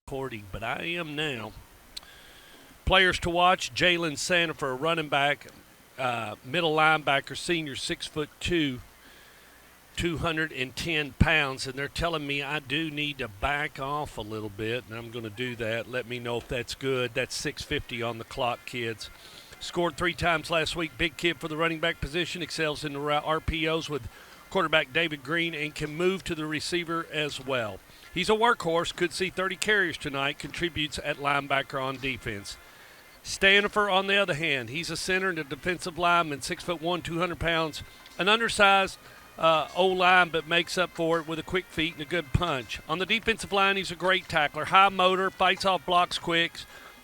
recording, but I am now. Players to watch: Jalen Sandifer, running back, middle linebacker, senior, 6'2", 210 pounds, and they're telling me I do need to back off a little bit, and I'm going to do that. Let me know if that's good. That's 650 on the clock, kids. Scored 3 times last week. Big kid for the running back position. Excels in the RPOs with quarterback David Green and can move to the receiver as well. He's a workhorse. Could see 30 carries tonight. Contributes at linebacker on defense. Standifer, on the other hand, he's a center and a defensive lineman, 6'1", 200 pounds. An undersized O-line, but makes up for it with a quick feet and a good punch. On the defensive line, he's a great tackler. High motor, fights off blocks quick,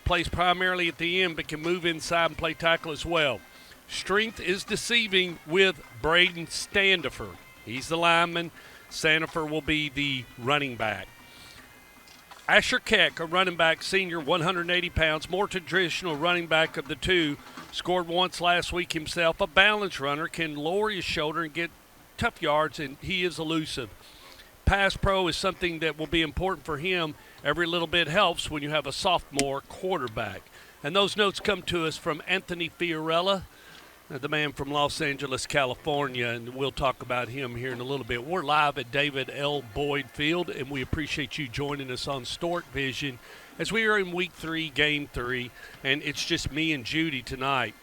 plays primarily at the end, but can move inside and play tackle as well. Strength is deceiving with Braden Standifer. He's the lineman. Sandifer will be the running back. Asher CAK, a running back, senior, 180 pounds, more traditional running back of the two. Scored once last week himself. A balance runner, can lower his shoulder and get tough yards, and he is elusive. Pass pro is something that will be important for him. Every little bit helps when you have a sophomore quarterback. And those notes come to us from Anthony Fiorella, the man from Los Angeles, California, and we'll talk about him here in a little bit. We're live at David L. Boyd Field, and we appreciate you joining us on Stork Vision as we are in Week 3, Game 3, and it's just me and Judy tonight.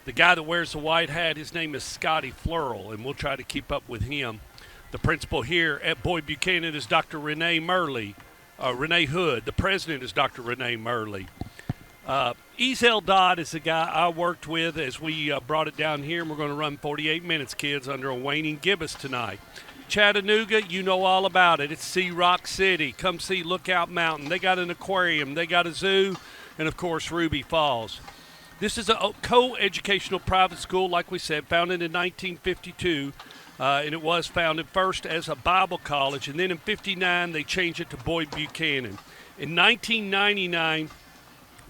The guy that wears the white hat, his name is Scotty Flurl, and we'll try to keep up with him. The principal here at Boyd Buchanan is Dr. Renee Hood. The president is Dr. Renee Murley. Ezel Dodd is the guy I worked with as we brought it down here, and we're going to run 48 minutes, kids, under a waning gibbous tonight. Chattanooga, you know all about it. It's Sea Rock City. Come see Lookout Mountain. They got an aquarium. They got a zoo, and, of course, Ruby Falls. This is a co-educational private school, like we said, founded in 1952, and it was founded first as a Bible college, and then in 59 they changed it to Boyd Buchanan. In 1999,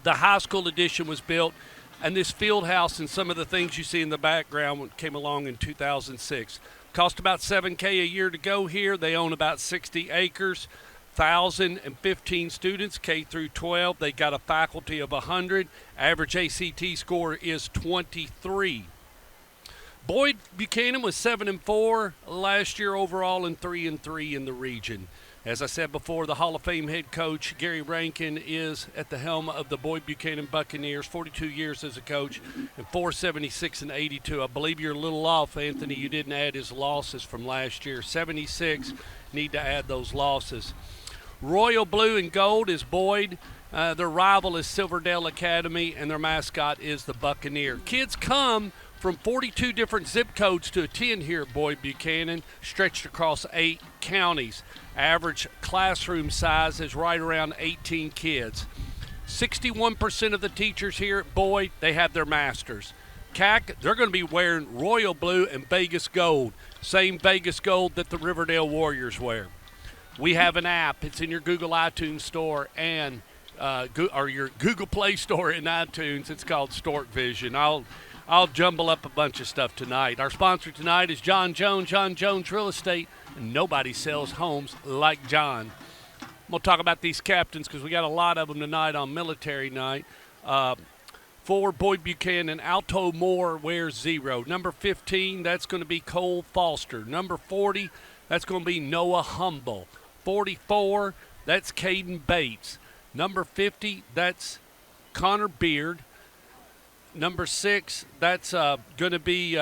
the high school edition was built, and this field house and some of the things you see in the background came along in 2006. Cost about $7,000 a year to go here. They own about 60 acres, 1,015 students, K through 12. They got a faculty of 100. Average ACT score is 23. Boyd Buchanan was 7-4 last year overall and 3-3 in the region. As I said before, the Hall of Fame head coach, Gary Rankin, is at the helm of the Boyd Buchanan Buccaneers, 42 years as a coach, and 476 and 82. I believe you're a little off, Anthony. You didn't add his losses from last year. 76, need to add those losses. Royal Blue and Gold is Boyd. Their rival is Silverdale Academy, and their mascot is the Buccaneer. Kids come from 42 different zip codes to attend here at Boyd Buchanan, stretched across 8 counties. Average classroom size is right around 18 kids. 61% of the teachers here at Boyd, they have their masters. CAK, they're going to be wearing Royal Blue and Vegas Gold, same Vegas Gold that the Riverdale Warriors wear. We have an app. It's in your Google iTunes store and or your Google Play Store in iTunes. It's called Stork Vision. I'll jumble up a bunch of stuff tonight. Our sponsor tonight is John Jones Real Estate, and nobody sells homes like John. We'll talk about these captains because we got a lot of them tonight on military night. For Boyd Buchanan, Alto Moore wears 0. Number 15, that's going to be Cole Foster. Number 40, that's going to be Noah Humble. 44, that's Caden Bates. Number 50, that's Connor Beard. Number 6, that's going to be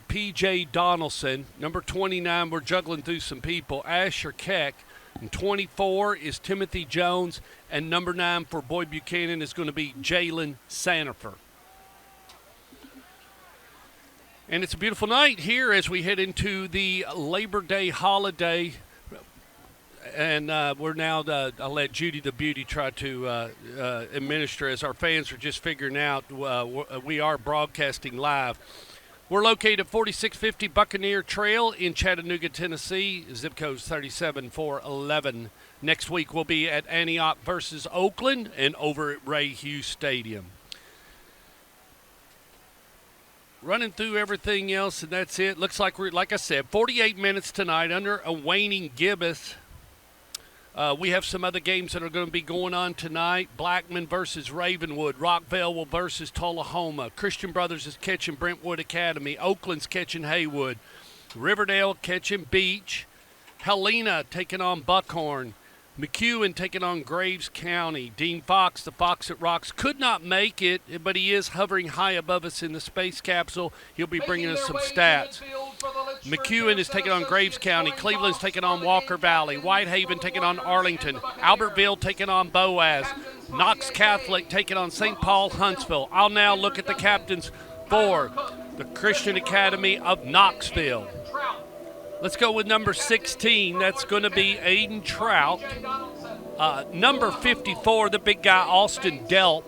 P.J. Donaldson. Number 29, we're juggling through some people, Asher Keck. And 24 is Timothy Jones. And number 9 for Boyd Buchanan is going to be Jalen Sandifer. And it's a beautiful night here as we head into the Labor Day holiday. And we're now, I'll let Judy the Beauty try to administer as our fans are just figuring out we are broadcasting live. We're located at 4650 Buccaneer Trail in Chattanooga, Tennessee. Zip code 37411. Next week we'll be at Antioch versus Oakland and over at Ray Hughes Stadium. Running through everything else, and that's it. Looks like we're, like I said, 48 minutes tonight under a waning gibbous. We have some other games that are going to be going on tonight. Blackman versus Ravenwood. Rockville versus Tullahoma. Christian Brothers is catching Brentwood Academy. Oakland's catching Haywood. Riverdale catching Beach. Helena taking on Buckhorn. McEwen taking on Graves County. Dean Fox, the Fox that Rocks, could not make it, but he is hovering high above us in the space capsule. He'll be bringing us some stats. McEwen is taking on Graves County. Cleveland's taking on Walker Valley. Whitehaven taking on Arlington. Albertville taking on Boaz. Knox Catholic taking on St. Paul Huntsville. I'll now look at the captains for the Christian Academy of Knoxville. Let's go with number 16. That's going to be Aiden Trout. Number 54, the big guy, Austin Delp.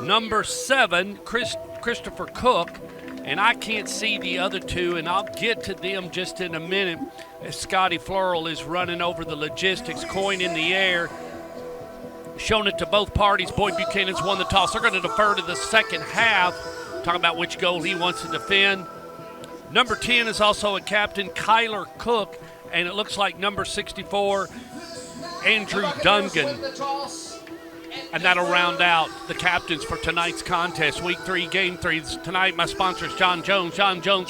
Number 7, Christopher Cook. And I can't see the other two, and I'll get to them just in a minute as Scotty Floral is running over the logistics, coin in the air. Showing it to both parties. Boyd Buchanan's won the toss. They're going to defer to the second half. Talk about which goal he wants to defend. Number 10 is also a captain, Kyler Cook, and it looks like number 64, Andrew Dungan. And that'll round out the captains for tonight's contest, Week 3, Game 3. Tonight, my sponsor is John Jones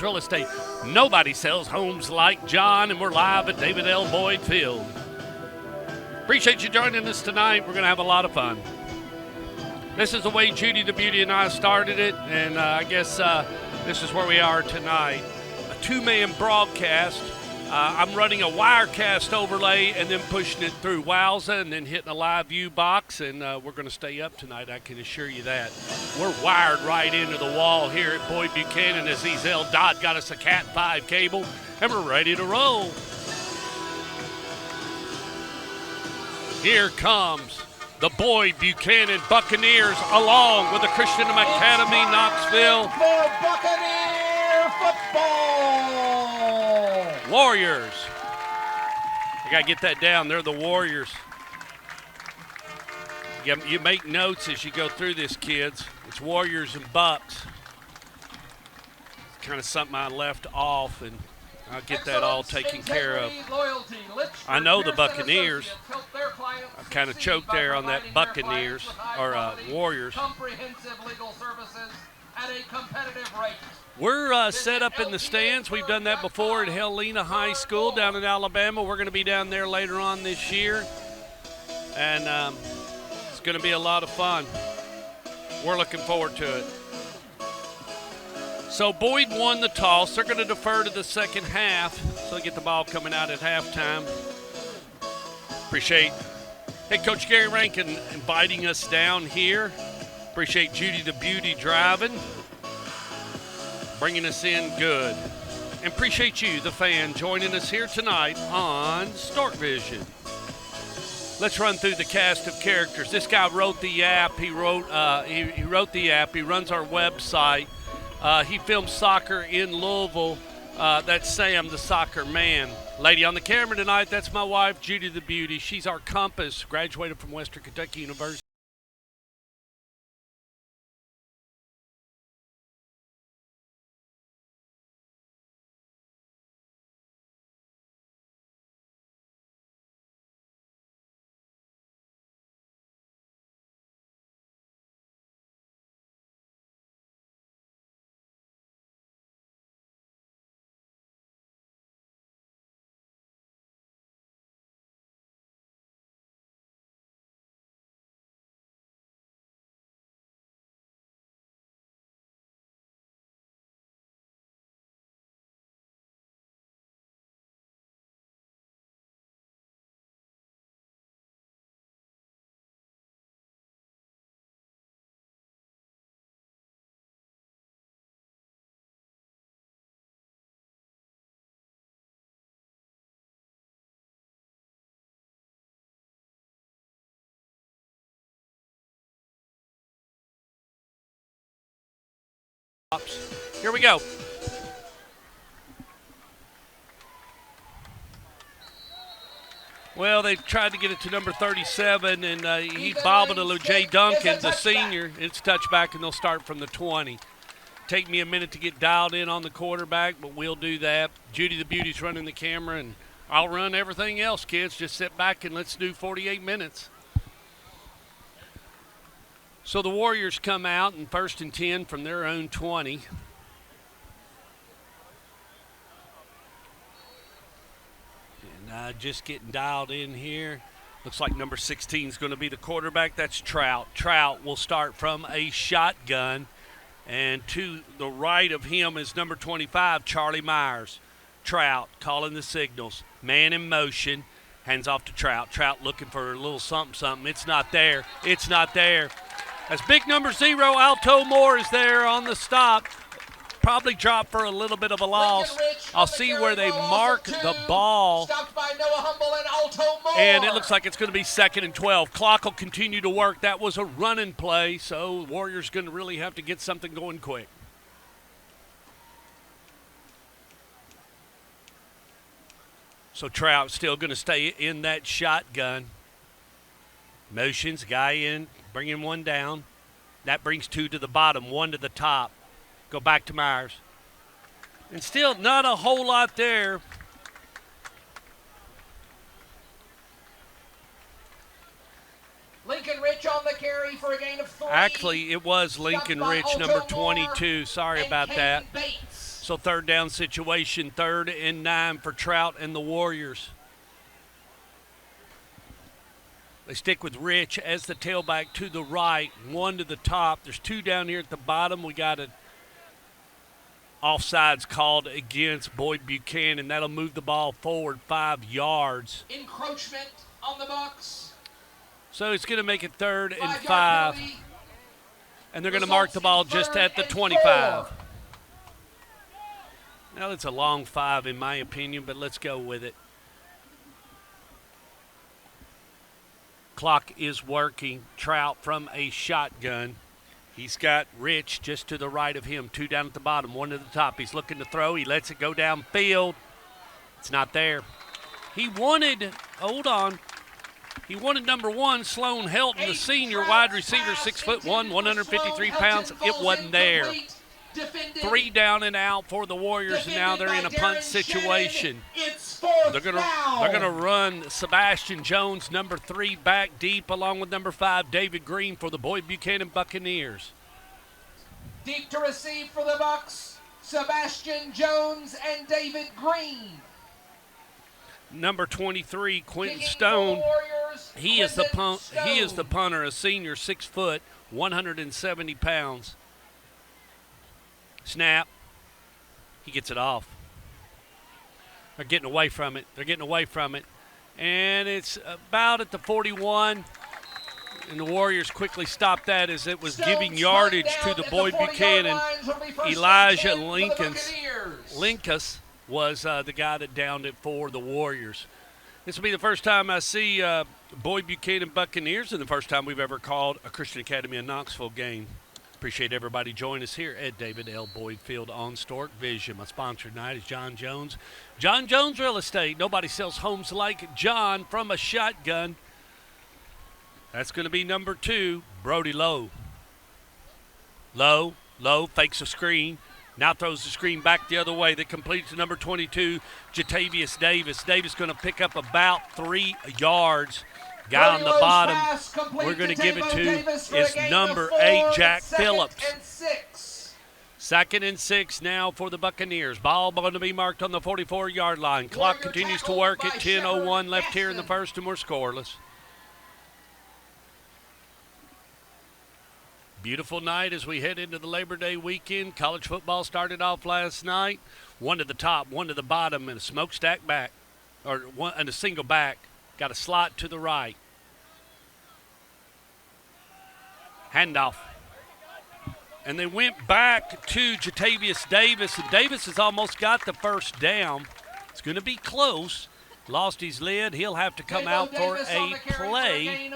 Real Estate. Nobody sells homes like John, and we're live at David L. Boyd Field. Appreciate you joining us tonight. We're going to have a lot of fun. This is the way Judy the Beauty and I started it, and I guess this is where we are tonight. A two-man broadcast. I'm running a Wirecast overlay and then pushing it through Wowza and then hitting a live view box, and we're going to stay up tonight, I can assure you that. We're wired right into the wall here at Boyd Buchanan as Ezel Dodd got us a Cat 5 cable, and we're ready to roll. Here comes the Boyd Buchanan Buccaneers along with the Christian Academy Knoxville. For Buccaneer football. Warriors. I got to get that down. They're the Warriors. You make notes as you go through this, kids. It's Warriors and Bucks. It's kind of something I left off, and I'll get that all taken care of. I know the Buccaneers. I kind of choked there on that Buccaneers, or Warriors. Comprehensive legal services at a competitive rate. We're set up in the stands. We've done that before at Helena High School down in Alabama. We're going to be down there later on this year. And it's going to be a lot of fun. We're looking forward to it. So Boyd won the toss. They're going to defer to the second half, so they get the ball coming out at halftime. Appreciate head coach Gary Rankin inviting us down here. Appreciate Judy the Beauty driving, bringing us in good. And appreciate you, the fan, joining us here tonight on Stork Vision. Let's run through the cast of characters. This guy wrote the app. He wrote the app. He runs our website. He films soccer in Louisville. That's Sam, the soccer man. Lady on the camera tonight, that's my wife, Judy the Beauty. She's our compass, graduated from Western Kentucky University. Here we go. Well, they tried to get it to number 37, and he bobbled to Jay Duncan, the senior. It's touchback, and they'll start from the 20. Take me a minute to get dialed in on the quarterback, but we'll do that. Judy the Beauty's running the camera, and I'll run everything else, kids. Just sit back and let's do 48 minutes. So the Warriors come out in 1st and 10 from their own 20. And just getting dialed in here. Looks like number 16 is going to be the quarterback. That's Trout. Trout will start from a shotgun. And to the right of him is number 25, Charlie Myers. Trout calling the signals. Man in motion. Hands off to Trout. Trout looking for a little something. It's not there. It's not there. As big number 0, Alto Moore is there on the stop. Probably dropped for a little bit of a loss. I'll see where they mark the ball. Stopped by Noah Humble and Alto Moore. And it looks like it's going to be 2nd and 12. Clock will continue to work. That was a running play, so Warriors going to really have to get something going quick. So Trout still going to stay in that shotgun. Motions, guy in, bringing one down. That brings 2 to the bottom, 1 to the top. Go back to Myers. And still not a whole lot there. Lincoln Rich on the carry for a gain of 3. Actually, it was Lincoln Rich, number 22. Sorry about that. So 3rd down situation, 3rd and 9 for Trout and the Warriors. They stick with Rich as the tailback to the right, 1 to the top. There's 2 down here at the bottom. We got an offsides called against Boyd Buchanan. That'll move the ball forward 5 yards. Encroachment on the Bucks. So it's going to make it 3rd and 5. And they're going to mark the ball just at the 25. 4. Now that's a long 5 in my opinion, but let's go with it. Clock is working. Trout from a shotgun. He's got Rich just to the right of him. 2 down at the bottom, 1 to the top. He's looking to throw. He lets it go downfield. It's not there. He wanted number 1, Sloan Helton, the senior wide receiver, 6'1", 153 pounds. It wasn't there. 3 down and out for the Warriors, and now they're in a punt situation. They're gonna run Sebastian Jones, number 3, back deep, along with number 5, David Green, for the Boyd Buchanan Buccaneers. Deep to receive for the Bucks, Sebastian Jones and David Green. Number 23, Quentin Stone. He is the punter, a senior, 6 foot, 170 pounds. Snap. He gets it off. They're getting away from it. And it's about at the 41. And the Warriors quickly stopped that as it was giving yardage to the Boyd Buchanan. Elijah Linkus was the guy that downed it for the Warriors. This will be the first time I see Boyd Buchanan Buccaneers and the first time we've ever called a Christian Academy of Knoxville game. Appreciate everybody joining us here at David L. Boyd Field on Stork Vision. My sponsor tonight is John Jones. John Jones Real Estate. Nobody sells homes like John from a shotgun. That's going to be number 2, Brody Lowe. Lowe fakes a screen. Now throws the screen back the other way. That completes to number 22, Jatavius Davis. Davis going to pick up about 3 yards. Guy on the bottom we're going to give it to is number 8, Jack Phillips. 2nd and 6 now for the Buccaneers. Ball going to be marked on the 44-yard line. Clock continues to work at 10:01 left here in the first, and we're scoreless. Beautiful night as we head into the Labor Day weekend. College football started off last night. 1 to the top, 1 to the bottom, and a smokestack back, and a single back. Got a slot to the right. Handoff. And they went back to Jatavius Davis, and Davis has almost got the first down. It's going to be close. Lost his lid. He'll have to come out for a play.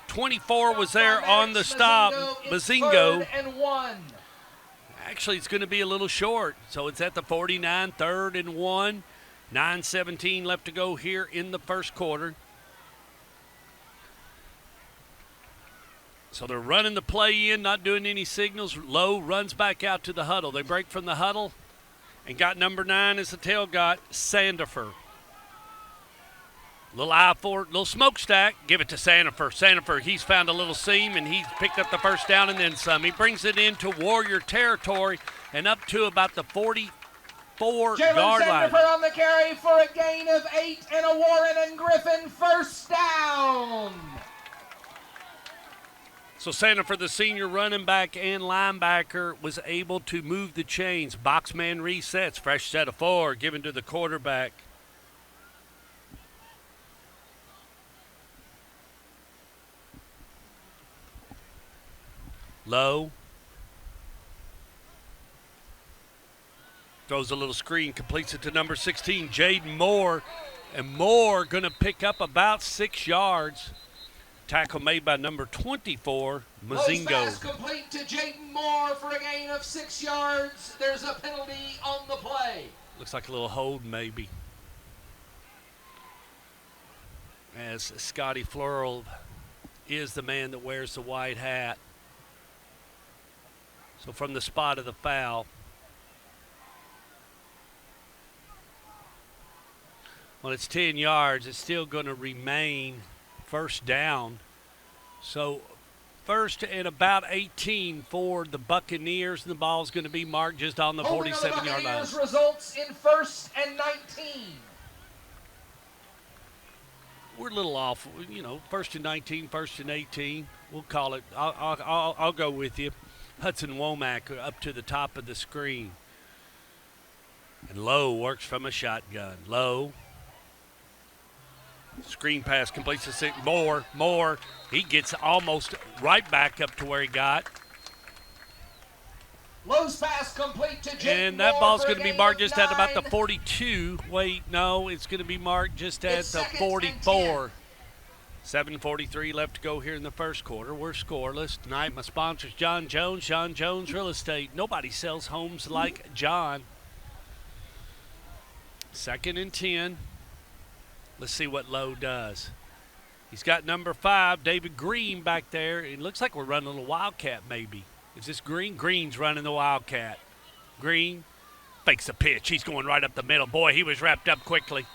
24 was there on the stop. Bazingo. Actually, it's going to be a little short. So it's at the 49, 3rd and 1. 9:17 left to go here in the first quarter. So they're running the play in, not doing any signals. Lowe runs back out to the huddle. They break from the huddle and got number 9 as the tail got Sandifer. Little eye for it, little smokestack. Give it to Sandifer. Sandifer, he's found a little seam, and he's picked up the first down and then some. He brings it into Warrior territory and up to about the 44-yard line. Sandifer on the carry for a gain of 8 and a Warren and Griffin first down. So Sandifer, the senior running back and linebacker, was able to move the chains. Boxman resets. Fresh set of 4 given to the quarterback. Low. Throws a little screen, completes it to number 16, Jaden Moore. And Moore going to pick up about 6 yards. Tackle made by number 24, Mazingo. Pass complete to Jaden Moore for a gain of 6 yards. There's a penalty on the play. Looks like a little hold maybe. As Scotty Flurl is the man that wears the white hat. So from the spot of the foul, well, it's 10 yards. It's still going to remain first down. So first and about 18 for the Buccaneers. The ball's going to be marked just on the 47-yard line. Results in first and 19. We're a little off, first and 19, first and 18. We'll call it. I'll go with you. Hudson Womack up to the top of the screen. And Lowe works from a shotgun. Lowe. Screen pass completes the 6. Moore. He gets almost right back up to where he got. Lowe's pass complete to Jaden And that ball's going to be marked just 9. at about the 42. Wait, no, it's going to be marked just at the 44. 7:43 left to go here in the first quarter. We're scoreless. Tonight, my sponsors, John Jones Real Estate. Nobody sells homes like John. 2nd and 10. Let's see what Lowe does. He's got number 5, David Green, back there. It looks like we're running a little Wildcat maybe. Is this Green? Green's running the Wildcat. Green fakes a pitch. He's going right up the middle. Boy, he was wrapped up quickly.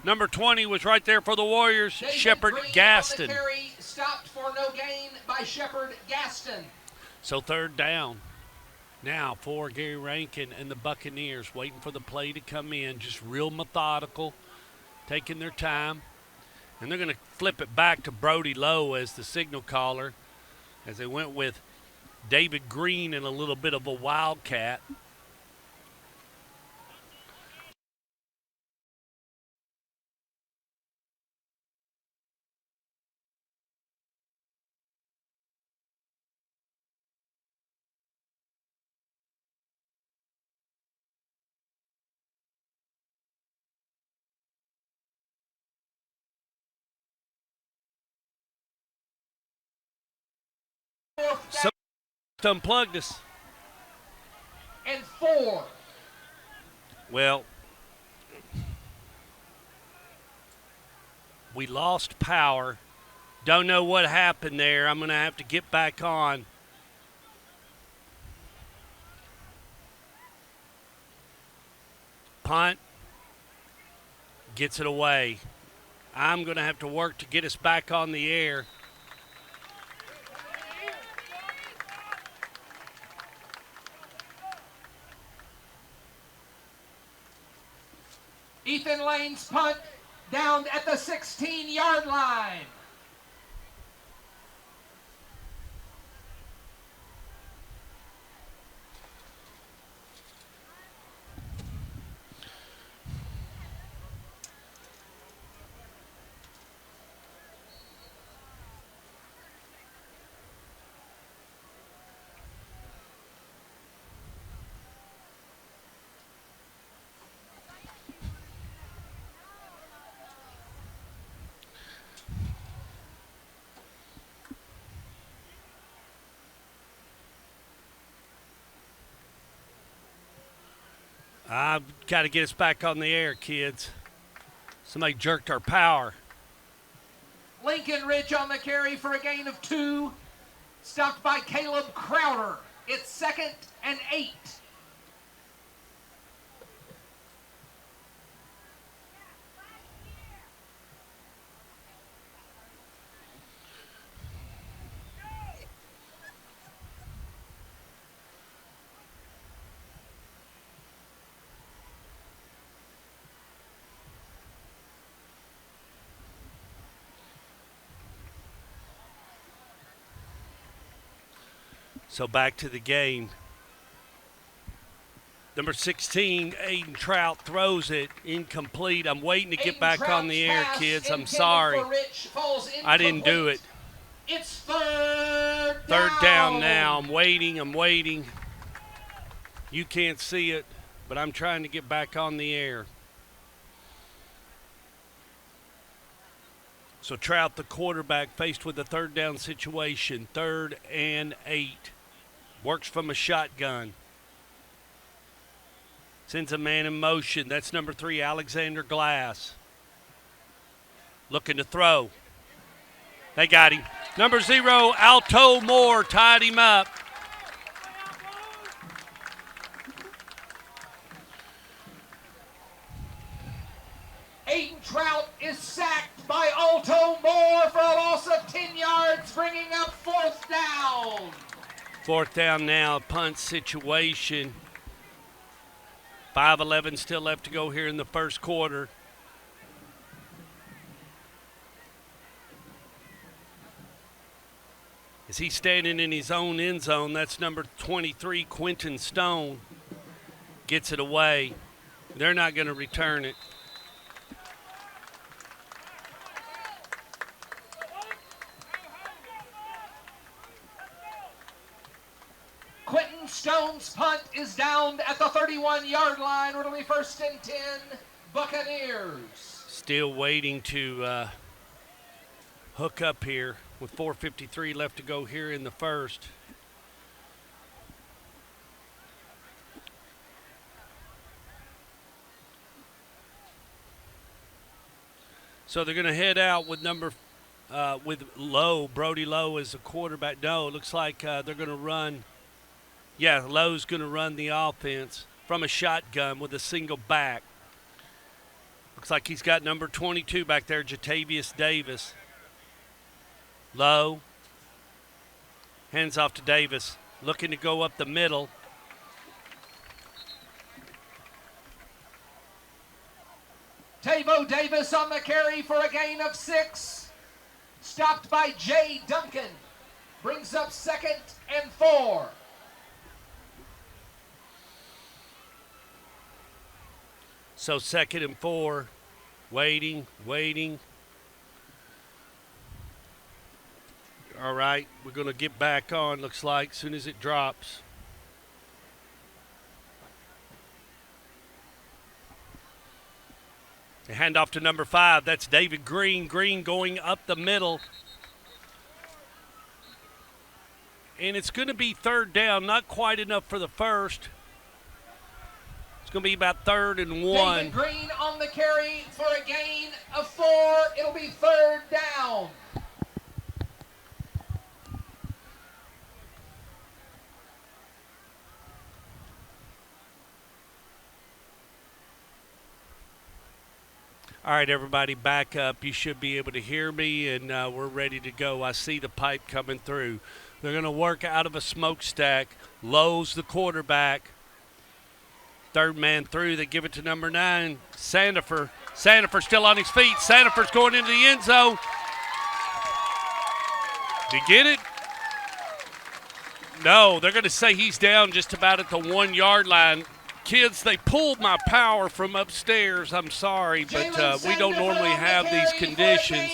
Number 20 was right there for the Warriors, Shepard Gaston. Stopped for no gain by Shepard Gaston. So third down. Now for Gary Rankin and the Buccaneers, waiting for the play to come in, just real methodical, taking their time. And they're going to flip it back to Brody Lowe as the signal caller, as they went with David Green and a little bit of a Wildcat. Some unplugged us. And 4. Well, we lost power. Don't know what happened there. I'm going to have to get back on. Punt. Gets it away. I'm going to have to work to get us back on the air. Ethan Lane's punt down at the 16-yard line. I've got to get us back on the air, kids. Somebody jerked our power. Lincoln Ridge on the carry for a gain of 2. Stopped by Caleb Crowder. It's 2nd and 8. So back to the game. Number 16, Aiden Trout throws it incomplete. I'm waiting to get back on the air, kids. I'm sorry. I didn't do it. It's third down. Third down now. I'm waiting. You can't see it, but I'm trying to get back on the air. So Trout, the quarterback, faced with a third down situation. 3rd and 8. Works from a shotgun. Sends a man in motion. That's number 3, Alexander Glass. Looking to throw. They got him. Number 0, Alto Moore tied him up. Aiden Trout is sacked by Alto Moore for a loss of 10 yards, bringing up 4th down. 4th down now, punt situation. 5:11 still left to go here in the first quarter. As he's standing in his own end zone, that's number 23, Quentin Stone. Gets it away. They're not going to return it. Quentin Stone's punt is down at the 31-yard line. It'll be 1st and 10, Buccaneers. Still waiting to hook up here with 4:53 left to go here in the first. So they're going to head out with with Lowe, Brody Lowe as the quarterback. No, it looks like they're going to run. Yeah, Lowe's going to run the offense from a shotgun with a single back. Looks like he's got number 22 back there, Jatavius Davis. Lowe. Hands off to Davis. Looking to go up the middle. Tavo Davis on the carry for a gain of 6. Stopped by Jay Duncan. Brings up 2nd and 4. So 2nd and 4. Waiting. All right, we're going to get back on, looks like, as soon as it drops. They hand off to number 5. That's David Green. Green going up the middle. And it's going to be 3rd down. Not quite enough for the first. It's going to be about 3rd and 1. David Green on the carry for a gain of 4. It'll be 3rd down. All right, everybody, back up. You should be able to hear me, and we're ready to go. I see the pipe coming through. They're going to work out of a smokestack. Lowe's the quarterback. 3rd man through. They give it to number 9, Sandifer. Sandifer still on his feet. Sandifer's going into the end zone. Did you get it? No, they're going to say he's down just about at the 1-yard line. Kids, they pulled my power from upstairs. I'm sorry, but we don't normally have these conditions.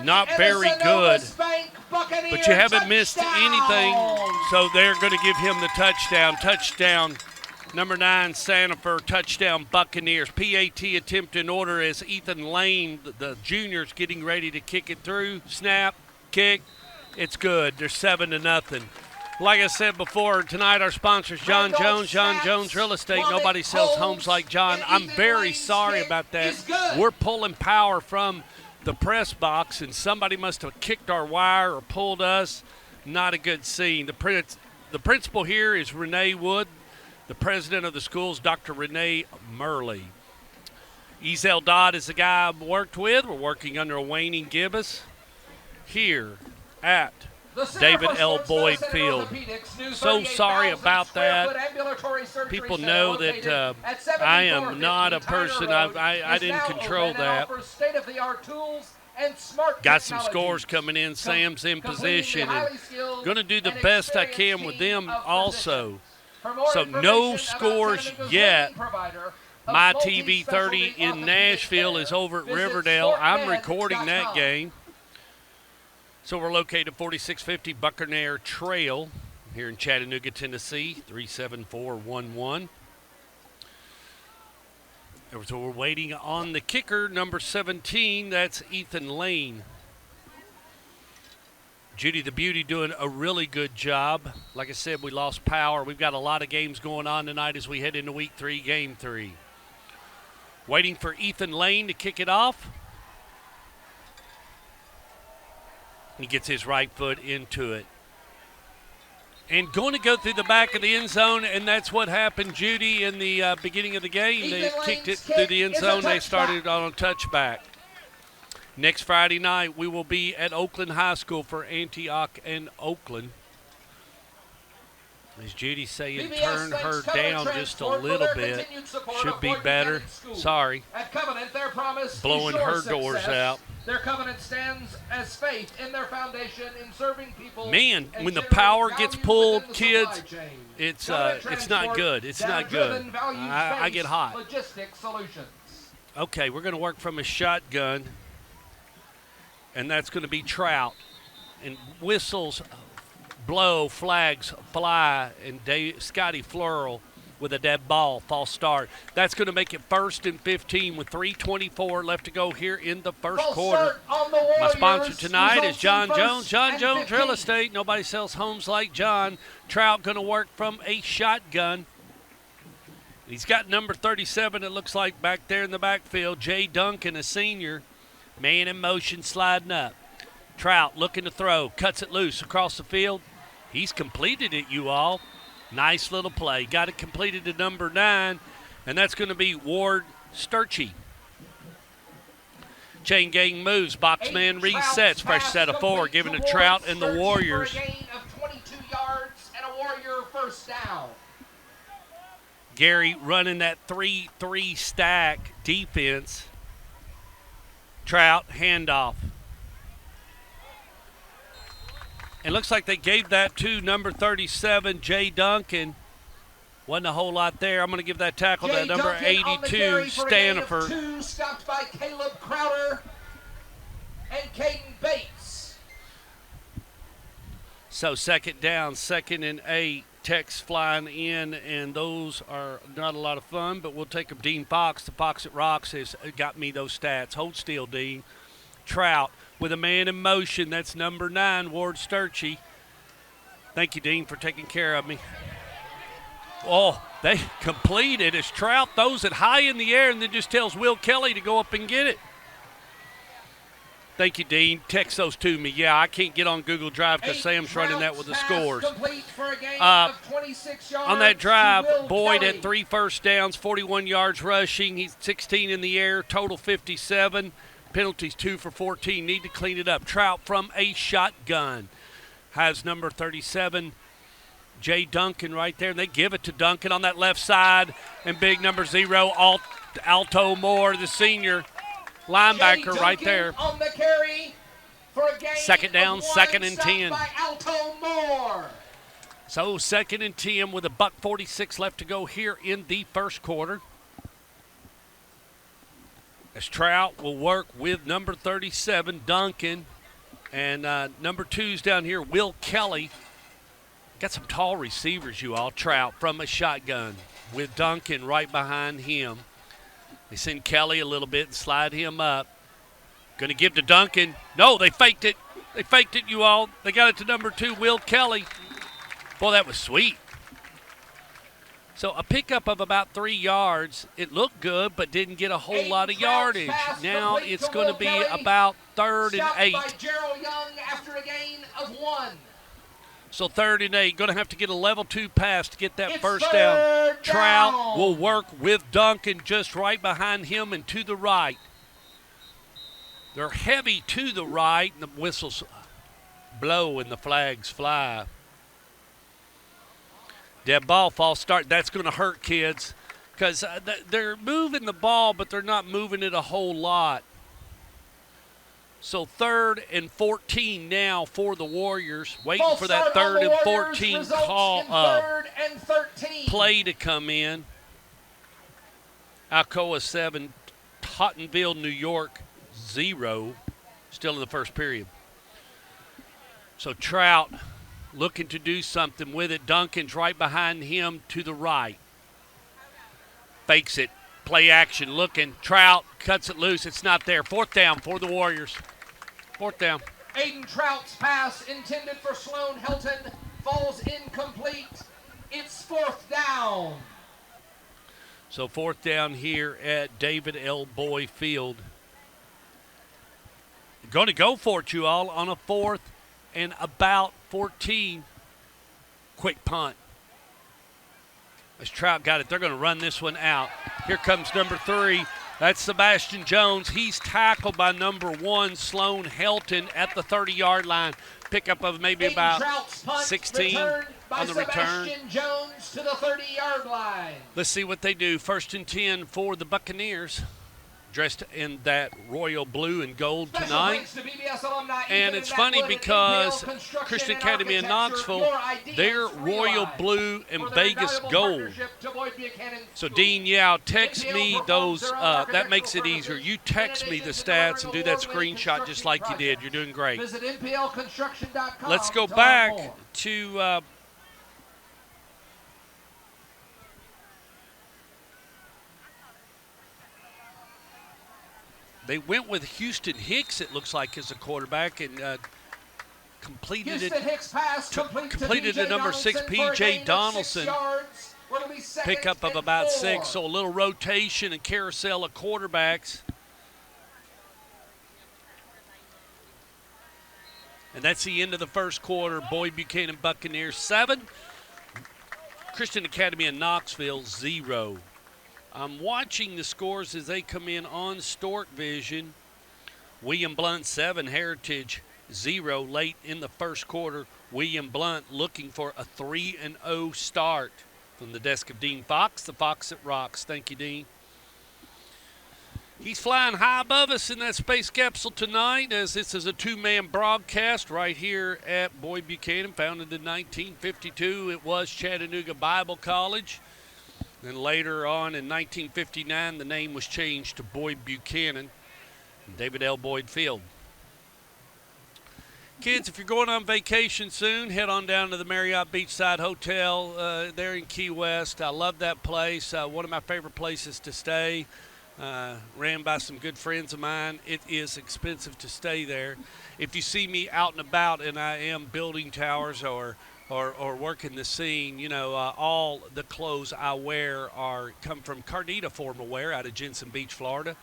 Not very good, but you haven't missed anything, so they're going to give him the touchdown. Touchdown, number 9, Sandifer, touchdown, Buccaneers. PAT attempt in order as Ethan Lane, the junior's getting ready to kick it through. Snap, kick, it's good. They're 7-0. Like I said before, tonight our sponsors, John Jones Real Estate. Nobody sells homes like John. I'm very sorry about that. We're pulling power from the press box, and somebody must have kicked our wire or pulled us. Not a good scene. The principal here is Renee Wood. The president of the school is Dr. Renee Murley. Ezel Dodd is the guy I've worked with. We're working under a waning gibbous here at David L. Boyd Field. So sorry about that. People know that I am not a person. I didn't control that. State-of-the-art tools and smart Got some technologies. scores coming in. Sam's in Completing the position and highly skilled going to do the and best I experienced can with team them of also. physicians. For more So no information scores about Chattanooga's yet. leading provider of My TV 30 multi-specialty in orthopedic Nashville care, is over at visit Riverdale. I'm sportmed.com. recording that game. So we're located at 4650 Buchanan Trail here in Chattanooga, Tennessee, 37411. So we're waiting on the kicker, number 17. That's Ethan Lane. Judy the Beauty doing a really good job. Like I said, we lost power. We've got a lot of games going on tonight as we head into week 3, game 3. Waiting for Ethan Lane to kick it off. He gets his right foot into it. And going to go through the back of the end zone, and that's what happened, Judy, in the beginning of the game. They kicked it through the end zone. They started on a touchback. Next Friday night, we will be at Oakland High School for Antioch and Oakland. As Judy's saying, turn her down just a little bit. Should be better. Sorry. At Covenant, their promise blowing is your her doors success. out. Their covenant stands as faith in their foundation in serving people. Man, and when the generating power value gets pulled, within the supply kids, chain. it's Covenant not good. It's not good. data-driven, values-based I get hot. Logistic solutions. Okay, we're going to work from a shotgun, and that's going to be Trout. And whistles blow, flags fly, and Scotty Flurl with a dead ball, false start. That's going to make it 1st and 15 with 3:24 left to go here in the first quarter. My sponsor tonight is John Jones. John Jones Real Estate. Nobody sells homes like John. Trout going to work from a shotgun. He's got number 37, it looks like, back there in the backfield. Jay Duncan, a senior. Man in motion, sliding up. Trout looking to throw. Cuts it loose across the field. He's completed it, you all. Nice little play. Got it completed to number 9, and that's going to be Ward Sturchy. Chain gang moves. Box man resets. Fresh set of 4, giving to Trout and the Warriors. For a gain of 22 yards and a Warrior first down. Gary running that 3-3 stack defense. Trout, handoff. It looks like they gave that to number 37, Jay Duncan. Wasn't a whole lot there. I'm going to give that tackle to number 82, Stanifer. 2, stopped by Caleb Crowder and Caden Bates. So 2nd down, 2nd and 8. Techs flying in, and those are not a lot of fun, but we'll take them. Dean Fox, the Fox at Rocks, has got me those stats. Hold still, Dean. Trout with a man in motion. That's number 9, Ward Sturchy. Thank you, Dean, for taking care of me. Oh, they completed as Trout throws it high in the air and then just tells Will Kelly to go up and get it. Thank you, Dean. Text those to me. Yeah, I can't get on Google Drive because Sam's running that with the scores. On that drive, Boyd had 3 first downs, 41 yards rushing. He's 16 in the air, total 57. Penalties 2 for 14. Need to clean it up. Trout from a shotgun has number 37, Jay Duncan, right there. And they give it to Duncan on that left side. And big number 0, Alto Moore, the senior linebacker right there. On the carry for a gain 2nd down, of 2nd and 10. by Alto Moore. So 2nd and 10 with $1:46 left to go here in the first quarter. As Trout will work with number 37, Duncan. And number 2's down here, Will Kelly. Got some tall receivers, you all. Trout from a shotgun with Duncan right behind him. They send Kelly a little bit and slide him up. Going to give to Duncan. No, they faked it. They faked it, you all. They got it to number 2, Will Kelly. Boy, that was sweet. So a pickup of about 3 yards. It looked good, but didn't get a whole lot of yardage. Now it's going to be about 3rd and 8. By Gerald Young after a gain of 1. So 3rd and 8. Going to have to get a level 2 pass to get that first down. Trout will work with Duncan just right behind him and to the right. They're heavy to the right, and the whistles blow and the flags fly. Dead ball, false start. That's going to hurt kids because they're moving the ball, but they're not moving it a whole lot. So 3rd and 14 now for the Warriors. Waiting False for that start on 3rd the and Warriors 14 results call in 3rd and 13. play to come in. Alcoa 7, Tottenville, New York 0. Still in the first period. So Trout looking to do something with it. Duncan's right behind him to the right. Fakes it. Play action looking. Trout cuts it loose. It's not there. 4th down for the Warriors. 4th down. Aiden Trout's pass intended for Sloan Helton falls incomplete. It's 4th down. So 4th down here at David L. Boyd Field. Going to go for it, you all, on a 4th and about 14. Quick punt. As Trout got it, they're going to run this one out. Here comes number 3. That's Sebastian Jones. He's tackled by number 1, Sloan Helton, at the 30-yard line. Pickup of maybe about 16 on the return. Sebastian Jones to the 30-yard line. Let's see what they do. 1st and 10 for the Buccaneers. Dressed in that royal blue and gold tonight. And it's funny because Christian Academy in Knoxville, they're royal blue and Vegas gold. So Dean Yao, text me those, that makes it easier. You text me the stats and do that screenshot just like you did. You're doing great. Let's go back to they went with Houston Hicks, it looks like, as a quarterback, and completed it number 6, P.J. Donaldson. Pickup of about 6, so a little rotation and carousel of quarterbacks. And that's the end of the first quarter. Boyd Buchanan Buccaneers 7, Christian Academy in Knoxville 0. I'm watching the scores as they come in on Stork Vision. William Blount 7, Heritage 0 late in the first quarter. William Blount looking for a 3-0 start. From the desk of Dean Fox, the Fox that rocks. Thank you, Dean. He's flying high above us in that space capsule tonight, as this is a 2-man broadcast right here at Boyd Buchanan, founded in 1952. It was Chattanooga Bible College. Then later on in 1959, the name was changed to Boyd Buchanan and David L. Boyd Field. Kids, if you're going on vacation soon, head on down to the Marriott Beachside Hotel there in Key West. I love that place. One of my favorite places to stay. Ran by some good friends of mine. It is expensive to stay there. If you see me out and about and I am building towers or working the scene, you know, all the clothes I wear come from Carnita Formal Wear out of Jensen Beach, Florida.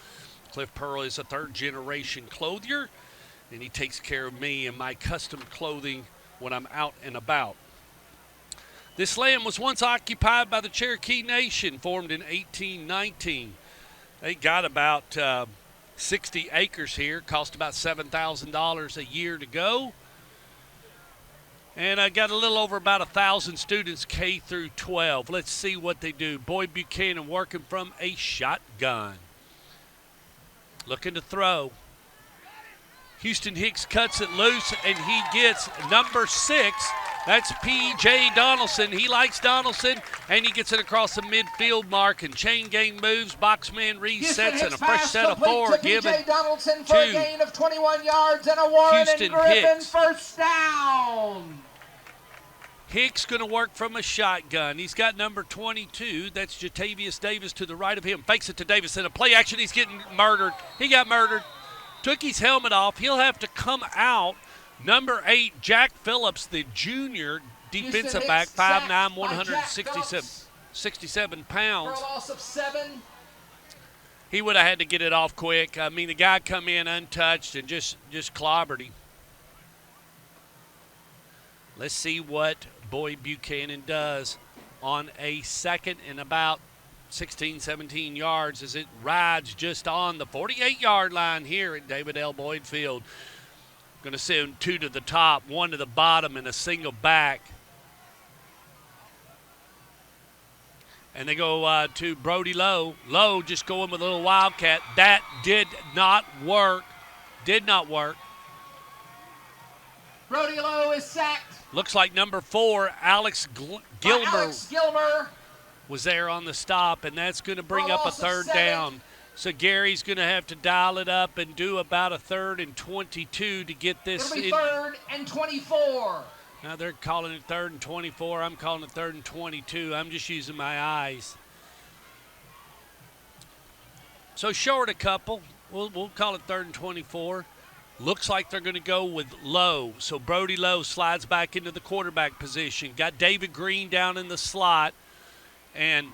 Cliff Pearl is a 3rd-generation clothier, and he takes care of me and my custom clothing when I'm out and about. This land was once occupied by the Cherokee Nation, formed in 1819. They got about 60 acres here, cost about $7,000 a year to go. And I got a little over about 1,000 students K through 12. Let's see what they do. Boyd Buchanan working from a shotgun. Looking to throw. Houston Hicks cuts it loose, and he gets number 6. That's P.J. Donaldson. He likes Donaldson, and he gets it across the midfield mark. And chain gang moves, boxman resets, and a fresh set of 4 given P.J. Donaldson for a gain of 21 yards and a Warren Houston and Griffin Hicks. first down. Hicks going to work from a shotgun. He's got number 22. That's Jatavius Davis to the right of him. Fakes it to Davis in a play action. He's getting murdered. He got murdered. Took his helmet off. He'll have to come out. Number 8, Jack Phillips, the junior defensive back, 5'9", 167 pounds. For a loss of 7. He would have had to get it off quick. I mean, the guy come in untouched and just clobbered him. Let's see what Boyd Buchanan does on a 2nd and about 16, 17 yards as it rides just on the 48-yard line here at David L. Boyd Field. Going to send 2 to the top, 1 to the bottom, and a single back. And they go to Brody Lowe. Lowe just going with a little wildcat. That did not work. Did not work. Brody Lowe is sacked. Looks like number 4, Alex Gilmer was there on the stop, and that's going to bring For a up a loss of 3rd 7. down. So Gary's going to have to dial it up and do about a 3rd and 22 to get this. It'll be 3rd and 24. Now they're calling it 3rd and 24. I'm calling it 3rd and 22. I'm just using my eyes. So short a couple. We'll call it 3rd and 24. Looks like they're going to go with Lowe. So Brody Lowe slides back into the quarterback position. Got David Green down in the slot. And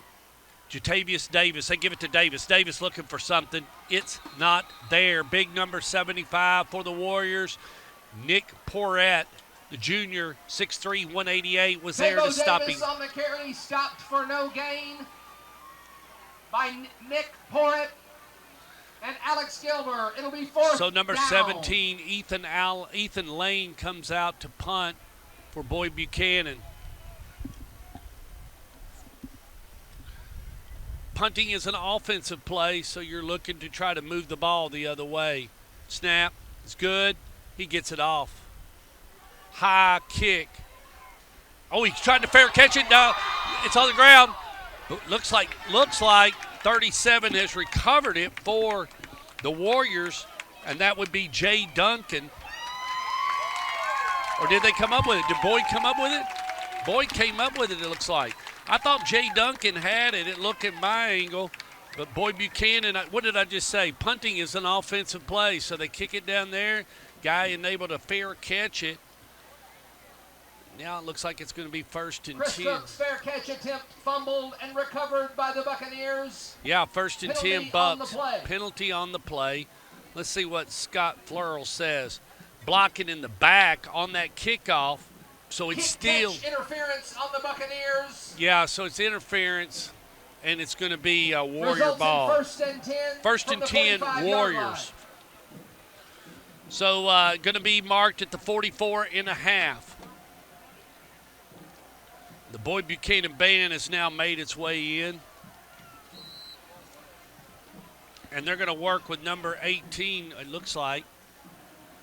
Jatavius Davis, they give it to Davis. Davis looking for something. It's not there. Big number 75 for the Warriors. Nick Porrett, the junior, 6'3", 188, was there to stop him. Davis on the carry, stopped for no gain by Nick Porrett and Alex Gilmer. It'll be 4th So number down. 17, Ethan Lane comes out to punt for Boyd Buchanan. Punting is an offensive play, so you're looking to try to move the ball the other way. Snap is good. He gets it off. High kick. Oh, he's trying to fair catch it. No, it's on the ground. Looks like 37 has recovered it for the Warriors, and that would be Jay Duncan. Or did they come up with it? Did Boyd come up with it? Boyd came up with it, it looks like. I thought Jay Duncan had it. It looked at my angle. But Boyd Buchanan, what did I just say? Punting is an offensive play. So they kick it down there. Guy unable to fair catch it. Now it looks like it's going to be 1st and 10. Chris Cook's fair catch attempt fumbled and recovered by the Buccaneers. Yeah, 1st and 10 Penalty Bucks. on the play. Penalty on the play. Let's see what Scott Flurl says. Blocking in the back on that kickoff. So it's still interference on the Buccaneers. Yeah, so it's interference, and it's going to be a Warrior Results ball. in 1st and 10. 1st and 10 Warriors. So going to be marked at the 44.5. The Boyd Buchanan band has now made its way in. And they're going to work with number 18, it looks like.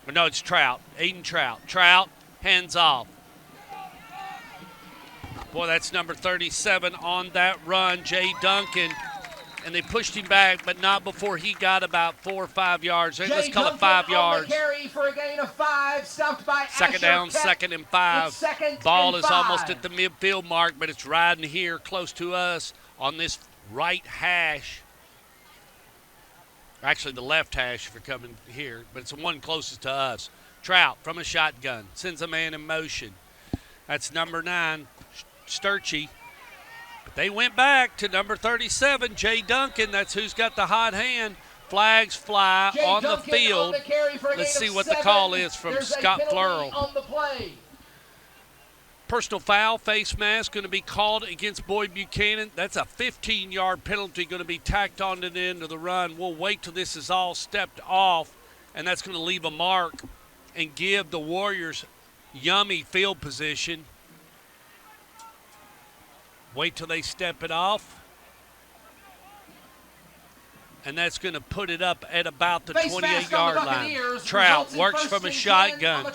But no, it's Trout, Aiden Trout. Trout, hands off. Boy, that's number 37 on that run, Jay Duncan. And they pushed him back, but not before he got about 4 or 5 yards. Let's call it 5 yards. Carry for a gain of 5, stopped by Second down, Keck. 2nd and 5. Second Ball and is 5. almost at the midfield mark, but it's riding here close to us on this right hash. Actually, the left hash if you're coming here, but it's the one closest to us. Trout from a shotgun, sends a man in motion. That's number 9, Sturchy. But they went back to number 37, Jay Duncan. That's who's got the hot hand. Flags fly Jay on Duncan the field. on the carry for a Let's gain see of what 7. the call is from There's Scott a penalty Flurl. on the play. Personal foul, face mask, going to be called against Boyd Buchanan. That's a 15-yard penalty going to be tacked on to the end of the run. We'll wait till this is all stepped off, and that's going to leave a mark and give the Warriors yummy field position. Wait till they step it off. And that's going to put it up at about the 28-yard line. Trout works from a shotgun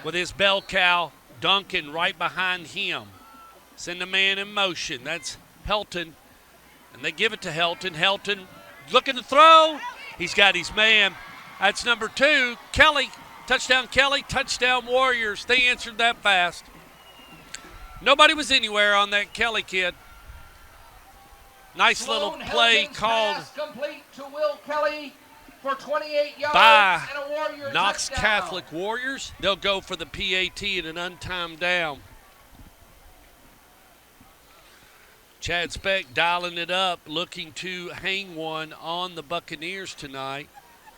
with his bell cow. Duncan right behind him. Send a man in motion. That's Helton. And they give it to Helton. Helton looking to throw. He's got his man. That's number 2, Kelly. Touchdown, Kelly. Touchdown, Warriors. They answered that fast. Nobody was anywhere on that Kelly kid. Nice little play called complete to Will Kelly for 28 yards by and a Warrior Knox touchdown. Catholic Warriors. They'll go for the PAT and an untimed down. Chad Speck dialing it up, looking to hang one on the Buccaneers tonight.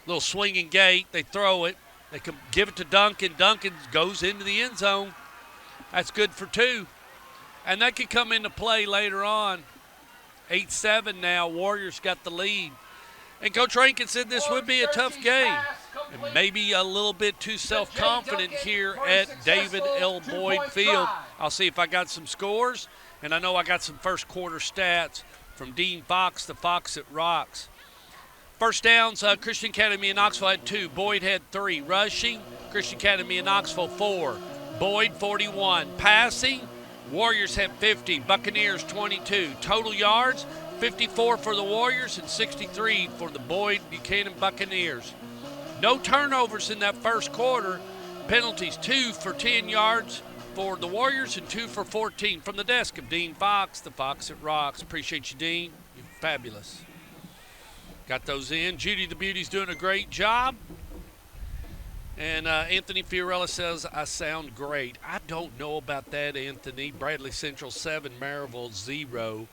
Little swinging gate. They throw it. They can give it to Duncan. Duncan goes into the end zone. That's good for 2. And that could come into play later on. 8-7 now. Warriors got the lead. And Coach Rankin said this would be a tough game. And maybe a little bit too self-confident here at David L. Boyd Field. I'll see if I got some scores. And I know I got some first quarter stats from Dean Fox, the Fox that Rocks. First downs, Christian Academy of Knoxville had 2. Boyd had 3. Rushing, Christian Academy of Knoxville 4. Boyd 41. Passing, Warriors had 50. Buccaneers 22. Total yards, 54 for the Warriors and 63 for the Boyd Buchanan Buccaneers. No turnovers in that first quarter. Penalties, 2 for 10 yards for the Warriors and 2 for 14. From the desk of Dean Fox, the Fox that rocks. Appreciate you, Dean. You're fabulous. Got those in. Judy the Beauty's doing a great job. And Anthony Fiorella says, I sound great. I don't know about that, Anthony. Bradley Central 7, Maryville 0.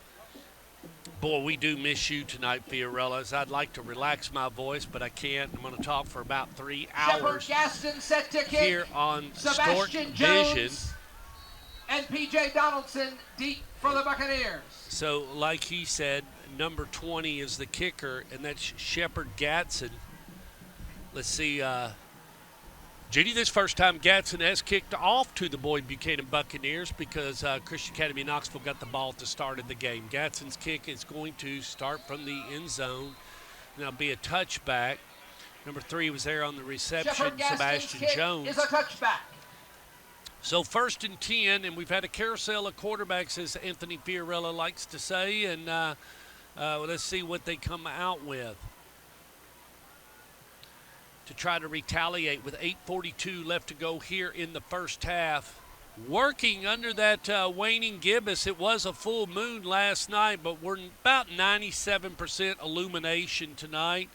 Boy, we do miss you tonight, Fiorellas. I'd like to relax my voice, but I can't. I'm going to talk for about 3 hours Gaston set to kick. here on Sebastian Stort Jones Vision. And P.J. Donaldson deep for the Buccaneers. So, like he said, number 20 is the kicker, and that's Shepard Gatson. Let's see. Judy, this first time Gatson has kicked off to the Boyd Buchanan Buccaneers because Christian Academy Knoxville got the ball at the start of the game. Gatson's kick is going to start from the end zone. And that'll be a touchback. Number 3 was there on the reception, Sebastian Jones. Is a touchback. So 1st and 10, and we've had a carousel of quarterbacks, as Anthony Fiorella likes to say, and let's see what they come out with to try to retaliate with 8:42 left to go here in the first half. Working under that waning gibbous. It was a full moon last night, but we're about 97% illumination tonight.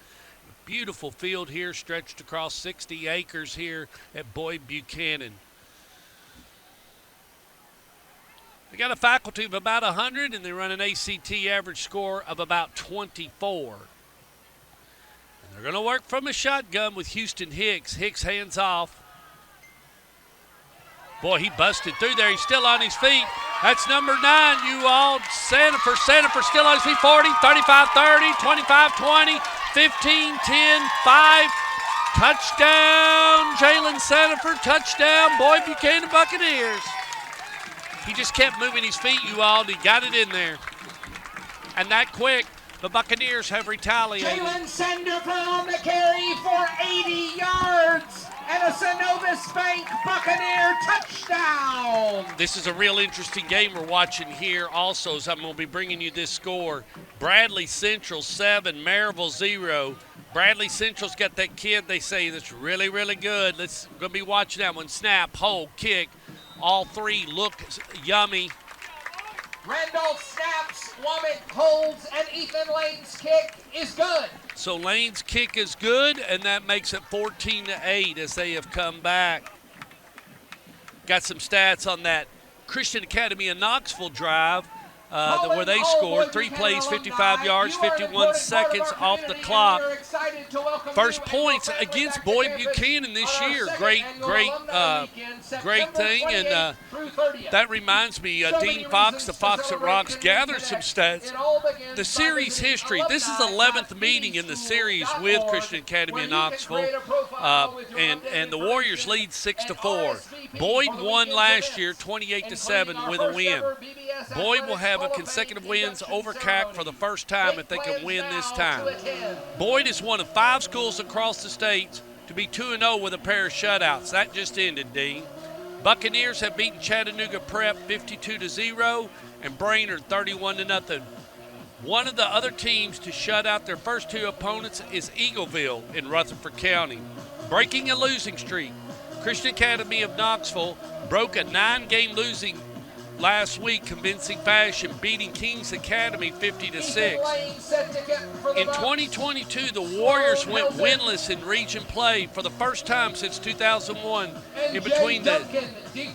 Beautiful field here, stretched across 60 acres here at Boyd Buchanan. They got a faculty of about 100, and they run an ACT average score of about 24. They're going to work from a shotgun with Houston Hicks. Hicks hands off. Boy, he busted through there. He's still on his feet. That's number 9, you all. Sanford still on his feet. 40, 35, 30, 25, 20, 15, 10, 5. Touchdown, Jalen Sanford. Touchdown, Boyd Buchanan Buccaneers. He just kept moving his feet, you all, and he got it in there. And that quick. The Buccaneers have retaliated. Jalen Sanford on the carry for 80 yards and a Synovus Bank Buccaneer touchdown. This is a real interesting game we're watching here also, so I'm going to be bringing you this score. Bradley Central 7, Maryville 0. Bradley Central's got that kid they say that's really, really good. We're going to be watching that one. Snap, hold, kick. All 3 look yummy. Randolph snaps, Womack holds, and Ethan Lane's kick is good. So Lane's kick is good, and that makes it 14-8 as they have come back. Got some stats on that Christian Academy of Knoxville drive where they scored 3 plays, 55 yards, 51 seconds off the clock. First points against Boyd Buchanan this year. Great thing. And that reminds me, Dean Fox, the Fox that Rocks, gathered some stats. The series history. This is the 11th meeting in the series with Christian Academy of Knoxville. And the Warriors lead 6-4. Boyd won last year 28-7 with a win. Boyd will have a consecutive wins over CAK for the first time if they can win this time. Boyd is one of 5 schools across the state to be 2-0 with a pair of shutouts. That just ended, Dean. Buccaneers have beaten Chattanooga Prep 52-0 and Brainerd 31-0. One of the other teams to shut out their first 2 opponents is Eagleville in Rutherford County. Breaking a losing streak. Christian Academy of Knoxville broke a 9-game losing last week, convincing fashion, beating Kings Academy 50-6. In 2022, the Warriors went winless in region play for the first time since 2001, in between the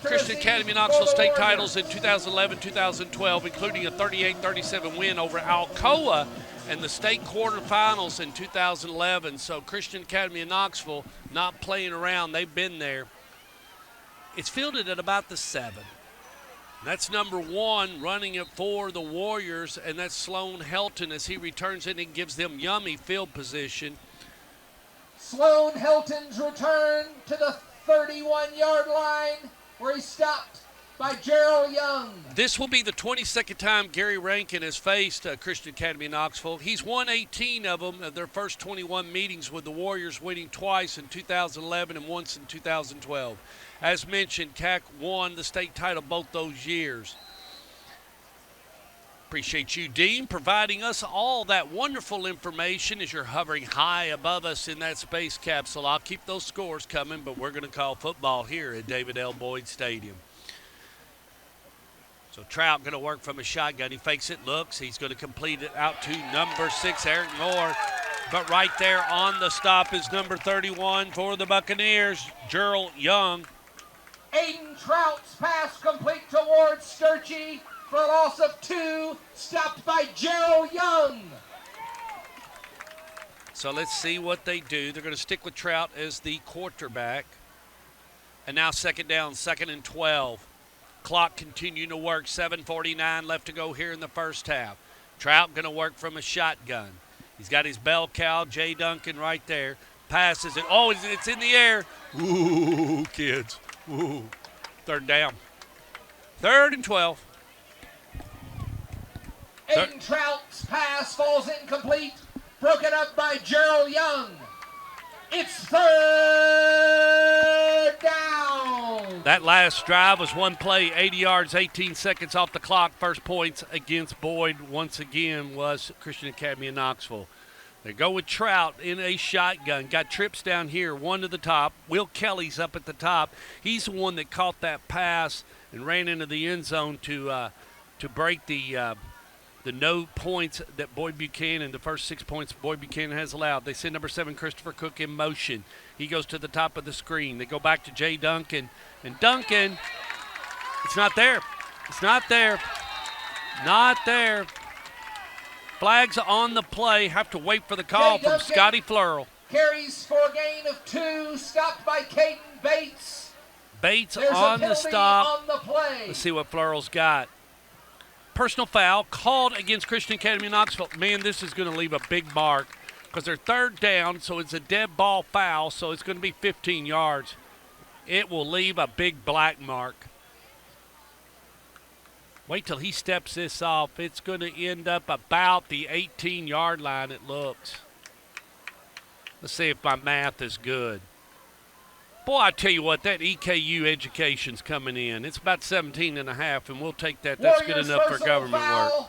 Christian Academy Knoxville state titles in 2011-2012, including a 38-37 win over Alcoa and the state quarterfinals in 2011. So Christian Academy of Knoxville not playing around. They've been there. It's fielded at about the 7. That's number 1 running it for the Warriors, and that's Sloan Helton as he returns it and gives them yummy field position. Sloan Helton's return to the 31-yard line where he stopped by Gerald Young. This will be the 22nd time Gary Rankin has faced Christian Academy of Knoxville. He's won 18 of them of their first 21 meetings, with the Warriors winning twice in 2011 and once in 2012. As mentioned, CAK won the state title both those years. Appreciate you, Dean, providing us all that wonderful information as you're hovering high above us in that space capsule. I'll keep those scores coming, but we're going to call football here at David L. Boyd Stadium. So Trout going to work from a shotgun. He fakes it, looks. He's going to complete it out to number 6, Eric Moore. But right there on the stop is number 31 for the Buccaneers, Gerald Young. Aiden Trout's pass complete towards Sturgey for a loss of 2, stopped by Gerald Young. So let's see what they do. They're going to stick with Trout as the quarterback. And now second down, 2nd and 12. Clock continuing to work, 7:49 left to go here in the first half. Trout going to work from a shotgun. He's got his bell cow, Jay Duncan, right there. Passes it. Oh, it's in the air. Ooh, kids. Ooh. 3rd down. 3rd and 12. Aiden Trout's pass falls incomplete, broken up by Gerald Young. It's 3rd down. That last drive was one play, 80 yards, 18 seconds off the clock. First points against Boyd once again was Christian Academy of Knoxville. They go with Trout in a shotgun. Got trips down here, one to the top. Will Kelly's up at the top. He's the one that caught that pass and ran into the end zone to break the no points that Boyd Buchanan, the first 6 points Boyd Buchanan has allowed. They send number 7, Christopher Cook, in motion. He goes to the top of the screen. They go back to Jay Duncan. And Duncan, it's not there. It's not there. Not there. Flags on the play. Have to wait for the call from Scotty Flurl. Carries for a gain of 2, stopped by Caden Bates. Bates There's on the stop. On the play. Let's see what Flurl's got. Personal foul called against Christian Academy of Knoxville. Man, this is going to leave a big mark because they're 3rd down, so it's a dead ball foul, so it's going to be 15 yards. It will leave a big black mark. Wait till he steps this off. It's going to end up about the 18-yard line, it looks. Let's see if my math is good. Boy, I tell you what, that EKU education's coming in. It's about 17 and a half, and we'll take that. That's good enough for government work.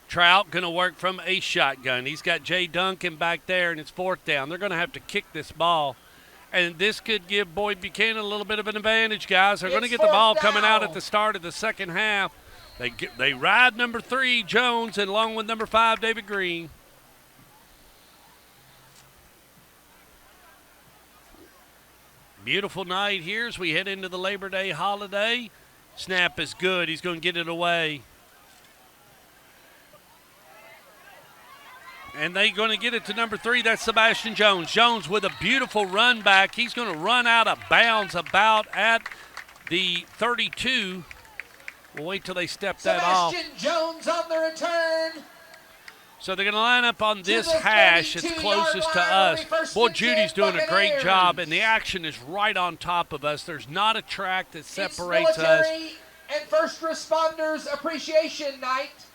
Trout going to work from a shotgun. He's got Jay Duncan back there, and it's 4th down. They're going to have to kick this ball, and this could give Boyd Buchanan a little bit of an advantage, guys. They're going to get the ball coming out at the start of the second half. They ride number 3, Jones, and along with number 5, David Green. Beautiful night here as we head into the Labor Day holiday. Snap is good. He's going to get it away. And they're going to get it to number 3. That's Sebastian Jones. Jones with a beautiful run back. He's going to run out of bounds about at the 32. We'll wait till they step that off. Sebastian Jones on the return. So they're going to line up on this hash. It's closest to us. Boy, Judy's doing a great job, and the action is right on top of us. There's not a track that separates us. And First Responders Appreciation Night.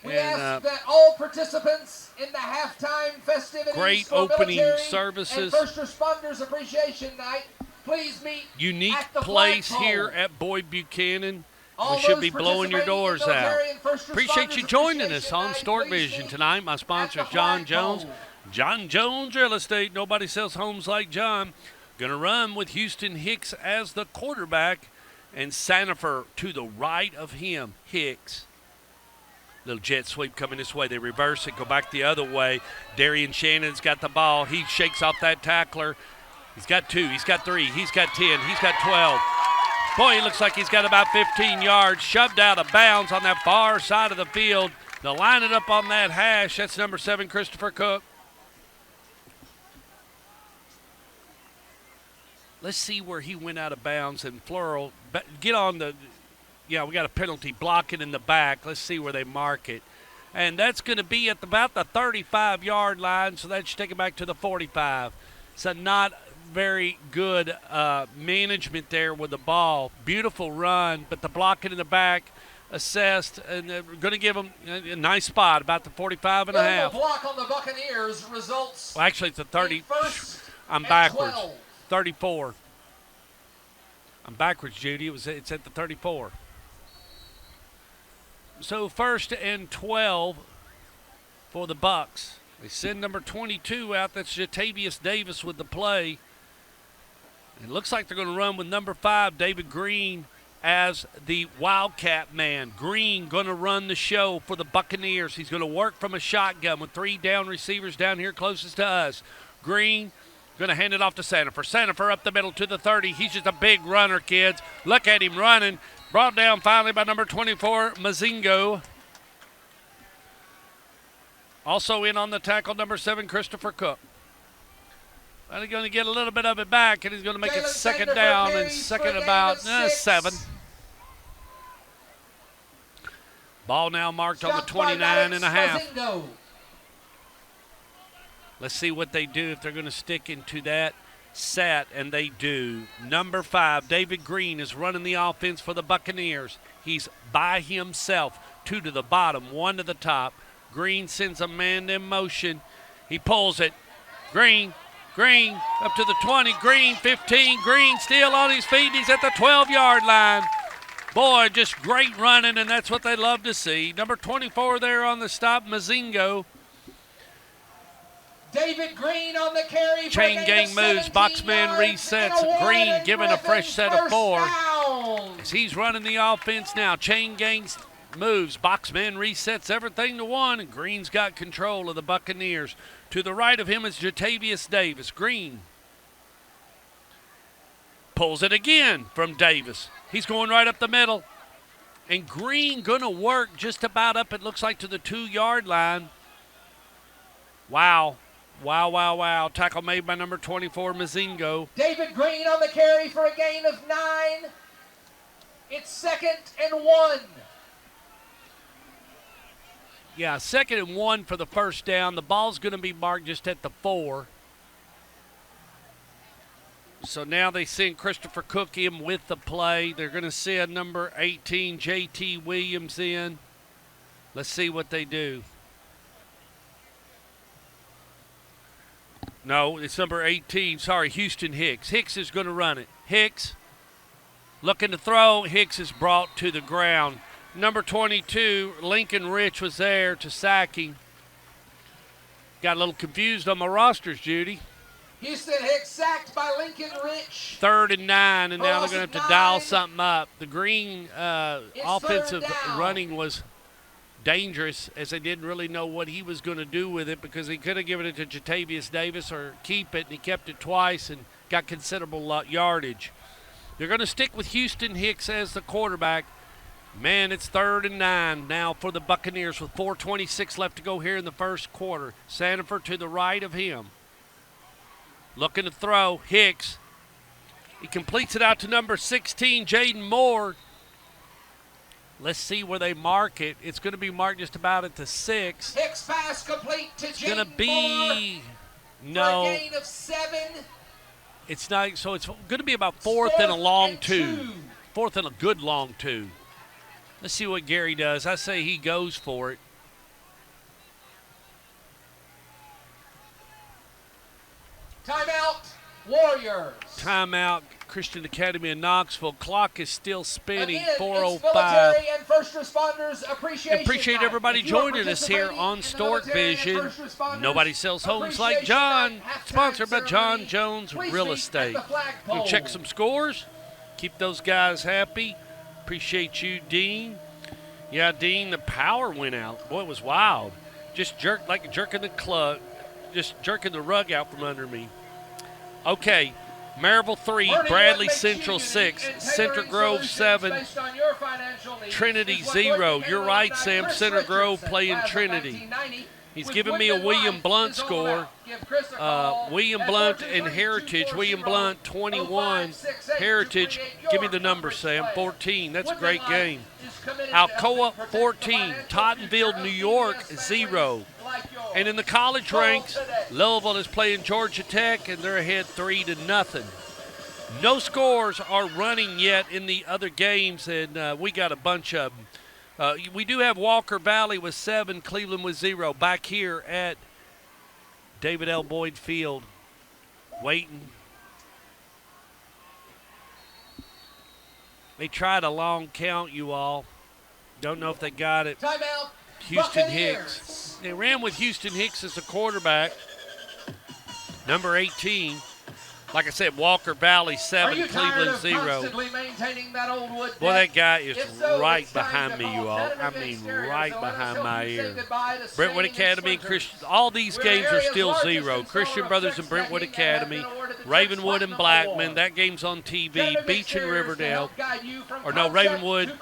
We ask that all participants in the halftime festivities great for opening military services. And First Responders Appreciation Night, please meet unique at the place flagpole. here at Boyd Buchanan. All we should be blowing your doors out. Appreciate you joining us on Stork Vision tonight. My sponsor is John Jones. John Jones Real Estate. Nobody sells homes like John. Going to run with Houston Hicks as the quarterback and Sandifer to the right of him. Hicks. Little jet sweep coming this way. They reverse it, go back the other way. Darian Shannon's got the ball. He shakes off that tackler. He's got 2. He's got 3. He's got 10. He's got 12. Boy, he looks like he's got about 15 yards, shoved out of bounds on that far side of the field. They'll line it up on that hash. That's number 7, Christopher Cook. Let's see where he went out of bounds. And Floral, get on the, we got a penalty blocking in the back. Let's see where they mark it. And that's going to be at about the 35-yard line, so that should take it back to the 45. So not very good management there with the ball. Beautiful run, but the blocking in the back assessed, and they're going to give them a nice spot, about the 45 and a half. Block on the Buccaneers results. Well, actually, it's a 30. I'm and backwards. 12. 34. I'm backwards, Judy. It's at the 34. So 1st and 12 for the Bucks. They send number 22 out. That's Jatavius Davis with the play. It looks like they're going to run with number 5, David Green, as the Wildcat man. Green going to run the show for the Buccaneers. He's going to work from a shotgun with 3 down receivers down here closest to us. Green going to hand it off to Sandifer. Sandifer up the middle to the 30. He's just a big runner, kids. Look at him running. Brought down finally by number 24, Mazingo. Also in on the tackle, number 7, Christopher Cook. And he's going to get a little bit of it back, and he's going to make it second down and second about 7. Ball now marked on the 29 and a half. Let's see what they do if they're going to stick into that set, and they do. Number 5, David Green, is running the offense for the Buccaneers. He's by himself. 2 to the bottom, 1 to the top. Green sends a man in motion. He pulls it. Green up to the 20. Green 15. Green still on his feet. He's at the 12-yard line. Boy, just great running, and that's what they love to see. Number 24 there on the stop, Mazingo. David Green on the carry. Chain gang moves. Boxman resets. Green given a fresh set of 4. As he's running the offense now. Chain gang moves. Boxman resets everything to 1, and Green's got control of the Buccaneers. To the right of him is Jatavius Davis. Green pulls it again from Davis. He's going right up the middle. And Green going to work just about up, it looks like, to the 2-yard line. Wow. Tackle made by number 24, Mazingo. David Green on the carry for a gain of 9. It's 2nd and 1. Yeah, 2nd and 1 for the first down. The ball's going to be marked just at the 4. So now they send Christopher Cook in with the play. They're going to send number 18, J.T. Williams, in. Let's see what they do. No, it's number 18. Sorry, Houston Hicks. Hicks is going to run it. Hicks looking to throw. Hicks is brought to the ground. Number 22, Lincoln Rich, was there to sack him. Got a little confused on my rosters, Judy. Houston Hicks sacked by Lincoln Rich. 3rd and 9, and now they're going to have to dial something up. The Green offensive running was dangerous, as they didn't really know what he was going to do with it, because he could have given it to Jatavius Davis or keep it, and he kept it twice and got considerable yardage. They're going to stick with Houston Hicks as the quarterback. Man, it's 3rd and 9 now for the Buccaneers with 4:26 left to go here in the first quarter. Sandifer to the right of him. Looking to throw. Hicks. He completes it out to number 16, Jaden Moore. Let's see where they mark it. It's going to be marked just about at the 6. Hicks pass complete to Jaden Moore. It's going to be no. For a gain of 7. It's not. So it's going to be about 4th and a long 2. 4th and a good long 2. Let's see what Gary does. I say he goes for it. Timeout, Warriors. Timeout, Christian Academy in Knoxville. Clock is still spinning. Again, 4:05. it's military and first responders appreciation Appreciate night. everybody If you are joining us here participating on in the Stork military and Vision. first responders Nobody sells homes like appreciation John. night, halftime Sponsored by John ceremony. Jones Please Real meet at Estate. the flagpole. We'll check some scores. Keep those guys happy. Appreciate you, Dean. Yeah, Dean, the power went out. Boy, it was wild. Just jerking the rug out from under me. Okay, Maryville 3, Learning Bradley what makes you Central unique 6, and Center tailoring Grove solutions 7, based on your financial needs Trinity is what 0. Lloyd You're Buchanan right, and Sam. Chris Center Grove Richardson, playing class of Trinity. 1990, He's with giving me a Wyndham William Life Blunt is all score. about. Give Chris a call William at Blunt 423 and Heritage. William 240 Blunt 21. 0568 Heritage, to create give me your the number, coverage Sam. plan. 14. That's a Wyndham great Life game. is committed to Alcoa protect the 14. financial Tottenville, future New of York CBS 0. families like yours. And in the college ranks, Louisville is playing Georgia Tech, and they're ahead 3-0. No scores are running yet in the other games, and we got a bunch of them. We do have Walker Valley with 7, Cleveland with 0. Back here at David L. Boyd Field, waiting. They tried a long count, you all. Don't know if they got it. Timeout. Houston Buccaneers. Hicks. They ran with Houston Hicks as the quarterback. Number 18. Like I said, Walker Valley 7, Cleveland 0. Boy, that guy is right behind me, you all. I mean, right behind my ear. Brentwood Academy, all these games are still 0. Christian Brothers and Brentwood Academy, Ravenwood and Blackman. That game's on TV. Beach and Riverdale. Or no, Ravenwood.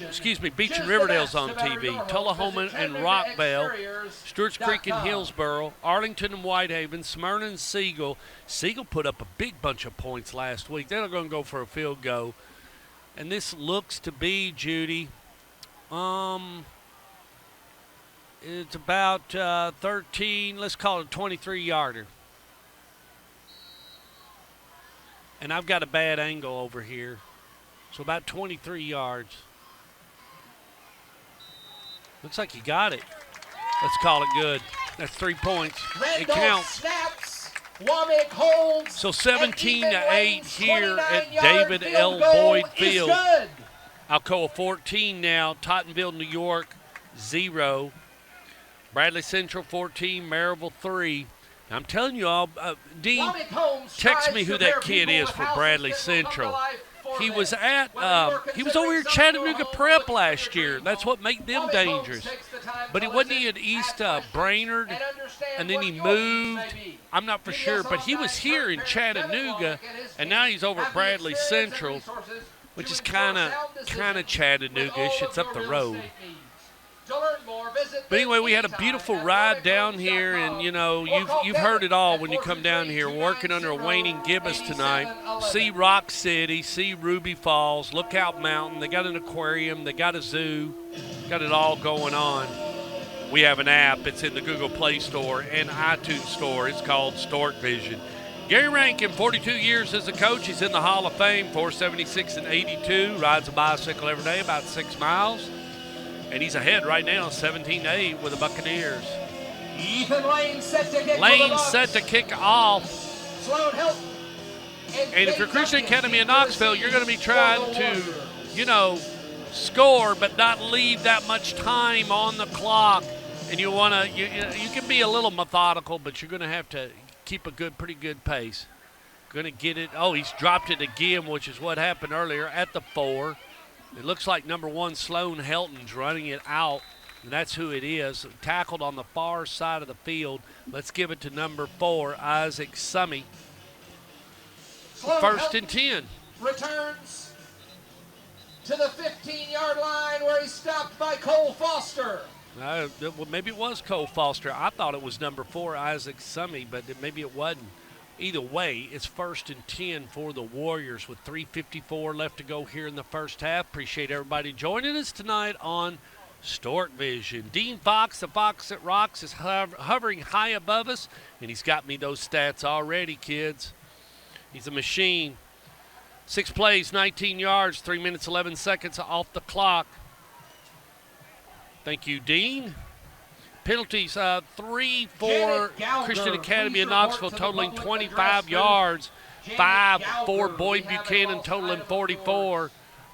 Excuse me, Beach and Riverdale's on TV. Tullahoma and Rockville. Stewart's Creek and Hillsboro. Arlington and Whitehaven. Smyrna and Siegel. Siegel put up a big bunch of points last week. They're going to go for a field goal. And this looks to be, Judy, it's about 13, let's call it a 23-yarder. And I've got a bad angle over here. So about 23 yards. Looks like you got it. Let's call it good. That's 3 points. It counts. Snaps. Womack holds. So 17-8 here at David L. Boyd Field. Alcoa 14 now. Tottenville, New York 0. Bradley Central 14. Maryville 3. Now, I'm telling you all, Dean, text me who that kid is for Bradley Central. He was at he was over here at Chattanooga Prep last year. That's what made them dangerous. But he wasn't he at East Brainerd, and then he moved. I'm not for sure, but he was here in Chattanooga, and now he's over at Bradley Central, which is kind of Chattanooga-ish. It's up the road. But anyway, we had a beautiful ride down here, and you know, you've heard it all when you come down here. We're working under a waning gibbous tonight. See Rock City, see Ruby Falls, Lookout Mountain. They got an aquarium, they got a zoo, got it all going on. We have an app. It's in the Google Play Store and iTunes Store. It's called Stork Vision. Gary Rankin, 42 years as a coach. He's in the Hall of Fame, 476 and 82. Rides a bicycle every day, about 6 miles. And he's ahead right now, 17-8 with the Buccaneers. Ethan Lane set to kick. Lane set to kick off. Sloan help. And if you're Christian Academy in Knoxville, you're going to be trying to, you know, score but not leave that much time on the clock. And you want to, you can be a little methodical, but you're going to have to keep a pretty good pace. Going to get it. Oh, he's dropped it again, which is what happened earlier at the 4. It looks like number 1, Sloan Helton's running it out, and that's who it is. Tackled on the far side of the field. Let's give it to number 4, Isaac Summey. First and 10. Returns to the 15-yard line where he's stopped by Cole Foster. Well, maybe it was Cole Foster. I thought it was number 4, Isaac Summey, but maybe it wasn't. Either way, it's first and 10 for the Warriors with 3:54 left to go here in the first half. Appreciate everybody joining us tonight on Stork Vision. Dean Fox, the Fox that rocks, is hovering high above us, and he's got me those stats already, kids. He's a machine. 6 plays, 19 yards, 3 minutes, 11 seconds off the clock. Thank you, Dean. Penalties, 3 for Christian Academy of Knoxville, totaling 25 yards. 5 for Boyd Buchanan, totaling 44.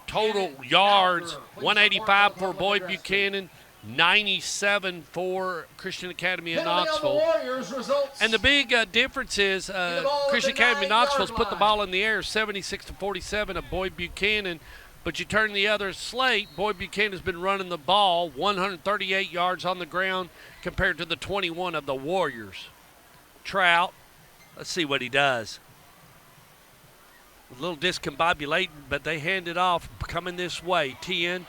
Total yards, 185 for Boyd Buchanan, 97 for Christian Academy of Knoxville. And the big difference is Christian Academy of Knoxville's put the ball in the air, 76-47 of Boyd Buchanan. But you turn the other slate, Boyd Buchanan's been running the ball, 138 yards on the ground compared to the 21 of the Warriors. Trout, let's see what he does. A little discombobulating, but they hand it off, coming this way. 10,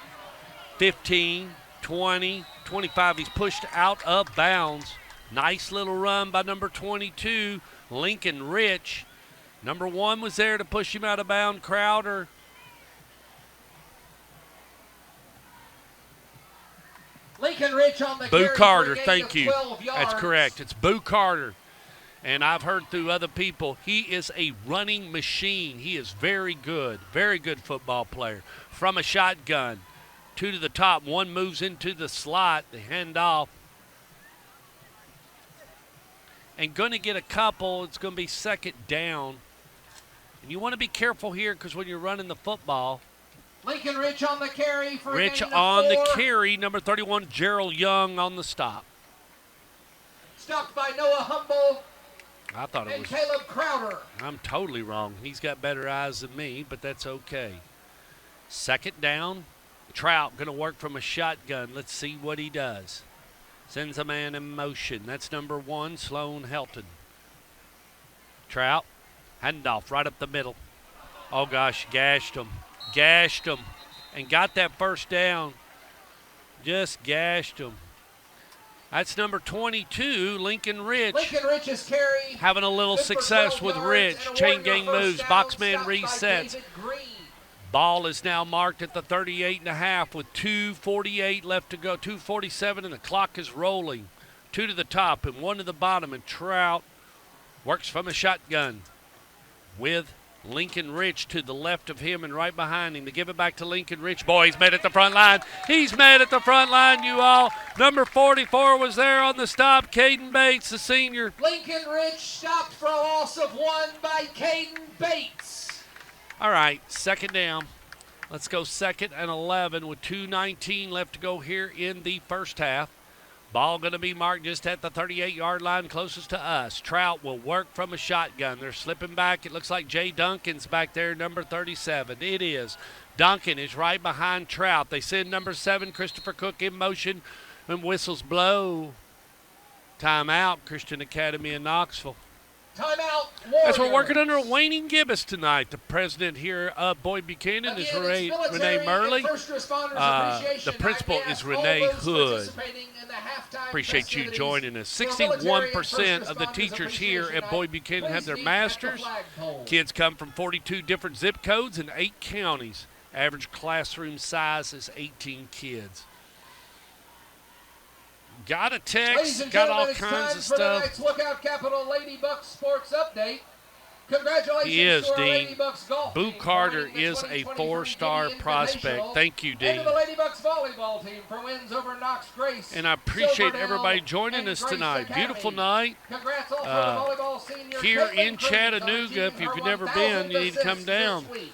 15, 20, 25. He's pushed out of bounds. Nice little run by number 22, Lincoln Rich. Number 1 was there to push him out of bounds, Crowder. Lincoln Rich on the Boo carry Carter, for a gain thank of you. 12 yards. That's correct. It's Boo Carter. And I've heard through other people, he is a running machine. He is very good football player. From a shotgun, 2 to the top, 1 moves into the slot, the handoff. And going to get a couple, it's going to be second down. And you want to be careful here because when you're running the football. Lincoln Rich on the carry for Rich a gain on of 4. the carry, number 31, Gerald Young on the stop. Stopped by Noah Humble I thought it and was. Caleb Crowder. I'm totally wrong. He's got better eyes than me, but that's okay. Second down. Trout going to work from a shotgun. Let's see what he does. Sends a man in motion. That's number 1, Sloan Helton. Trout. Handoff right up the middle. Oh, gosh, gashed him. And got that first down. Just gashed him. That's number 22, Lincoln Rich. Lincoln Rich's carry. Having a little success with Rich. Chain gang moves. Boxman resets. Ball is now marked at the 38.5 with 2:48 left to go. 2:47 and the clock is rolling. 2 to the top and 1 to the bottom. And Trout works from a shotgun with Lincoln Rich to the left of him and right behind him. To give it back to Lincoln Rich. Boy, he's met at the front line. You all. Number 44 was there on the stop. Caden Bates, the senior. Lincoln Rich stopped for a loss of 1 by Caden Bates. All right, second down. Let's go 2nd and 11 with 2:19 left to go here in the first half. Ball going to be marked just at the 38-yard line closest to us. Trout will work from a shotgun. They're slipping back. It looks like Jay Duncan's back there, number 37. It is. Duncan is right behind Trout. They send number 7, Christopher Cook, in motion, and whistles blow. Timeout, Christian Academy in Knoxville. Timeout, Warriors. As we're working under a waning gibbous tonight, the president here of Boyd Buchanan is Renee Murley. The principal is Renee Hood. Appreciate you joining us. 61% of the teachers here at Boyd Buchanan have their masters. Kids come from 42 different zip codes in 8 counties. Average classroom size is 18 kids. Got a text, got all kinds of stuff. Lookout Capital Lady Bucks Sports Update. Congratulations he is, to our Dean. Lady Bucks golf Boo team, Carter winning the is a 2023 4-star Indian prospect. Invitational, Thank you, Dean. And to the Lady Bucks volleyball team for wins over Knox Grace. And I appreciate Silverdale, everybody joining and us Grace tonight. Academy. Beautiful night. Congrats also to the volleyball senior Here Caitlin in Cruz Chattanooga. on If achieving you've her never 1,000th been, you need to come assist down. this week.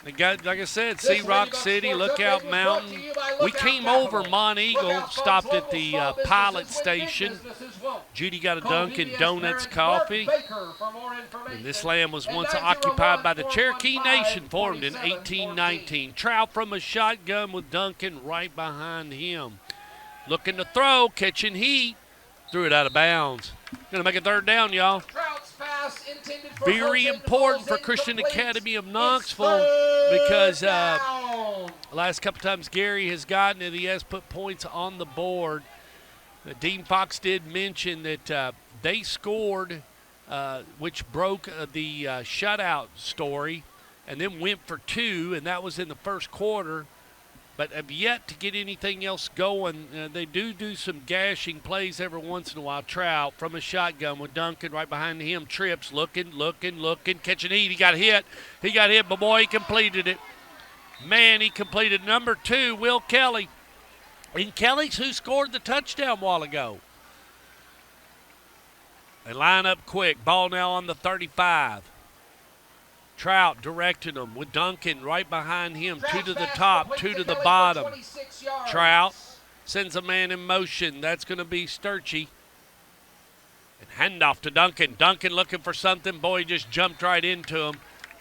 They got, like I said, This Sea Lady Rock Bucks City, Sports Lookout Update was Mountain. brought to you by We Lookout came Capital. over Mont Eagle, Lookout stopped funds at the local small pilot businesses when big station. businesses won't. Judy got a Call Dunkin' PBS Donuts parent coffee. Mark Baker for more information. And this land was And once 901 occupied by the Cherokee 415 Nation, formed in 4714. 1819. Trout from a shotgun with Duncan right behind him. Looking to throw, catching heat. Threw it out of bounds. Going to make a third down, y'all. Trout's pass intended for Very Hudson important for falls Christian incomplete. Academy of It's Knoxville third because down. last couple times Gary has gotten it, he has put points on the board. Dean Fox did mention that they scored, which broke the shutout story, and then went for 2, and that was in the first quarter. But have yet to get anything else going. They do some gashing plays every once in a while. Trout from a shotgun with Duncan right behind him. Trips, looking, catching heat. He got hit, but boy, he completed it. Man, he completed number 2, Will Kelly. And Kelly's who scored the touchdown a while ago. They line up quick. Ball now on the 35. Trout directing them with Duncan right behind him. 2 to the top, 2 to the bottom. Trout sends a man in motion. That's going to be Sturchy. And handoff to Duncan. Duncan looking for something. Boy, he just jumped right into him.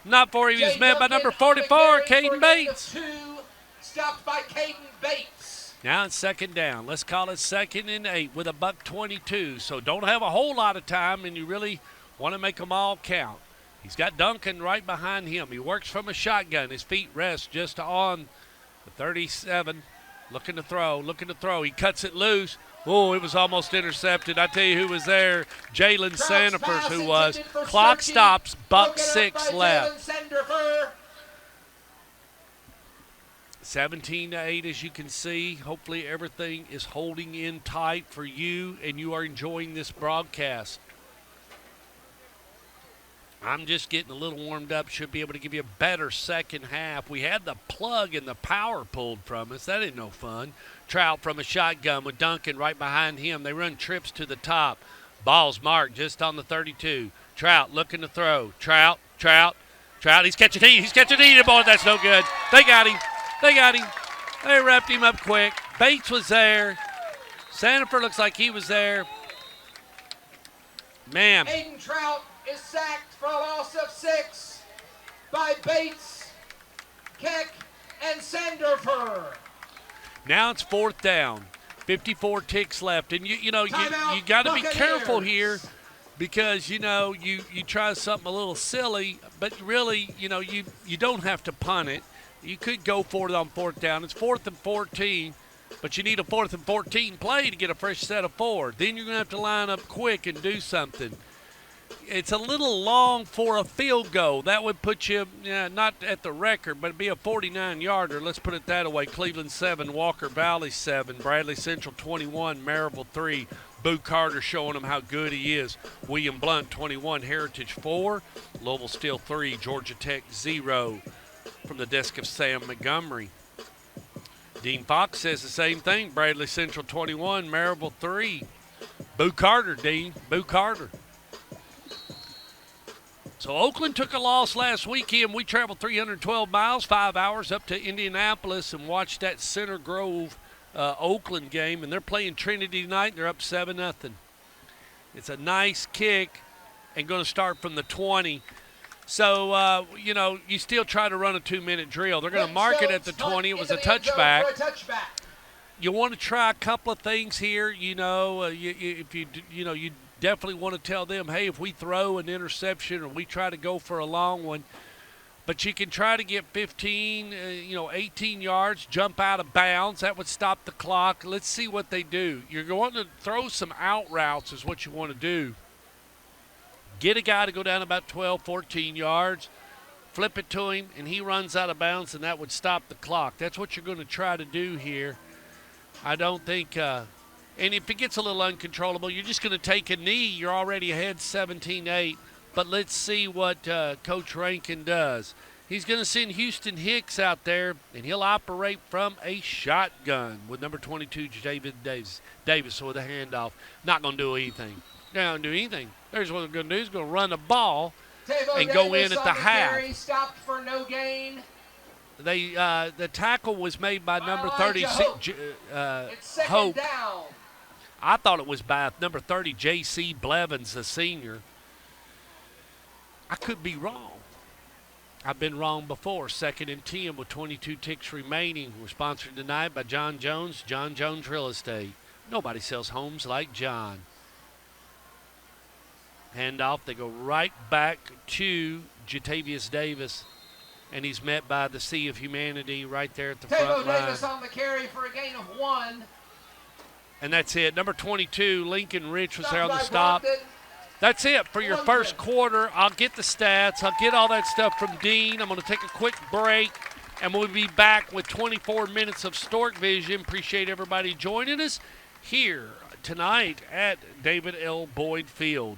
Not before he was met by number 44, Caden Bates. Stopped by Caden Bates. Now it's second down. Let's call it 2nd and 8 with a $1:22. So don't have a whole lot of time, and you really want to make them all count. He's got Duncan right behind him. He works from a shotgun. His feet rest just on the 37. Looking to throw. He cuts it loose. Oh, it was almost intercepted. I tell you who was there. Jalen Sandefers, who was. Clock stops, $1:06 left. 17-8, as you can see. Hopefully everything is holding in tight for you and you are enjoying this broadcast. I'm just getting a little warmed up. Should be able to give you a better second half. We had the plug and the power pulled from us. That ain't no fun. Trout from a shotgun with Duncan right behind him. They run trips to the top. Ball's marked just on the 32. Trout looking to throw. Trout. He's catching heat. Boy, that's no good. They got him. They wrapped him up quick. Bates was there. Sandifer looks like he was there. Man. Aiden Trout is sacked for a loss of 6 by Bates, Keck, and Sandifer. Now it's 4th down. 54 ticks left. And, you got to be careful here because, you try something a little silly, but really, you don't have to punt it. You could go for it on 4th down. It's 4th and 14, but you need a 4th and 14 play to get a fresh set of 4. Then you're going to have to line up quick and do something. It's a little long for a field goal. That would put you, not at the record, but it'd be a 49-yarder. Let's put it that way. Cleveland 7, Walker Valley 7, Bradley Central 21, Maryville 3. Boo Carter showing them how good he is. William Blunt 21, Heritage 4, Louisville Steel 3, Georgia Tech 0. From the desk of Sam Montgomery. Dean Fox says the same thing. Bradley Central 21, Maryville 3. Boo Carter, Dean. Boo Carter. So Oakland took a loss last weekend. We traveled 312 miles, 5 hours up to Indianapolis and watched that Center Grove Oakland game. And they're playing Trinity tonight. They're up 7-0. It's a nice kick and going to start from the 20. So, you still try to run a 2-minute drill. They're going to mark it at the 20. It was a touchback. You want to try a couple of things here. You definitely want to tell them, hey, if we throw an interception or we try to go for a long one, but you can try to get 15, 18 yards, jump out of bounds. That would stop the clock. Let's see what they do. You're going to throw some out routes is what you want to do. Get a guy to go down about 12, 14 yards, flip it to him, and he runs out of bounds, and that would stop the clock. That's what you're going to try to do here. I don't think and if it gets a little uncontrollable, you're just going to take a knee. You're already ahead 17-8. But let's see what Coach Rankin does. He's going to send Houston Hicks out there, and he'll operate from a shotgun with number 22, David Davis with a handoff. Not going to do anything. They're not going to do anything. There's what they're going to do. He's going to run the ball and go in at the half. Carry, stopped for no gain. The tackle was made by number 30, it's second Hope. Down. I thought it was by number 30, J.C. Blevins, the senior. I could be wrong. I've been wrong before. 2nd and 10 with 22 ticks remaining. We're sponsored tonight by John Jones Real Estate. Nobody sells homes like John. Handoff. They go right back to Jatavius Davis. And he's met by the Sea of Humanity right there at the front line. Davis on the carry for a gain of 1. And that's it. Number 22, Lincoln Rich was there on the stop. That's it for your first quarter. I'll get the stats. I'll get all that stuff from Dean. I'm going to take a quick break, and we'll be back with 24 minutes of Stork Vision. Appreciate everybody joining us here tonight at David L. Boyd Field.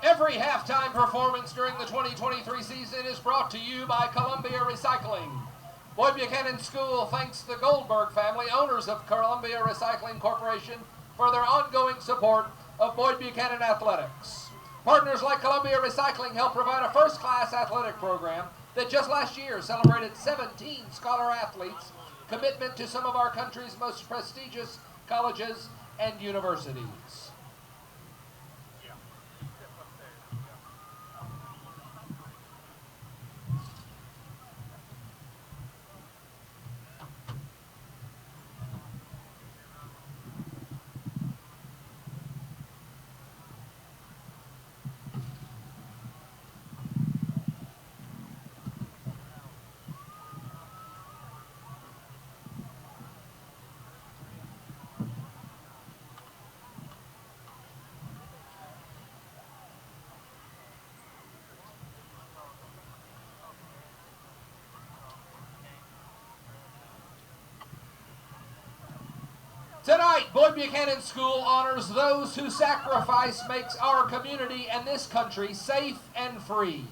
Every halftime performance during the 2023 season is brought to you by Columbia Recycling. Boyd Buchanan School thanks the Goldberg family, owners of Columbia Recycling Corporation, for their ongoing support of Boyd Buchanan athletics. Partners like Columbia Recycling help provide a first-class athletic program that just last year celebrated 17 scholar athletes, commitment to some of our country's most prestigious colleges and universities. Tonight, Boyd Buchanan School honors those whose sacrifice makes our community and this country safe and free.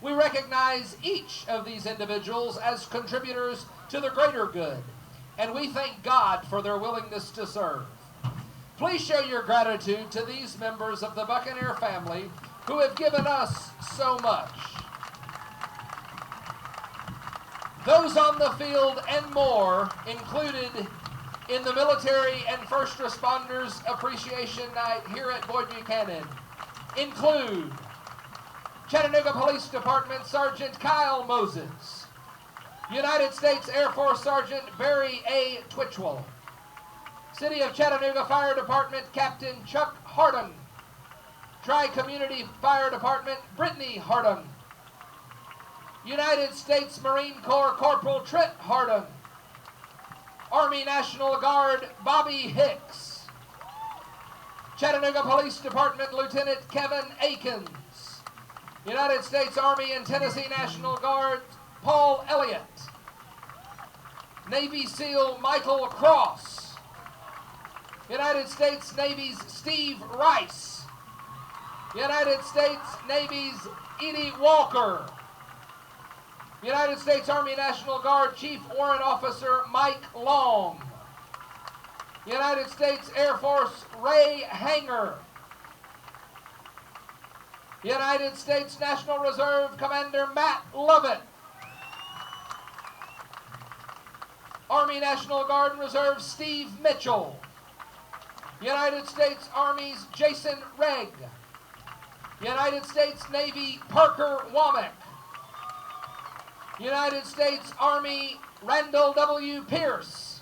We recognize each of these individuals as contributors to the greater good, and we thank God for their willingness to serve. Please show your gratitude to these members of the Buccaneer family who have given us so much. Those on the field and more included in the Military and First Responders Appreciation Night here at Boyd Buchanan include Chattanooga Police Department Sergeant Kyle Moses, United States Air Force Sergeant Barry A. Twitchell, City of Chattanooga Fire Department Captain Chuck Hardung, Tri-Community Fire Department Brittany Hardung, United States Marine Corps Corporal Trent Hardung, Army National Guard Bobby Hicks, Chattanooga Police Department Lieutenant Kevin Akins, United States Army and Tennessee National Guard Paul Elliott, Navy SEAL Michael Cross, United States Navy's Steve Rice, United States Navy's Edie Walker, United States Army National Guard Chief Warrant Officer Mike Long, United States Air Force Ray Hanger, United States National Reserve Commander Matt Lovett, Army National Guard and Reserve Steve Mitchell, United States Army's Jason Regg, United States Navy Parker Womack, United States Army Randall W. Pierce,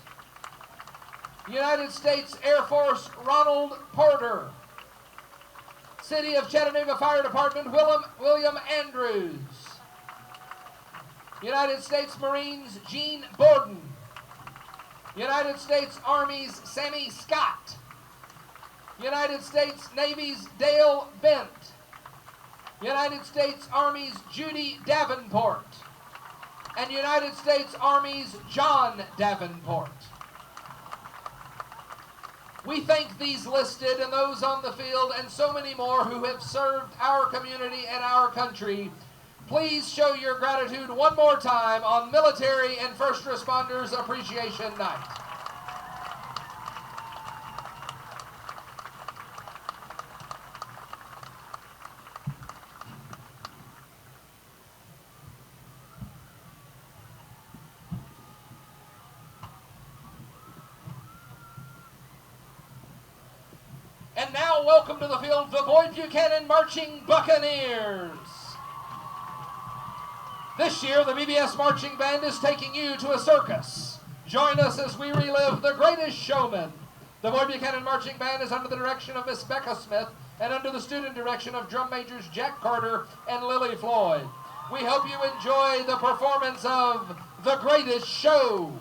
United States Air Force Ronald Porter, City of Chattanooga Fire Department William Andrews, United States Marines Gene Borden, United States Army's Sammy Scott, United States Navy's Dale Bent, United States Army's Judy Davenport, and United States Army's John Davenport. We thank these listed and those on the field and so many more who have served our community and our country. Please show your gratitude one more time on Military and First Responders Appreciation Night. And now, welcome to the field, the Boyd Buchanan Marching Buccaneers. This year, the BBS Marching Band is taking you to a circus. Join us as we relive the greatest showman. The Boyd Buchanan Marching Band is under the direction of Miss Becca Smith and under the student direction of drum majors Jack Carter and Lily Floyd. We hope you enjoy the performance of The Greatest Show.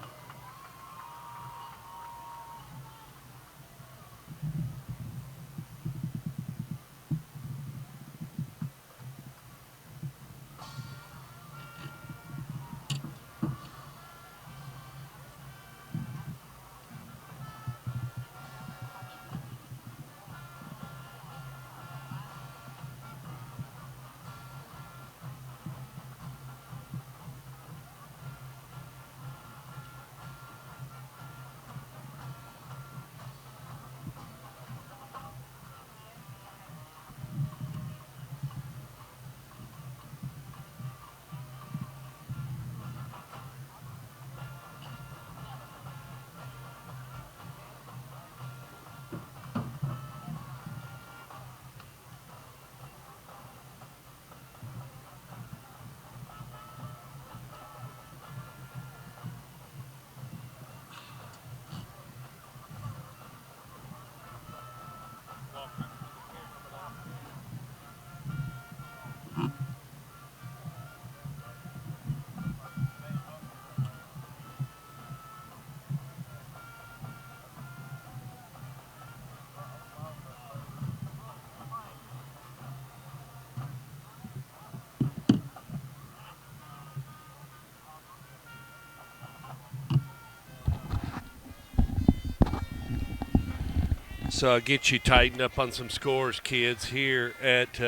So I'll get you tightened up on some scores, kids, here at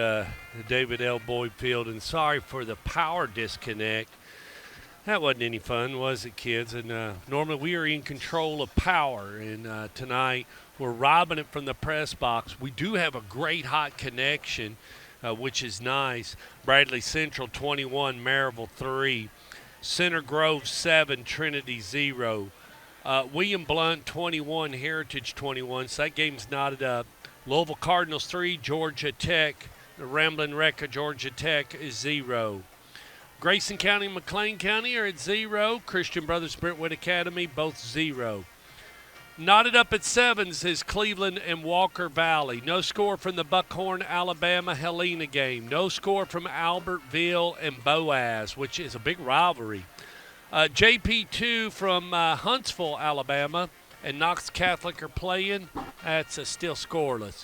David L. Boyd Field. And sorry for the power disconnect. That wasn't any fun, was it, kids? And normally we are in control of power. And tonight we're robbing it from the press box. We do have a great hot connection, which is nice. Bradley Central 21, Maryville 3. Center Grove 7, Trinity 0. William Blount 21, Heritage 21. So that game's knotted up. Louisville Cardinals 3, Georgia Tech. The Ramblin' Wreck of Georgia Tech is 0. Grayson County and McLean County are at 0. Christian Brothers Brentwood Academy, both 0. Knotted up at 7s is Cleveland and Walker Valley. No score from the Buckhorn, Alabama, Helena game. No score from Albertville and Boaz, which is a big rivalry. JP2 from Huntsville, Alabama, and Knox Catholic are playing. That's still scoreless.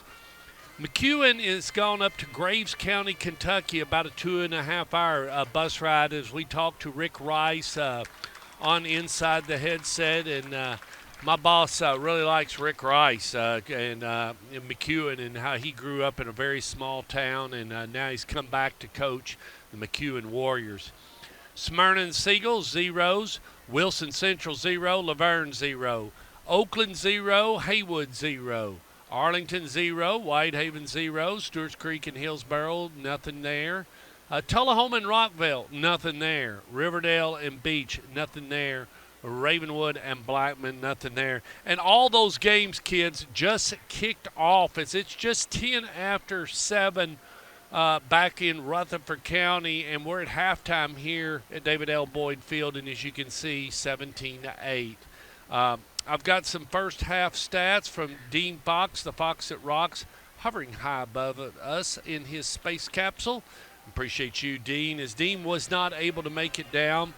McEwen is gone up to Graves County, Kentucky, about a 2.5-hour bus ride as we talk to Rick Rice on Inside the Headset. And my boss really likes Rick Rice and McEwen and how he grew up in a very small town, and now he's come back to coach the McEwen Warriors. Smyrna and Siegel, 0s. Wilson Central, 0. Laverne, 0. Oakland, 0. Haywood, 0. Arlington, 0. Whitehaven, 0. Stewart's Creek and Hillsboro, nothing there. Tullahoma and Rockville, nothing there. Riverdale and Beach, nothing there. Ravenwood and Blackman, nothing there. And all those games, kids, just kicked off. It's just 10 after 7 back in Rutherford County, and we're at halftime here at David L. Boyd Field, and as you can see, 17-8. I've got some first half stats from Dean Fox, the Fox that rocks, hovering high above us in his space capsule. Appreciate you, Dean, as Dean was not able to make it down.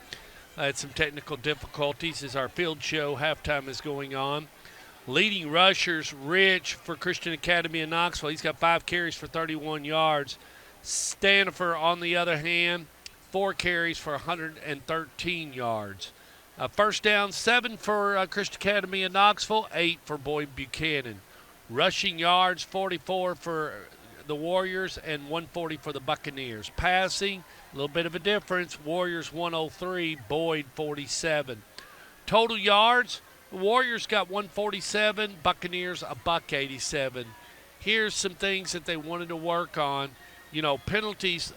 Had some technical difficulties as our field show halftime is going on. Leading rushers, Rich for Christian Academy in Knoxville. He's got 5 carries for 31 yards. Stanifer, on the other hand, 4 carries for 113 yards. First down, 7 for Christian Academy in Knoxville, 8 for Boyd Buchanan. Rushing yards, 44 for the Warriors and 140 for the Buccaneers. Passing, a little bit of a difference. Warriors 103, Boyd 47. Total yards, the Warriors got 147, Buccaneers a $187. Here's some things that they wanted to work on. You know, penalties,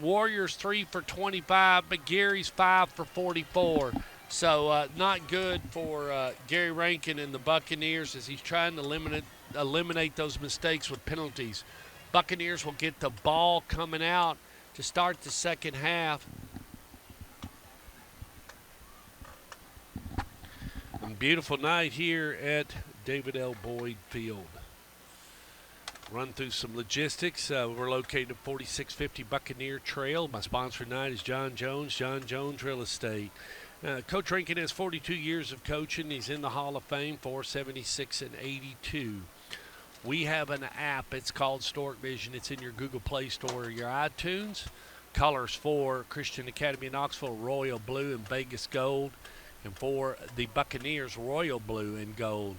Warriors 3 for 25, but Gary's 5 for 44. So not good for Gary Rankin and the Buccaneers as he's trying to eliminate those mistakes with penalties. Buccaneers will get the ball coming out to start the second half. Beautiful night here at David L. Boyd Field. Run through some logistics. We're located at 4650 Buccaneer Trail. My sponsor tonight is John Jones Real Estate. Coach Rankin has 42 years of coaching. He's in the Hall of Fame, 476 and 82. We have an app. It's called Stork Vision. It's in your Google Play Store or your iTunes. Colors for Christian Academy Knoxville, Royal Blue and Vegas Gold. And for the Buccaneers, Royal Blue and Gold.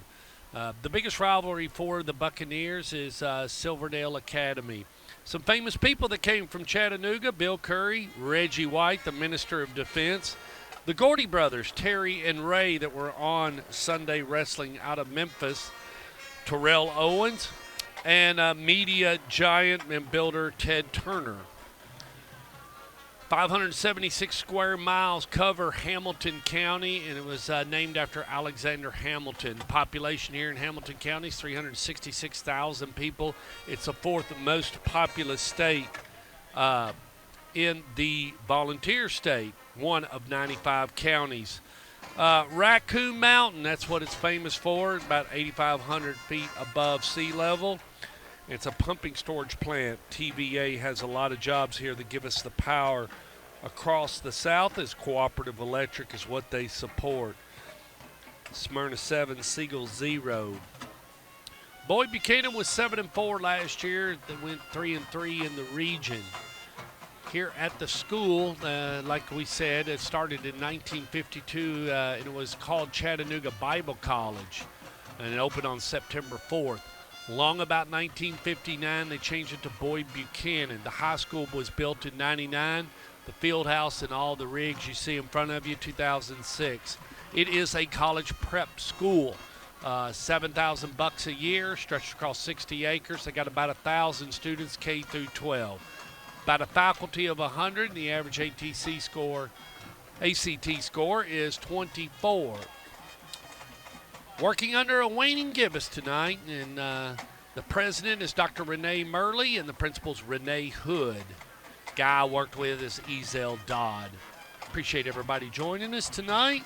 The biggest rivalry for the Buccaneers is Silverdale Academy. Some famous people that came from Chattanooga: Bill Curry, Reggie White, the Minister of Defense, the Gordy brothers, Terry and Ray, that were on Sunday Wrestling out of Memphis, Terrell Owens, and media giant and builder Ted Turner. 576 square miles cover Hamilton County, and it was named after Alexander Hamilton. Population here in Hamilton County is 366,000 people. It's the 4th most populous state in the volunteer state, one of 95 counties. Raccoon Mountain, that's what it's famous for, about 8,500 feet above sea level. It's a pumping storage plant. TVA has a lot of jobs here that give us the power across the south. As Cooperative Electric is what they support. Smyrna 7, Siegel 0. Boyd Buchanan was 7-4 last year. They went 3-3 in the region. Here at the school, like we said, it started in 1952, and it was called Chattanooga Bible College, and it opened on September 4th. Long about 1959, they changed it to Boyd Buchanan. The high school was built in 99. The field house and all the rigs you see in front of you, 2006. It is a college prep school. $7,000 a year, stretched across 60 acres. They got about 1,000 students, K through 12. About a faculty of 100. The average ACT score is 24. Working under a waning gibbous tonight, and the president is Dr. Renee Murley, and the principal's Renee Hood. Guy I worked with is Ezel Dodd. Appreciate everybody joining us tonight.